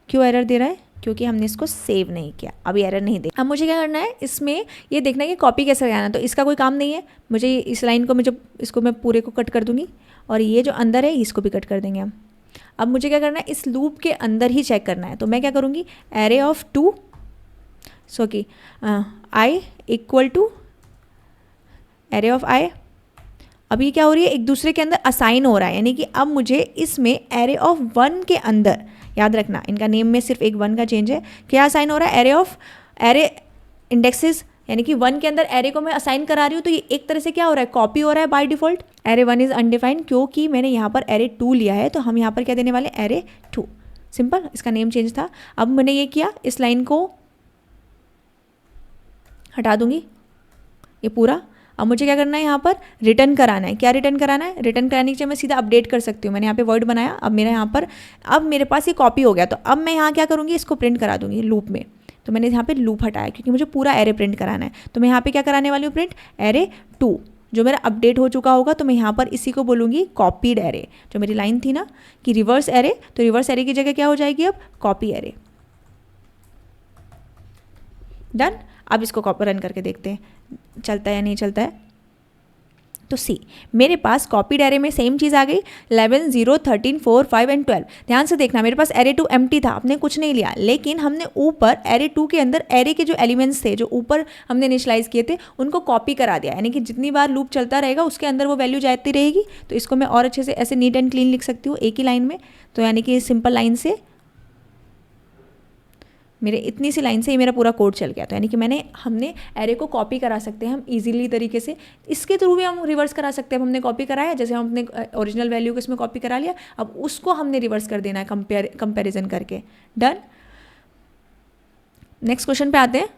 क्यों एरर दे रहा है, क्योंकि हमने इसको सेव नहीं किया, अभी एरर नहीं दे। अब मुझे क्या करना है, इसमें ये देखना है कि कॉपी कैसे लगाना है। तो इसका कोई काम नहीं है मुझे, इस लाइन को मुझे, इसको मैं पूरे को कट कर दूंगी और ये जो अंदर है इसको भी कट कर देंगे हम। अब मुझे क्या करना है, इस लूप के अंदर ही चेक करना है। तो मैं क्या करूँगी, एरे ऑफ 2 सो कि I equal to array of आई। अभी क्या हो रही है, एक दूसरे के अंदर असाइन हो रहा है, यानी कि अब मुझे इसमें एरे ऑफ 1 के अंदर, याद रखना इनका नेम में सिर्फ एक 1 का चेंज है, क्या असाइन हो रहा है, एरे ऑफ एरे इंडेक्सेस, यानी कि 1 के अंदर एरे को मैं असाइन करा रही हूँ। तो ये एक तरह से क्या हो रहा है, कॉपी हो रहा है by default. Array 1 is undefined क्योंकि मैंने यहाँ पर एरे 2 लिया है, तो हम यहाँ पर क्या देने वाले, एरे 2। सिंपल, इसका नेम चेंज था। अब मैंने ये किया, इस लाइन को हटा दूंगी ये पूरा। अब मुझे क्या करना है, यहाँ पर रिटर्न कराना है। क्या रिटर्न कराना है, रिटर्न कराने के लिए मैं सीधा अपडेट कर सकती हूँ। मैंने यहाँ पे वर्ड बनाया, अब मेरा यहाँ पर, अब मेरे पास ये कॉपी हो गया। तो अब मैं यहाँ क्या करूँगी, इसको प्रिंट करा दूँगी लूप में। तो मैंने यहाँ पे लूप हटाया क्योंकि मुझे पूरा एरे प्रिंट कराना है। तो मैं यहाँ पे क्या कराने वाली हूँ, प्रिंट एरे 2 जो मेरा अपडेट हो चुका होगा। तो मैं यहाँ पर इसी को बोलूँगी कॉपीड एरे। जो मेरी लाइन थी ना कि रिवर्स एरे, तो रिवर्स एरे की जगह क्या हो जाएगी अब, कॉपी एरे। डन, अब इसको कॉपी रन करके देखते हैं चलता है या नहीं चलता है। तो सी, मेरे पास कॉपीड एरे में सेम चीज़ आ गई, 11 0 13 4 5 एंड 12। ध्यान से देखना, मेरे पास एरे 2 एम्प्टी था, आपने कुछ नहीं लिया, लेकिन हमने ऊपर एरे 2 के अंदर एरे के जो एलिमेंट्स थे जो ऊपर हमने इनिशियलाइज किए थे उनको कॉपी करा दिया। यानी कि जितनी बार लूप चलता रहेगा उसके अंदर वो वैल्यू जाती रहेगी। तो इसको मैं और अच्छे से ऐसे नीट एंड क्लीन लिख सकती हूँ एक ही लाइन में। तो यानी कि सिंपल लाइन से, मेरे इतनी सी लाइन से ही मेरा पूरा कोड चल गया। तो यानी कि हमने एरे को कॉपी करा सकते हैं हम इजीली तरीके से। इसके थ्रू भी हम रिवर्स करा सकते हैं। हमने कॉपी कराया, जैसे हम अपने ओरिजिनल वैल्यू को इसमें कॉपी करा लिया, अब उसको हमने रिवर्स कर देना है कंपेरिजन करके। डन, नेक्स्ट क्वेश्चन पे आते हैं।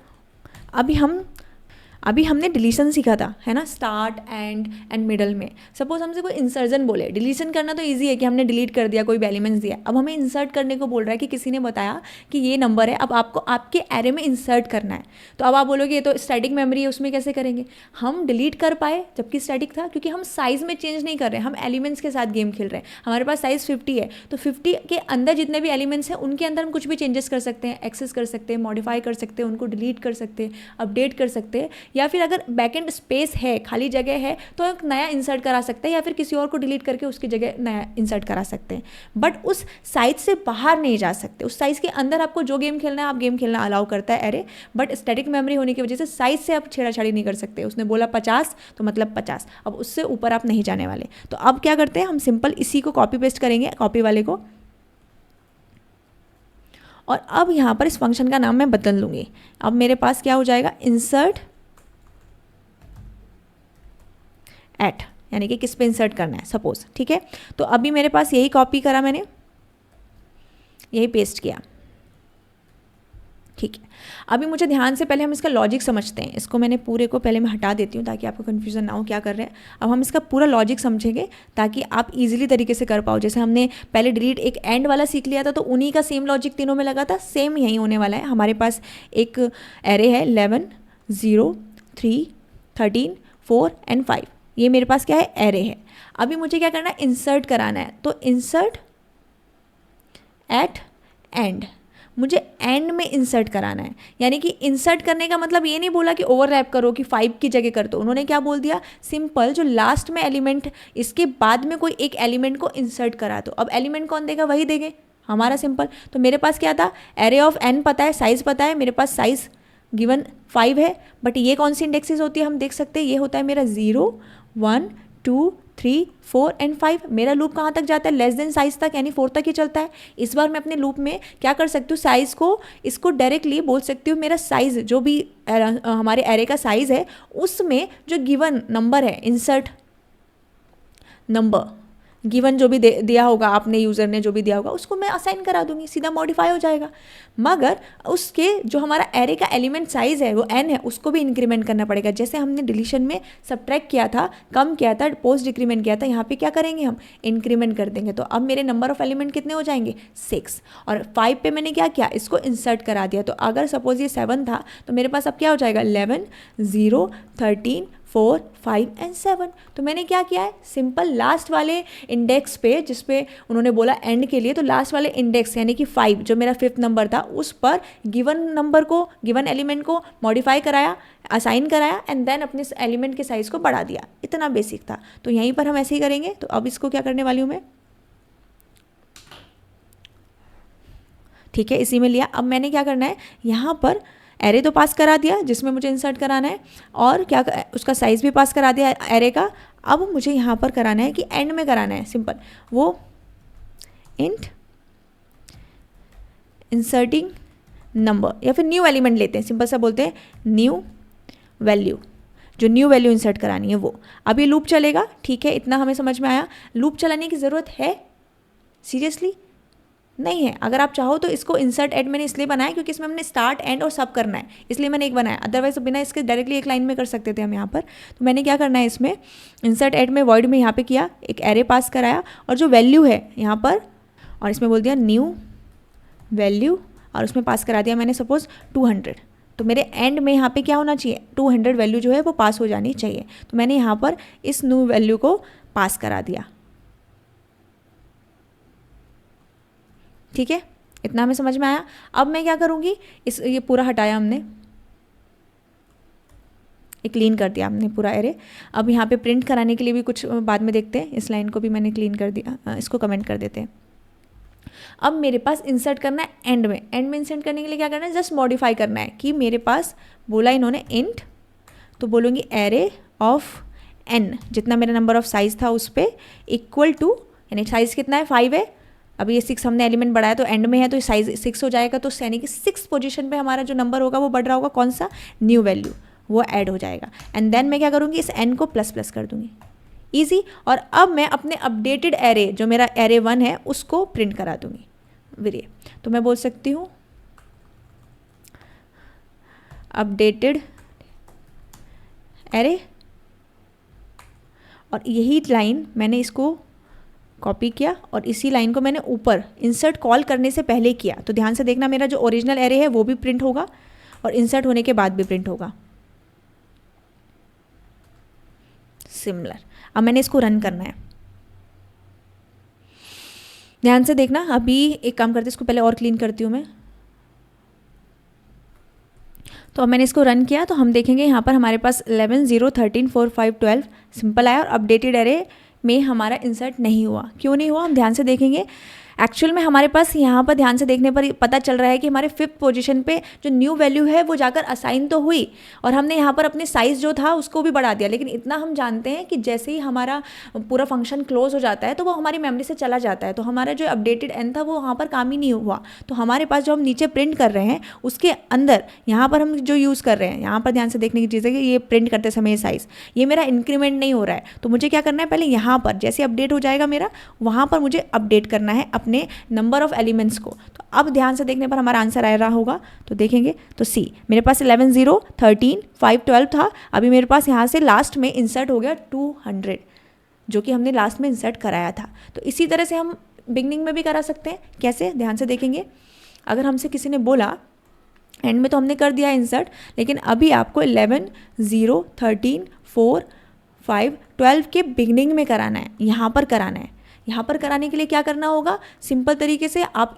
अभी हमने डिलीशन सीखा था, है ना, स्टार्ट एंड मिडल में। सपोज हमसे कोई इंसर्जन बोले, डिलीशन करना तो इजी है कि हमने डिलीट कर दिया, कोई भी एलिमेंट्स दिया। अब हमें इंसर्ट करने को बोल रहा है कि किसी ने बताया कि ये नंबर है, अब आपको आपके एरे में इंसर्ट करना है। तो अब आप बोलोगे ये तो स्टैटिक मेमोरी है, उसमें कैसे करेंगे। हम डिलीट कर पाए जबकि स्टैटिक था, क्योंकि हम साइज़ में चेंज नहीं कर रहे हैं, हम एलिमेंट्स के साथ गेम खेल रहे हैं। हमारे पास साइज़ 50 है, तो 50 के अंदर जितने भी एलिमेंट्स हैं उनके अंदर हम कुछ भी चेंजेस कर सकते हैं, एक्सेस कर सकते हैं, मॉडिफाई कर सकते हैं, उनको डिलीट कर सकते हैं, अपडेट कर सकते हैं। या फिर अगर बैकेंड स्पेस है, खाली जगह है, तो एक नया इंसर्ट करा सकते हैं या फिर किसी और को डिलीट करके उसकी जगह नया इंसर्ट करा सकते हैं। बट उस साइज से बाहर नहीं जा सकते। उस साइज के अंदर आपको जो गेम खेलना है आप गेम खेलना अलाउ करता है एरे, बट स्टैटिक मेमोरी होने की वजह से साइज से आप छेड़ाछाड़ी नहीं कर सकते। उसने बोला 50 तो मतलब 50, अब उससे ऊपर आप नहीं जाने वाले। तो अब क्या करते हैं, हम सिंपल इसी को कॉपी पेस्ट करेंगे, कॉपी वाले को, और अब यहाँ पर इस फंक्शन का नाम मैं बदल लूँगी। अब मेरे पास क्या हो जाएगा, इंसर्ट एट, यानी कि किस पे इंसर्ट करना है सपोज, ठीक है। तो अभी मेरे पास यही कॉपी करा मैंने, यही पेस्ट किया, ठीक है। अभी मुझे ध्यान से पहले हम इसका लॉजिक समझते हैं। इसको मैंने पूरे को पहले मैं हटा देती हूँ ताकि आपको कन्फ्यूजन ना हो क्या कर रहे हैं। अब हम इसका पूरा लॉजिक समझेंगे ताकि आप इजीली तरीके से कर पाओ। जैसे हमने पहले डिलीट एक एंड वाला सीख लिया था, तो उन्हीं का सेम लॉजिक तीनों में लगा था, सेम यही होने वाला है। हमारे पास एक एरे है 11, 0, 3, 13, 4 एंड 5, ये मेरे पास क्या है, एरे है। अभी मुझे क्या करना है, इंसर्ट कराना है। तो इंसर्ट एट एंड, मुझे एंड में इंसर्ट कराना है। यानी कि इंसर्ट करने का मतलब ये नहीं बोला कि ओवरलैप करो, कि 5 की जगह कर दो। उन्होंने क्या बोल दिया, सिंपल जो लास्ट में एलिमेंट, इसके बाद में कोई एक एलिमेंट को इंसर्ट करा दो। अब एलिमेंट कौन देगा, वही देंगे, हमारा सिंपल। तो मेरे पास क्या था, एरे ऑफ एन पता है, साइज पता है, मेरे पास साइज गिवन 5 है। बट ये कौन सी इंडेक्सेस होती है, हम देख सकते हैं, ये होता है मेरा 0, 1, 2, 3, 4 एंड 5। मेरा लूप कहाँ तक जाता है, लेस देन साइज तक, यानी 4 तक ही चलता है। इस बार मैं अपने लूप में क्या कर सकती हूँ, साइज को, इसको डायरेक्टली बोल सकती हूँ, मेरा साइज जो भी हमारे एरे का साइज है उसमें जो गिवन नंबर है, इंसर्ट नंबर, गिवन जो भी दिया होगा आपने, यूज़र ने जो भी दिया होगा, उसको मैं असाइन करा दूंगी, सीधा मॉडिफाई हो जाएगा। मगर उसके जो हमारा एरे का एलिमेंट साइज़ है वो n है, उसको भी इंक्रीमेंट करना पड़ेगा। जैसे हमने डिलीशन में सब्ट्रैक्ट किया था, कम किया था, पोस्ट डिक्रीमेंट किया था, यहाँ पे क्या करेंगे, हम इंक्रीमेंट कर देंगे। तो अब मेरे नंबर ऑफ एलिमेंट कितने हो जाएंगे, 6। और 5 पे मैंने क्या किया, इसको इंसर्ट करा दिया। तो अगर सपोज ये 7 था तो मेरे पास अब क्या हो जाएगा, 11, 0, 13, 4, 5 एंड 7। तो मैंने क्या किया है, सिंपल लास्ट वाले इंडेक्स पे, जिस पे उन्होंने बोला एंड के लिए, तो लास्ट वाले इंडेक्स यानी कि 5 जो मेरा 5th नंबर था, उस पर गिवन नंबर को, गिवन एलिमेंट को मॉडिफाई कराया, असाइन कराया, एंड देन अपने एलिमेंट के साइज को बढ़ा दिया। इतना बेसिक था। तो यहीं पर हम ऐसे ही करेंगे। तो अब इसको क्या करने वाली हूँ मैं, ठीक है, इसी में लिया। अब मैंने क्या करना है, यहाँ पर एरे तो पास करा दिया जिसमें मुझे इंसर्ट कराना है, और क्या उसका साइज भी पास करा दिया एरे का। अब मुझे यहाँ पर कराना है कि एंड में कराना है, सिंपल, वो इंट इंसर्टिंग नंबर, या फिर न्यू एलिमेंट लेते हैं, सिंपल सा बोलते हैं न्यू वैल्यू, जो न्यू वैल्यू इंसर्ट करानी है वो। अब ये लूप चलेगा, ठीक है, इतना हमें समझ में आया। लूप चलाने की ज़रूरत है, सीरियसली नहीं है। अगर आप चाहो तो इसको इंसर्ट एड मैंने इसलिए बनाया क्योंकि इसमें हमने स्टार्ट एंड और सब करना है, इसलिए मैंने एक बनाया। अदरवाइज बिना इसके डायरेक्टली एक लाइन में कर सकते थे हम यहाँ पर। तो मैंने क्या करना है, इसमें इंसर्ट एड में वॉइड में यहाँ पे किया, एक एरे पास कराया, और जो वैल्यू है यहाँ पर, और इसमें बोल दिया न्यू वैल्यू, और उसमें पास करा दिया मैंने सपोज 200। तो मेरे एंड में यहाँ पे क्या होना चाहिए, 200 वैल्यू जो है वो पास हो जानी चाहिए। तो मैंने यहाँ पर इस न्यू वैल्यू को पास करा दिया, ठीक है, इतना हमें समझ में आया। अब मैं क्या करूँगी, ये पूरा हटाया हमने, ये क्लीन कर दिया हमने पूरा एरे। अब यहाँ पे प्रिंट कराने के लिए भी कुछ बाद में देखते हैं, इस लाइन को भी मैंने क्लीन कर दिया, इसको कमेंट कर देते हैं। अब मेरे पास इंसर्ट करना है एंड में। एंड में इंसर्ट करने के लिए क्या करना है, जस्ट मॉडिफाई करना है कि मेरे पास बोला इन्होंने इंट, तो बोलूँगी एरे ऑफ एन, जितना मेरा नंबर ऑफ साइज था उस पर इक्वल टू, यानी साइज़ कितना है, 5 है। अभी ये 6 हमने एलिमेंट बढ़ाया तो एंड में है, तो साइज 6 हो जाएगा। तो यानी कि 6th पोजीशन पे हमारा जो नंबर होगा वो बढ़ रहा होगा, कौन सा, न्यू वैल्यू, वो ऐड हो जाएगा। एंड देन मैं क्या करूँगी, इस एन को प्लस प्लस कर दूँगी, ईजी। और अब मैं अपने अपडेटेड एरे, जो मेरा एरे 1 है, उसको प्रिंट करा दूँगी वीरे। तो मैं बोल सकती हूँ अपडेटेड एरे, और यही लाइन मैंने इसको कॉपी किया और इसी लाइन को मैंने ऊपर इंसर्ट कॉल करने से पहले किया। तो ध्यान से देखना, मेरा जो ओरिजिनल एरे है वो भी प्रिंट होगा और इंसर्ट होने के बाद भी प्रिंट होगा, सिमिलर। अब मैंने इसको रन करना है, ध्यान से देखना। अभी एक काम करते, इसको पहले और क्लीन करती हूँ मैं। तो अब मैंने इसको रन किया तो हम देखेंगे यहाँ पर हमारे पास 11, 0, 13, 4, 5, 12 सिंपल आया और अपडेटेड एरे में हमारा इंसर्ट नहीं हुआ। क्यों नहीं हुआ हम ध्यान से देखेंगे। एक्चुअल में हमारे पास यहाँ पर ध्यान से देखने पर पता चल रहा है कि हमारे 5th पोजीशन पे जो न्यू वैल्यू है वो जाकर असाइन तो हुई और हमने यहाँ पर अपने साइज़ जो था उसको भी बढ़ा दिया, लेकिन इतना हम जानते हैं कि जैसे ही हमारा पूरा फंक्शन क्लोज हो जाता है तो वो हमारी मेमोरी से चला जाता है, तो हमारा जो अपडेटेड एन था वो वहाँ पर काम ही नहीं हुआ। तो हमारे पास जो हम नीचे प्रिंट कर रहे हैं उसके अंदर यहाँ पर हम जो यूज़ कर रहे हैं, यहाँ पर ध्यान से देखने की चीज़ है कि ये प्रिंट करते समय साइज़ ये मेरा इंक्रीमेंट नहीं हो रहा है। तो मुझे क्या करना है, पहले यहाँ पर जैसे अपडेट हो जाएगा मेरा वहाँ पर मुझे अपडेट करना है अपने नंबर ऑफ एलिमेंट्स को। तो अब ध्यान से देखने पर हमारा आंसर आ रहा होगा, तो देखेंगे तो सी मेरे पास 11, 0, 13, 5, 12 था। अभी मेरे पास यहाँ से लास्ट में इंसर्ट हो गया 200 जो कि हमने लास्ट में इंसर्ट कराया था। तो इसी तरह से हम बिगनिंग में भी करा सकते हैं। कैसे, ध्यान से देखेंगे। अगर हमसे किसी ने बोला एंड में तो हमने कर दिया इंसर्ट, लेकिन अभी आपको 11, 0, 13, 4, 5, 12 के बिगनिंग में कराना है, यहाँ पर कराना है। यहाँ पर कराने के लिए क्या करना होगा, सिंपल तरीके से आप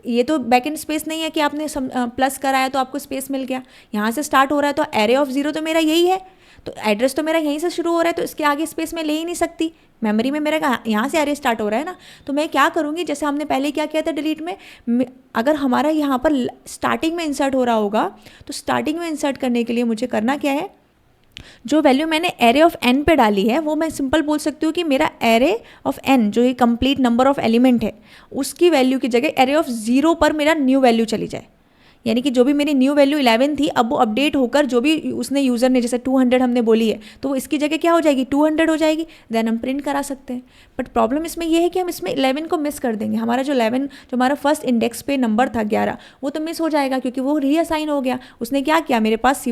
ये तो बैक एंड स्पेस नहीं है कि आपने प्लस कराया तो आपको स्पेस मिल गया। यहाँ से स्टार्ट हो रहा है तो एरे ऑफ 0 तो मेरा यही है, तो एड्रेस तो मेरा यहीं से शुरू हो रहा है, तो इसके आगे स्पेस में ले ही नहीं सकती। मेमोरी में मेरा यहाँ से एरे स्टार्ट हो रहा है ना, तो मैं क्या करूँगी, जैसे हमने पहले क्या किया था डिलीट में, अगर हमारा यहाँ पर स्टार्टिंग में इंसर्ट हो रहा होगा तो स्टार्टिंग में इंसर्ट करने के लिए मुझे करना क्या है, जो वैल्यू मैंने एरे ऑफ एन पे डाली है वो मैं सिंपल बोल सकती हूँ कि मेरा एरे ऑफ एन जो ये कंप्लीट नंबर ऑफ एलिमेंट है उसकी वैल्यू की जगह एरे ऑफ 0 पर मेरा न्यू वैल्यू चली जाए। यानी कि जो भी मेरी न्यू वैल्यू 11 थी अब वो अपडेट होकर जो भी उसने यूज़र ने जैसे 200 हमने बोली है तो वो इसकी जगह क्या हो जाएगी 200 हो जाएगी, देन हम प्रिंट करा सकते हैं। बट प्रॉब्लम इसमें ये है कि हम इसमें 11 को मिस कर देंगे। हमारा जो 11 जो हमारा फर्स्ट इंडेक्स पे नंबर था 11 वो तो मिस हो जाएगा क्योंकि वो रीअसाइन हो गया। उसने क्या किया, मेरे पास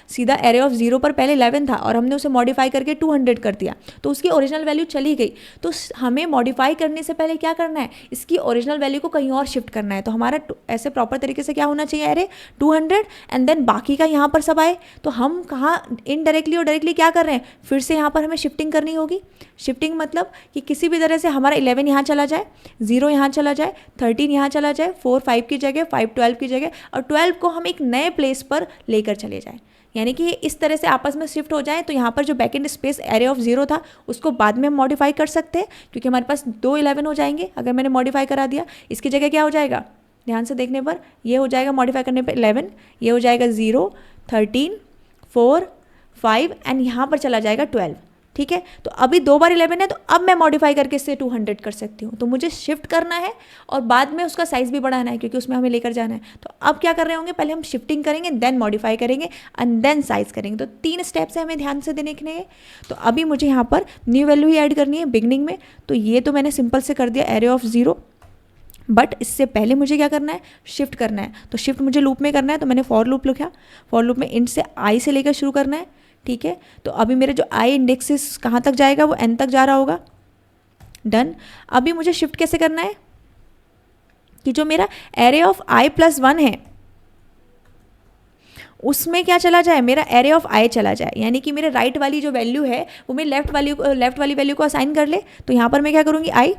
सीधा एरे ऑफ 0 पर पहले 11 था और हमने उसे मॉडिफाई करके 200 कर दिया तो उसकी ओरिजिनल वैल्यू चली गई। तो हमें मॉडिफाई करने से पहले क्या करना है, इसकी ओरिजिनल वैल्यू को कहीं और शिफ्ट करना है। तो हमारा ऐसे प्रॉपर तरीके से क्या होना चाहिए, एरे 200 एंड देन बाकी का यहाँ पर सब आए। तो हम कहाँ इनडायरेक्टली और डायरेक्टली क्या कर रहे हैं, फिर से यहाँ पर हमें शिफ्टिंग करनी होगी। शिफ्टिंग मतलब कि किसी भी तरह से हमारा 11 यहाँ चला जाए, 0 यहाँ चला जाए, 13 यहाँ चला जाए, 4 5 की जगह, 5 12 की जगह, और 12 को हम एक नए प्लेस पर लेकर चले जाएं। यानी कि इस तरह से आपस में शिफ्ट हो जाए। तो यहाँ पर जो बैकएंड स्पेस एरे ऑफ 0 था उसको बाद में हम मॉडिफाई कर सकते हैं क्योंकि हमारे पास 2 11 हो जाएंगे अगर मैंने मॉडिफाई करा दिया। इसकी जगह क्या हो जाएगा, ध्यान से देखने पर ये हो जाएगा मॉडिफाई करने पे 11, ये हो जाएगा 0, 13, 4, 5 एंड यहाँ पर चला जाएगा 12। ठीक है, तो अभी 2 बार 11 है तो अब मैं मॉडिफाई करके इससे 200 कर सकती हूँ। तो मुझे शिफ्ट करना है और बाद में उसका साइज़ भी बढ़ाना है क्योंकि उसमें हमें लेकर जाना है। तो अब क्या कर रहे होंगे, पहले हम शिफ्टिंग करेंगे, देन मॉडिफाई करेंगे एंड देन साइज़ करेंगे। तो 3 स्टेप्स है हमें ध्यान से देखने हैं। तो अभी मुझे यहाँ पर न्यू वैल्यू ही ऐड करनी है बिगनिंग में। तो ये तो मैंने सिंपल से कर दिया एरे ऑफ 0, बट इससे पहले मुझे क्या करना है, शिफ्ट करना है। तो शिफ्ट मुझे लूप में करना है तो मैंने फॉर लूप लिखा। फॉर लूप में इंट से आई से लेकर शुरू करना है। ठीक है, तो अभी मेरे जो आई इंडेक्सेस कहाँ तक जाएगा, वो एन तक जा रहा होगा। डन। अभी मुझे शिफ्ट कैसे करना है कि जो मेरा एरे ऑफ आई प्लस 1 है उसमें क्या चला जाए, मेरा एरे ऑफ आई चला जाए। यानी कि मेरे राइट वाली जो वैल्यू है वो मेरी लेफ्ट वाली वैल्यू को असाइन कर ले। तो यहाँ पर मैं क्या करूँगी, आई।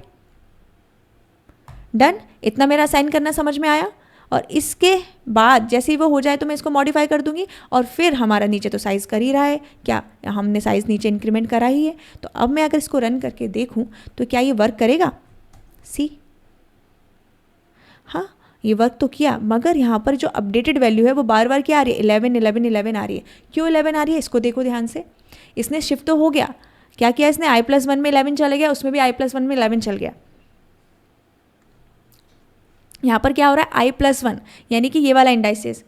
डन। इतना मेरा असाइन करना समझ में आया। और इसके बाद जैसे ही वो हो जाए तो मैं इसको मॉडिफाई कर दूंगी और फिर हमारा नीचे तो साइज़ कर ही रहा है, क्या हमने साइज़ नीचे इंक्रीमेंट करा ही है। तो अब मैं अगर इसको रन करके देखूं तो क्या ये वर्क करेगा, सी हाँ ये वर्क तो किया, मगर यहाँ पर जो अपडेटेड वैल्यू है वो बार बार क्या आ रही है, 11 11 11 आ रही है। क्यों 11 आ रही है, इसको देखो ध्यान से। इसने शिफ्ट तो हो गया, क्या किया इसने, आई प्लस 1 में 11 चला गया, उसमें भी आई प्लस 1 में 11 चल गया। यहाँ पर क्या हो रहा है, आई प्लस 1, यानी कि ये वाला इंडाइसेस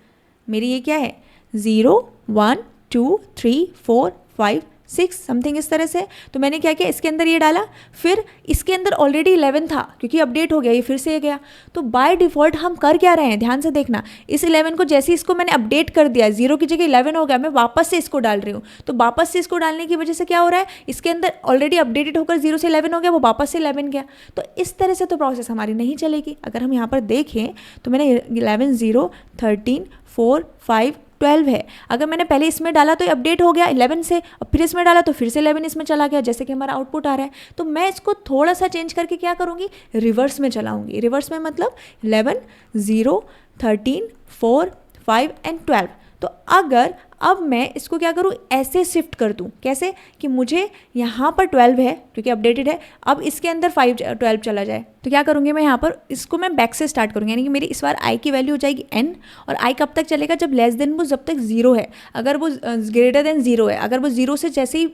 मेरी ये क्या है, 0 1 2 3 4 5 6 समथिंग इस तरह से। तो मैंने क्या किया, इसके अंदर ये डाला, फिर इसके अंदर ऑलरेडी 11 था क्योंकि अपडेट हो गया, ये फिर से ये गया। तो बाय डिफ़ॉल्ट हम कर क्या रहे हैं, ध्यान से देखना। इस 11 को जैसे इसको मैंने अपडेट कर दिया, 0 की जगह 11 हो गया, मैं वापस से इसको डाल रही हूँ। तो वापस से इसको डालने की वजह से क्या हो रहा है, इसके अंदर ऑलरेडी अपडेटेड होकर 0 से 11 हो गया, वो वापस से 11 गया। तो इस तरह से तो प्रोसेस हमारी नहीं चलेगी। अगर हम यहाँ पर देखें तो मैंने 11 0 13 4 5 12 है। अगर मैंने पहले इसमें डाला तो ये अपडेट हो गया 11 से, और फिर इसमें डाला तो फिर से 11 इसमें चला गया, जैसे कि हमारा आउटपुट आ रहा है। तो मैं इसको थोड़ा सा चेंज करके क्या करूँगी, रिवर्स में चलाऊँगी। रिवर्स में मतलब 11 0 13 4 5 एंड 12। तो अगर अब मैं इसको क्या करूँ, ऐसे शिफ्ट कर दूँ, कैसे कि मुझे यहाँ पर 12 है क्योंकि अपडेटेड है, अब इसके अंदर 12 चला जाए, तो क्या करूँगी मैं यहाँ पर इसको मैं बैक से स्टार्ट करूँगी, यानी कि मेरी इस बार आई की वैल्यू हो जाएगी n, और आई कब तक चलेगा, जब लेस देन वो जब तक 0 है, अगर वो ग्रेटर देन 0 है, अगर वो 0 से जैसे ही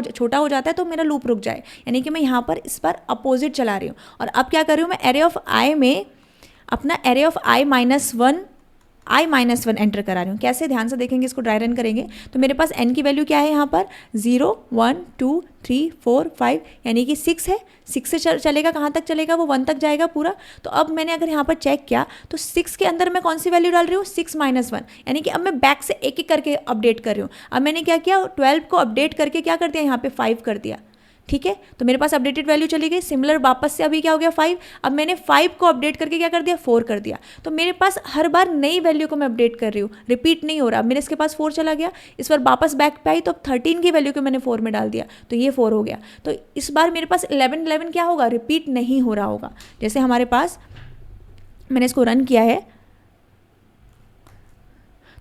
छोटा हो जाता है तो मेरा लूप रुक जाए, यानी कि मैं यहाँ पर इस बार अपोजिट चला रही हूँ। और अब क्या कर रही हूँ मैं, एरे ऑफ आई में अपना एरे ऑफ i -1 एंटर करा रही हूँ। कैसे, ध्यान से देखेंगे, इसको ड्राई रन करेंगे तो मेरे पास n की वैल्यू क्या है यहाँ पर 0 1 2 3 4 5, यानी कि 6 है। 6 से चलेगा, कहाँ तक चलेगा, वो 1 तक जाएगा पूरा। तो अब मैंने अगर यहाँ पर चेक किया तो 6 के अंदर मैं कौन सी वैल्यू डाल रही हूँ, 6 -1, यानी कि अब मैं बैक से एक एक करके अपडेट कर रही हूँ। अब मैंने क्या किया, 12 को अपडेट करके क्या कर दिया, यहाँ पे 5 कर दिया, ठीक है। तो मेरे पास अपडेटेड वैल्यू चली गई। सिमिलर वापस से अभी क्या हो गया 5, अब मैंने 5 को अपडेट करके क्या कर दिया, 4 कर दिया। तो मेरे पास हर बार नई वैल्यू को मैं अपडेट कर रही हूँ, रिपीट नहीं हो रहा। अब मेरे इसके पास 4 चला गया, इस बार वापस बैक पे आई तो अब 13 की वैल्यू को मैंने 4 में डाल दिया, तो ये 4 हो गया। तो इस बार मेरे पास 11 क्या होगा, रिपीट नहीं हो रहा होगा। जैसे हमारे पास, मैंने इसको रन किया है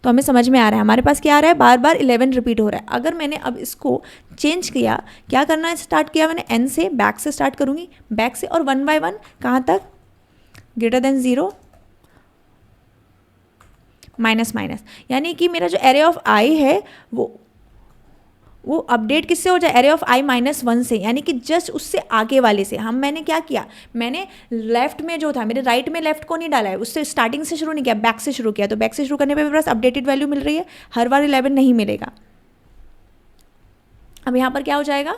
तो हमें समझ में आ रहा है, हमारे पास क्या आ रहा है, बार बार 11 रिपीट हो रहा है। अगर मैंने अब इसको चेंज किया, क्या करना है, स्टार्ट किया मैंने n से, बैक से स्टार्ट करूँगी, बैक से, और 1 बाय 1 कहाँ तक, ग्रेटर देन 0 माइनस, यानी कि मेरा जो एरे ऑफ i है वो अपडेट किससे हो जाए, एरे ऑफ i -1 से, यानी कि जस्ट उससे आगे वाले से। मैंने क्या किया, मैंने लेफ्ट में जो था, मेरे राइट में लेफ्ट को नहीं डाला है, उससे स्टार्टिंग से शुरू नहीं किया, बैक से शुरू किया। तो बैक से शुरू करने पे मेरे पास अपडेटेड वैल्यू मिल रही है, हर बार 11 नहीं मिलेगा। अब यहाँ पर क्या हो जाएगा,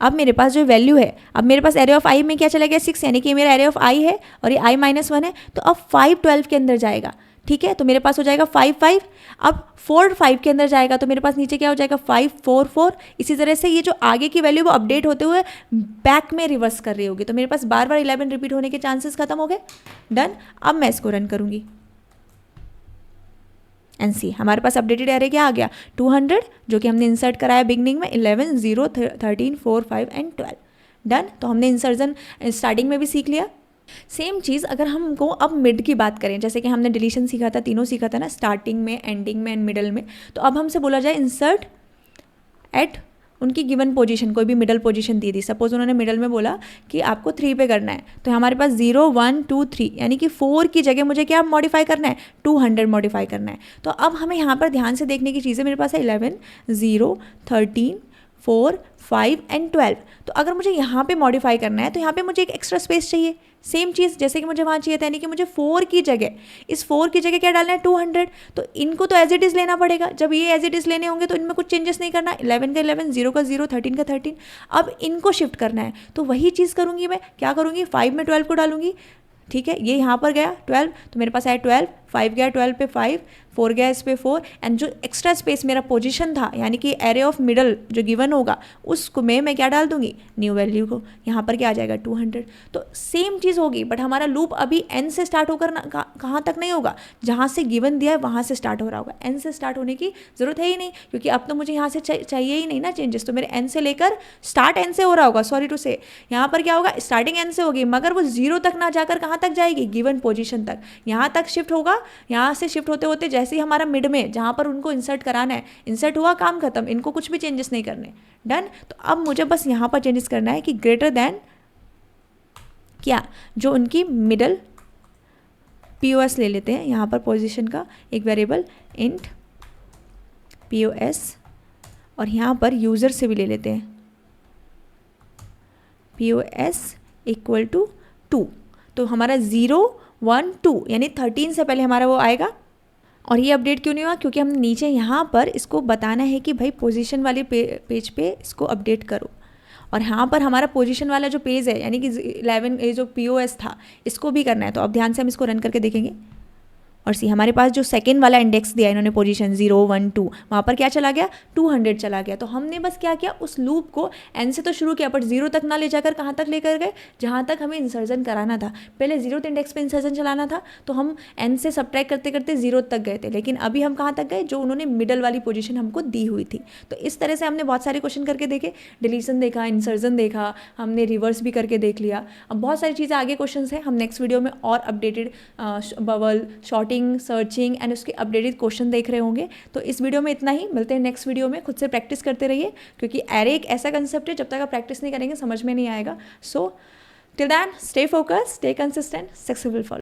अब मेरे पास जो वैल्यू है, अब मेरे पास एरे ऑफ i में क्या चला गया, 6, यानी कि मेरा एरे ऑफ i है और ये i -1 है, तो अब 5 12 के अंदर जाएगा, ठीक है। तो मेरे पास हो जाएगा 5 5, अब 4 5 के अंदर जाएगा, तो मेरे पास नीचे क्या हो जाएगा 5 4 4। इसी तरह से ये जो आगे की वैल्यू वो अपडेट होते हुए बैक में रिवर्स कर रही होगी, तो मेरे पास बार बार 11 रिपीट होने के चांसेस खत्म हो गए। डन। अब मैं इसको रन करूँगी एंड सी, हमारे पास अपडेटेड एरे क्या आ गया, 200, जो कि हमने इंसर्ट कराया बिगनिंग में, 11 0 13 4 5 एंड 12। डन। तो हमने इंसर्जन स्टार्टिंग में भी सीख लिया। सेम चीज़ अगर हमको अब मिड की बात करें, जैसे कि हमने डिलीशन सीखा था, तीनों सीखा था ना, स्टार्टिंग में, एंडिंग में एंड मिडल में, तो अब हमसे बोला जाए इंसर्ट एट उनकी गिवन पोजीशन, कोई भी मिडल पोजीशन दी थी, सपोज उन्होंने मिडल में बोला कि आपको 3 पे करना है, तो हमारे पास 0 1 2 3, यानी कि 4 की जगह मुझे क्या मॉडिफाई करना है, 200 मॉडिफाई करना है। तो अब हमें यहाँ पर ध्यान से देखने की चीज़ें, मेरे पास है 11 0 13 4 5 एंड 12। तो अगर मुझे यहाँ पे मॉडिफाई करना है तो यहाँ पे मुझे एक एक्स्ट्रा स्पेस चाहिए, सेम चीज़ जैसे कि मुझे वहाँ चाहिए था, यानी कि मुझे 4 की जगह, इस 4 की जगह क्या डालना है, 200। तो इनको तो एज इट इज़ लेना पड़ेगा। जब ये एज इट इज़ लेने होंगे तो इनमें कुछ चेंजेस नहीं करना, 11 का 11, 0 का 0, 13 का 13। अब इनको शिफ्ट करना है, तो वही चीज़ करूँगी मैं, क्या करूँगी, 5 में 12 को डालूंगी, ठीक है। ये यहाँ पर गया 12, तो मेरे पास आया 12, 5 गया 12 पे 5, 4 गया इस पे 4, एंड जो एक्स्ट्रा स्पेस मेरा पोजीशन था, यानी कि एरे ऑफ मिडल जो गिवन होगा उसको मैं क्या डाल दूंगी, न्यू वैल्यू को, यहाँ पर क्या आ जाएगा 200। तो सेम चीज़ होगी, बट हमारा लूप अभी n से स्टार्ट होकर कहाँ तक नहीं होगा, जहाँ से गिवन दिया है वहाँ से स्टार्ट हो रहा होगा। n से स्टार्ट होने की ज़रूरत है ही नहीं, क्योंकि अब तो मुझे यहाँ से चाहिए ही नहीं ना चेंजेस, तो मेरे n से लेकर स्टार्ट n से हो रहा होगा, सॉरी टू से, यहाँ पर क्या होगा, स्टार्टिंग n से होगी, मगर वो 0 तक ना जाकर कहाँ तक जाएगी, गिवन पोजीशन तक, यहाँ तक शिफ्ट होगा। यहाँ से शिफ्ट होते होते जैसे ही हमारा मिड में जहाँ पर उनको इंसर्ट कराना है, इंसर्ट हुआ, काम खत्म, इनको कुछ भी चेंजेस नहीं करने। डन। तो अब मुझे बस यहाँ पर चेंजेस करना है कि ग्रेटर देन क्या, जो उनकी मिडल POS ले लेते हैं, यहाँ पर पोजीशन का एक वेरिएबल इंट POS, और यहाँ पर यूज़र से भी ले लेते हैं POS इक्वल टू 2। तो हमारा 0 1 2, यानी 13 से पहले हमारा वो आएगा। और ये अपडेट क्यों नहीं हुआ, क्योंकि हम नीचे यहाँ पर इसको बताना है कि भाई पोजीशन वाले पेज पे इसको अपडेट करो, और यहाँ पर हमारा पोजीशन वाला जो पेज है, यानी कि 11 ये जो POS था, इसको भी करना है। तो अब ध्यान से हम इसको रन करके देखेंगे, और सी हमारे पास जो सेकेंड वाला इंडेक्स दिया इन्होंने पोजीशन 0 1 2, वहाँ पर क्या चला गया, 200 चला गया। तो हमने बस क्या किया, उस लूप को n से तो शुरू किया, बट 0 तक ना ले जाकर कहाँ तक लेकर गए, जहाँ तक हमें इंसर्जन कराना था। पहले 0th इंडेक्स पे इंसर्जन चलाना था, तो हम n से सब्ट्रैक्ट करते करते 0 तक गए थे, लेकिन अभी हम कहाँ तक गए, जो उन्होंने मिडल वाली पोजीशन हमको दी हुई थी। तो इस तरह से हमने बहुत सारे क्वेश्चन करके देखे, डिलीशन देखा, इंसर्जन देखा, हमने रिवर्स भी करके देख लिया। अब बहुत सारी चीज़ें आगे क्वेश्चन है, हम नेक्स्ट वीडियो में और updated bubble sorting writing, searching and उसके अपडेटेड क्वेश्चन देख रहे होंगे। तो इस वीडियो में इतना ही, मिलते हैं नेक्स्ट वीडियो में। खुद से प्रैक्टिस करते रहिए, क्योंकि एरे एक ऐसा कंसेप्ट है जब तक आप प्रैक्टिस नहीं करेंगे समझ में नहीं आएगा। So till then stay focus, stay consistent, successful follow.